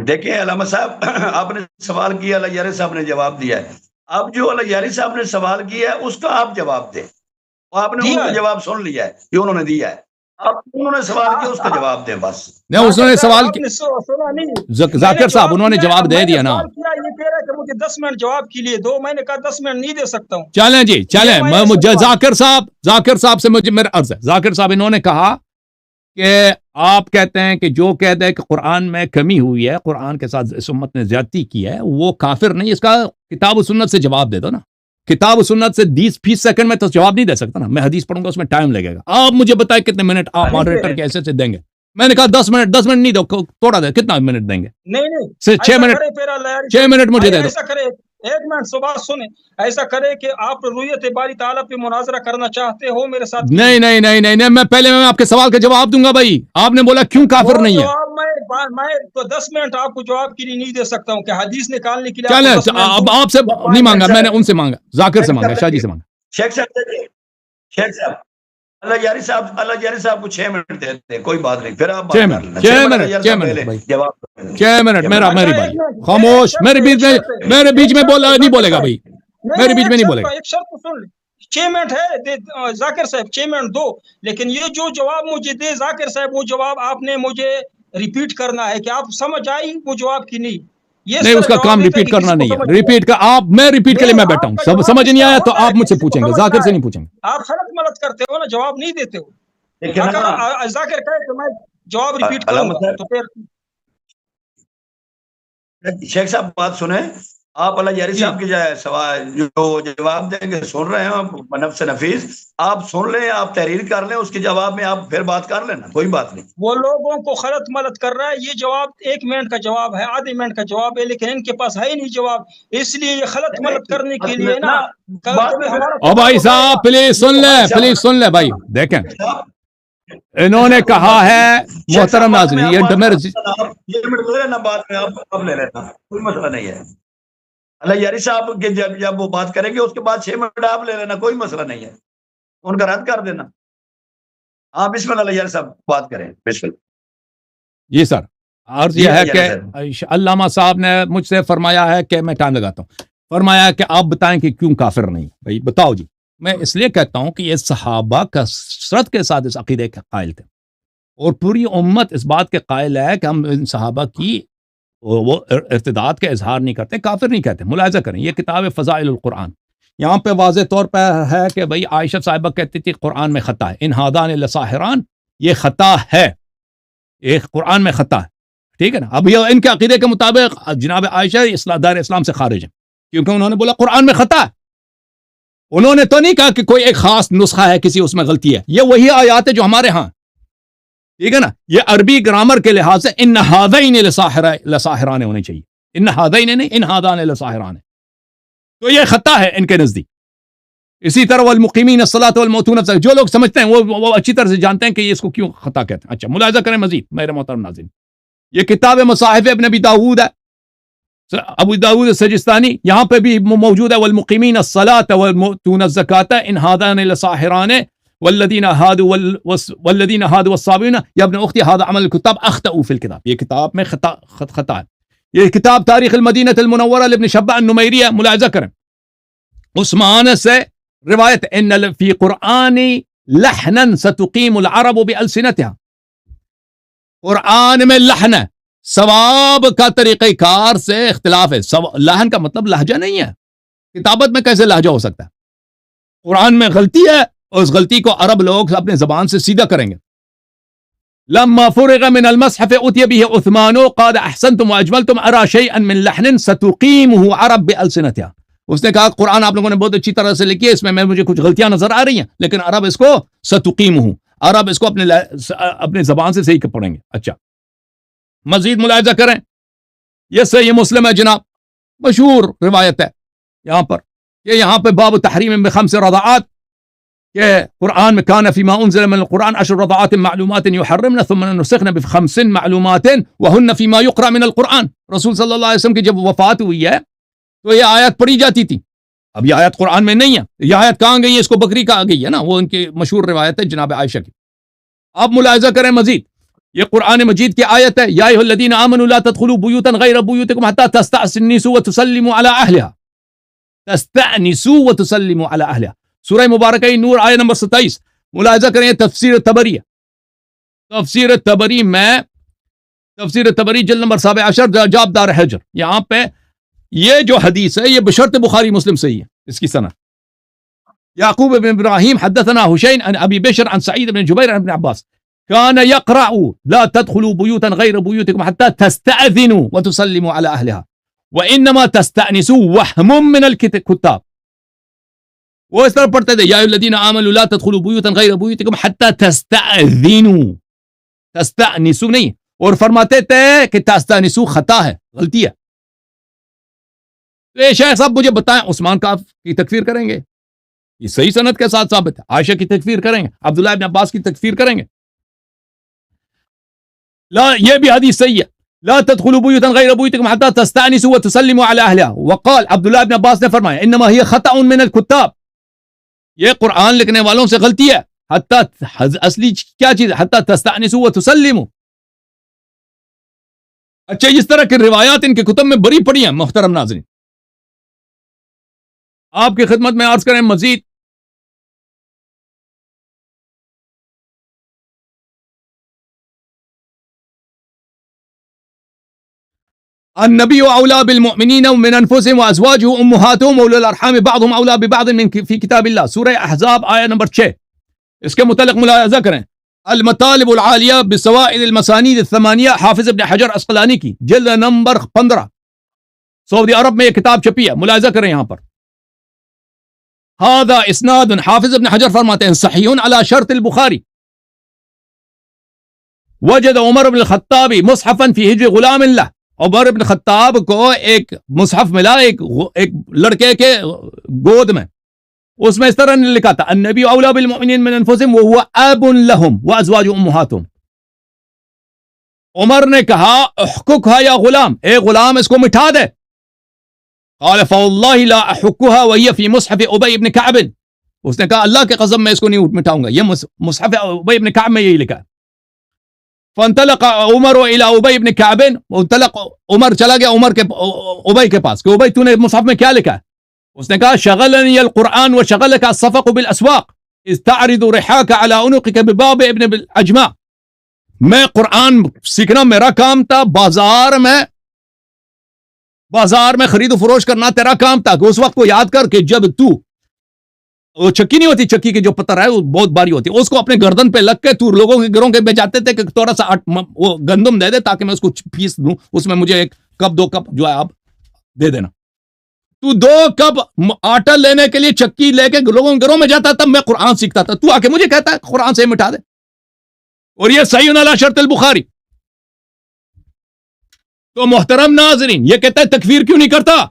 دیکھیں علامہ صاحب, آپ نے سوال کیا, اللہ یاری صاحب نے جواب دیا ہے. اب جو اللہ یاری صاحب نے سوال کیا ہے اس کا آپ جواب دیں. آپ نے ان کا جواب سن لیا ہے, یہ انہوں نے دیا ہے. اب انہوں نے سوال کیا, اس کا جواب دیں بس. نہیں, اس نے سوال کیا ذاکر صاحب, انہوں نے جواب دے دیا نا. یہ کہہ رہا ہے کہ مجھے 10 منٹ جواب کے لیے دو. میں نے کہا 10 منٹ نہیں دے سکتا ہوں. چلیں جی چلیں, مجھے ذاکر صاحب سے مجھے میرا عرض ہے. ذاکر صاحب انہوں نے کہا کہ آپ کہتے ہیں کہ جو کہتے ہیں کہ قرآن میں کمی ہوئی ہے, قرآن کے ساتھ اس امت نے زیادتی کی ہے, وہ کافر نہیں. اس کا کتاب و سنت سے جواب دے دو نا. کتاب و سنت سے 20 سیکنڈ میں تو جواب نہیں دے سکتا نا. میں حدیث پڑھوں گا, اس میں ٹائم لگے گا. آپ مجھے بتائیں کتنے منٹ آپ ماڈریٹر کے ایسے سے دیں گے. میں نے کہا 10 منٹ نہیں دو, تھوڑا دے, کتنا منٹ دیں گے؟ نہیں 6 منٹ, 6 منٹ مجھے دے دو. ایسا کرے, ایک منٹ صبح سنیں, ایسا کرے کہ آپ رویت باری تعالیٰ پہ مناظرہ کرنا چاہتے ہو میرے ساتھ. نہیں, میں پہلے میں آپ کے سوال کا جواب دوں گا بھائی. آپ نے بولا کیوں کافر نہیں ہے. میں تو 10 منٹ آپ کو جواب کے لیے نہیں دے سکتا ہوں کہ حدیث نکالنے کے لیے. چلیں, اب آپ سے نہیں مانگا, میں نے ان سے مانگا, ذاکر سے مانگا, شاہ جی سے مانگا. شیخ صاحب اللہ یاری صاحب کو 6 منٹ دیتے ہیں, کوئی بات نہیں. پھر آپ 6 منٹ میری بھائی خاموش. میرے بیچ میں نہیں بولے گا بھائی, میرے بیچ میں نہیں بولے گا. ایک شرط سن لیں, 6 منٹ ہے ذاکر صاحب, 6 منٹ دو. لیکن یہ جو جواب مجھے دے ذاکر صاحب, وہ جواب آپ نے مجھے ریپیٹ کرنا ہے کہ آپ سمجھ آئی وہ جواب کی نہیں. نہیں, اس کا کام ریپیٹ کرنا نہیں ہے. ریپیٹ کا آپ, میں ریپیٹ کے لیے میں بیٹھا ہوں. سمجھ نہیں آیا تو آپ مجھ سے پوچھیں گے, ذاکر سے نہیں پوچھیں گے. آپ خلط ملط کرتے ہو نا, جواب نہیں دیتے ہو. ذاکر کہے کہ میں جواب ریپیٹ کروں گا تو پھر. شیخ صاحب بات سنیں, آپ اللہ یاری صاحب کی سوال جو جواب دیں گے سن رہے ہیں نفس نفیس, آپ سن لیں, آپ تحریر کر لیں, اس کے جواب میں آپ پھر بات کر لینا, کوئی بات نہیں. وہ لوگوں کو خلط ملط کر رہا ہے. یہ جواب 1 منٹ کا جواب ہے, آدھے منٹ کا جواب ہے, لیکن ان کے پاس ہے نہیں جواب, اس لیے یہ خلط ملط کرنے کے لیے نا. او بھائی صاحب پلیز سن لیں بھائی. دیکھیں انہوں نے کہا ہے محترم ناظرین, یہ بات میں آپ لے لینا, کوئی مسئلہ نہیں ہے. اللہ یاری صاحب کے جب وہ بات کریں گے اس کے بعد 6 منٹ آپ لے لینا, کوئی مسئلہ نہیں ہے, ان کا رد کر دینا. ہاں بسم اللہ, اللہ یاری صاحب بات کریں, بسم اللہ. جی سر, عرض یہ ہے کہ علامہ صاحب نے مجھ سے فرمایا ہے کہ میں ٹائم لگاتا ہوں, فرمایا کہ آپ بتائیں کہ کیوں کافر نہیں. بھائی بتاؤ جی. میں اس لیے کہتا ہوں کہ یہ صحابہ کثرت کے ساتھ اس عقیدے کے قائل تھے, اور پوری امت اس بات کے قائل ہے کہ ہم ان صحابہ کی وہ ارتداد کا اظہار نہیں کرتے, کافر نہیں کہتے. ملاحظہ کریں, یہ کتاب فضائل القرآن, یہاں پہ واضح طور پہ ہے کہ بھئی عائشہ صاحبہ کہتی تھی قرآن میں خطا ہے, ان ہادان لساحران, یہ خطا ہے, ایک قرآن میں خطا ہے. ٹھیک ہے نا. اب یہ ان کے عقیدے کے مطابق جناب عائشہ دار اسلام سے خارج ہیں, کیونکہ انہوں نے بولا قرآن میں خطا ہے. انہوں نے تو نہیں کہا کہ کوئی ایک خاص نسخہ ہے, کسی اس میں غلطی ہے. یہ وہی آیات ہے جو ہمارے ہاں, ٹھیک ہے نا. یہ عربی گرامر کے لحاظ سے ان ہذین لساحران ہونے چاہیے, ان ہذین نہیں, ان ہذان لساحران. تو یہ خطا ہے ان کے نزدیک. اسی طرح والمقیمین الصلاۃ والمؤتون الزکاۃ, جو لوگ سمجھتے ہیں وہ اچھی طرح سے جانتے ہیں کہ یہ اس کو کیوں خطا کہتے ہیں. اچھا ملاحظہ کریں مزید میرے محترم ناظرین, یہ کتاب مصاحف ابن ابی داؤد ہے, ابو داؤد سجستانی, یہاں پہ بھی موجود ہے والمقیمین الصلاۃ والمؤتون الزکاۃ ان ہذان لساحران والذین هادوا والصابئون یا ابن اختی هذا عمل الكتاب اخطأوا فی الکتاب. یہ کتاب میں خطا ہے. یہ کتاب تاریخ المدینہ المنورہ لابن شبہ النمیری ہے, ملاحظہ کریں. عثمان سے روایت ان فی قرآن لحنا ستقیم العرب بألسنتها, قرآن میں لحن ہے, ثواب کا طریقہ کار سے اختلاف ہے. لحن کا مطلب لہجہ نہیں ہے, کتابت میں کیسے لہجہ ہو سکتا ہے؟ قرآن میں غلطی ہے اور اس غلطی کو عرب لوگ اپنے زبان سے سیدھا کریں گے. لما فرغ من المصحف اتي به عثمان قال احسنتم واجملتم ارى شيئا من لحن ستقيمه عرب بألسنتها. اس نے کہا قرآن آپ لوگوں نے بہت اچھی طرح سے لکھی ہے, اس میں مجھے کچھ غلطیاں نظر آ رہی ہیں, لیکن عرب اس کو ستقیمہ, عرب اس کو اپنے زبان سے صحیح پڑھیں گے. اچھا مزید ملاحظہ کریں, یہ صحیح مسلم ہے جناب, مشہور روایت ہے یہاں پر کہ یہاں پہ باب تحریم بخمس رضعات کہ قرآن میں کان فیما انزل من القرآن 10 رضعات معلومات یحرمن ثم نسخن ب5 معلومات وهن فیما یقرأ من القرآن. رسول صلی اللہ علیہ وسلم کی جب وفات ہوئی ہے تو یہ آیت پڑھی جاتی تھی. اب یہ آیت قرآن میں نہیں ہے, یہ آیت کہاں گئی ہے, اس کو بکری کہا گئی ہے نا, وہ ان کی مشہور روایت ہے جناب عائشہ کی. آپ ملاحظہ کریں مزید, یہ قرآن مجید کی آیت ہے, یا ایھا الذین آمنوا لا تدخلوا بیوتا غیر بیوتکم حتی تستأنسوا وتسلموا علی اہلها. تستأنسوا وتسلموا علی اہلها, سورہ مبارکہ نور آیت نمبر 27. ملاحظہ کریں تفسیر تبری ہے, تفسیر تبری میں تفسیر تبری جلد نمبر 17 جابدار حجر, یہاں پہ یہ جو حدیث ہے یہ بشرط بخاری مسلم صحیح ہے. اس کی سند یعقوب بن ابراہیم حدثنا حسین عن ابی بشر عن سعید بن جبیر عن ابن عباس كان يقرأ لا تدخلوا بيوتا غير بيوتكم حتى تستأذنوا وتسلموا على أهلها وإنما تستأنسوا وهم من الكتاب. وہ اس طرح پڑھتے تھے یا الذین آمنوا لا تدخلوا بيوتا غير بيوتكم حتى تستأذنوا, تستأنسوا نہیں, اور فرماتے تھے کہ تستأنسوا خطا ہے, غلطی ہے. تو شیخ صاحب مجھے بتائیں عثمان کی تکفیر کریں گے, یہ صحیح سند کے ساتھ ثابت ہے. عائشہ کی تکفیر کریں گے, عبداللہ ابن عباس کی تکفیر کریں گے, لا یہ بھی حدیث صحیح ہے. لا تدخلوا بیوتا غیر بیوتکم حتی تستأنسوا وتسلموا علی اہلها. وقال عبداللہ ابن عباس نے فرمایا انما هي خطأ من الكتاب, یہ قرآن لکھنے والوں سے غلطی ہے. حتی اصلی کیا چیز ہے, حتی تستأنسوا وتسلموا. اچھا اس طرح کی روایات ان کے کتب میں بڑی پڑی ہیں محترم ناظرین. آپ کی خدمت میں عرض کریں مزید النبی اولا بالمؤمنین من انفسهم وازواجه امهاتهم واولو الارحام بعضهم اولا ببعض من في كتاب الله. سورہ احزاب آیہ نمبر 6. اس کے متعلق ملاحظہ کریں المطالب العالیہ بسوائد المسانید الثمانیہ, حافظ ابن حجر عسقلانی کی, جلد نمبر 15, سعودی عرب میں یہ کتاب چھپی ہے. ملاحظہ کریں یہاں پر هذا اسناد, حافظ ابن حجر فرماتے ہیں صحیح علی شرط البخاری. وجد عمر بن الخطاب مصحفا فی حجر غلام له, عمر بن خطاب کو ایک مصحف ملا ایک لڑکے کے گود میں, اس میں اس طرح لکھا تھا النبی اولا بالمؤمنین من انفسهم وهو اب لهم وازواج امهاتهم. عمر نے کہا احققها یا غلام, اے غلام اس کو مٹھا دے. قال فوالله لا احقها وهي في مصحف ابی ابن کعب. اس نے کہا اللہ کے قسم میں اس کو نہیں مٹھاؤں گا, یہ مصحف ابی ابن کعب میں یہی لکھا ہے. فانطلق عمر الى ابی ابن کعب, انطلق عمر چلا گیا عمر کے ابی کے پاس کہ ابی تو نے مصحف میں کیا لکھا ہے؟ اس نے کہا شغلنی القرآن وشغلك الصفق بالاسواق اذ تعرض رحاك على عنقك بباب ابن الاجمع. میں قرآن سیکھنا میرا کام تھا, بازار میں خرید و فروش کرنا تیرا کام تھا. کہ اس وقت کو یاد کر کہ جب تو وہ چکی نہیں ہوتی, چکی کی جو پتر ہے وہ بہت باری ہوتی ہے, اس کو اپنے گردن پہ لگ کے تو لوگوں کے گھروں کے پہ جاتے تھے کہ تھوڑا سا وہ گندم دے دے تاکہ میں اس کو پیس دوں, اس میں مجھے ایک کپ 2 کپ جو ہے آپ دے دینا. تو 2 کپ آٹا لینے کے لیے چکی لے کے لوگوں کے گھروں میں جاتا تھا, میں قرآن سیکھتا تھا. تو آ کے مجھے کہتا ہے قرآن سے مٹا دے, اور یہ صحیح علی شرط البخاری. تو محترم ناظرین یہ کہتا ہے تکفیر کیوں نہیں کرتا,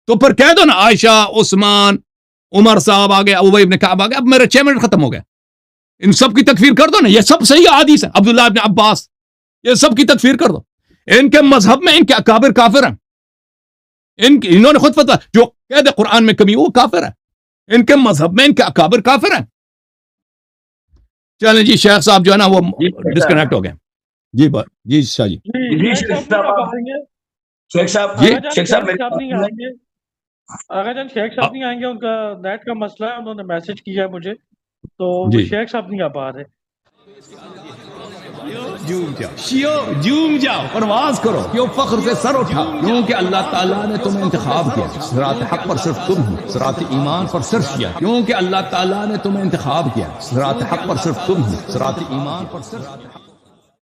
تو پھر کہہ دو نا عائشہ, عثمان, عمر صاحب آگے, ابی ابن کعب آگے, اب میرے 6 منٹ ختم ہو گئے. ان سب کی تکفیر کر دو نا, یہ سب صحیح حدیث ہے. عبداللہ ابن عباس, یہ سب کی تکفیر کر دو. ان کے مذہب میں ان کے اکابر کافر ہیں. انہوں نے خود فتویٰ جو کہہ دے قرآن میں کمی وہ کافر ہے. ان کے مذہب میں ان کے اکابر کافر ہیں. چلیں جی شیخ صاحب جو ہے نا وہ ڈسکنیکٹ ہو گئے. جی شاہ جی شیخ صاحب آغا جان شیخ صاحب نہیں آئیں گے, ان کا نیٹ کا مسئلہ ہے, انہوں نے میسج کیا ہے مجھے, تو شیخ صاحب نہیں آ پا رہے. جوم جاؤ, پرواز کرو, کیوں فخر سے سر اٹھا, کیونکہ اللہ تعالیٰ نے تمہیں انتخاب کیا. صراط حق پر صرف تم ہو, صراط ایمان پر صرف کیا, کیونکہ اللہ تعالیٰ نے تمہیں انتخاب کیا. صراط حق پر صرف تم ہو, صراط ایمان پر صرف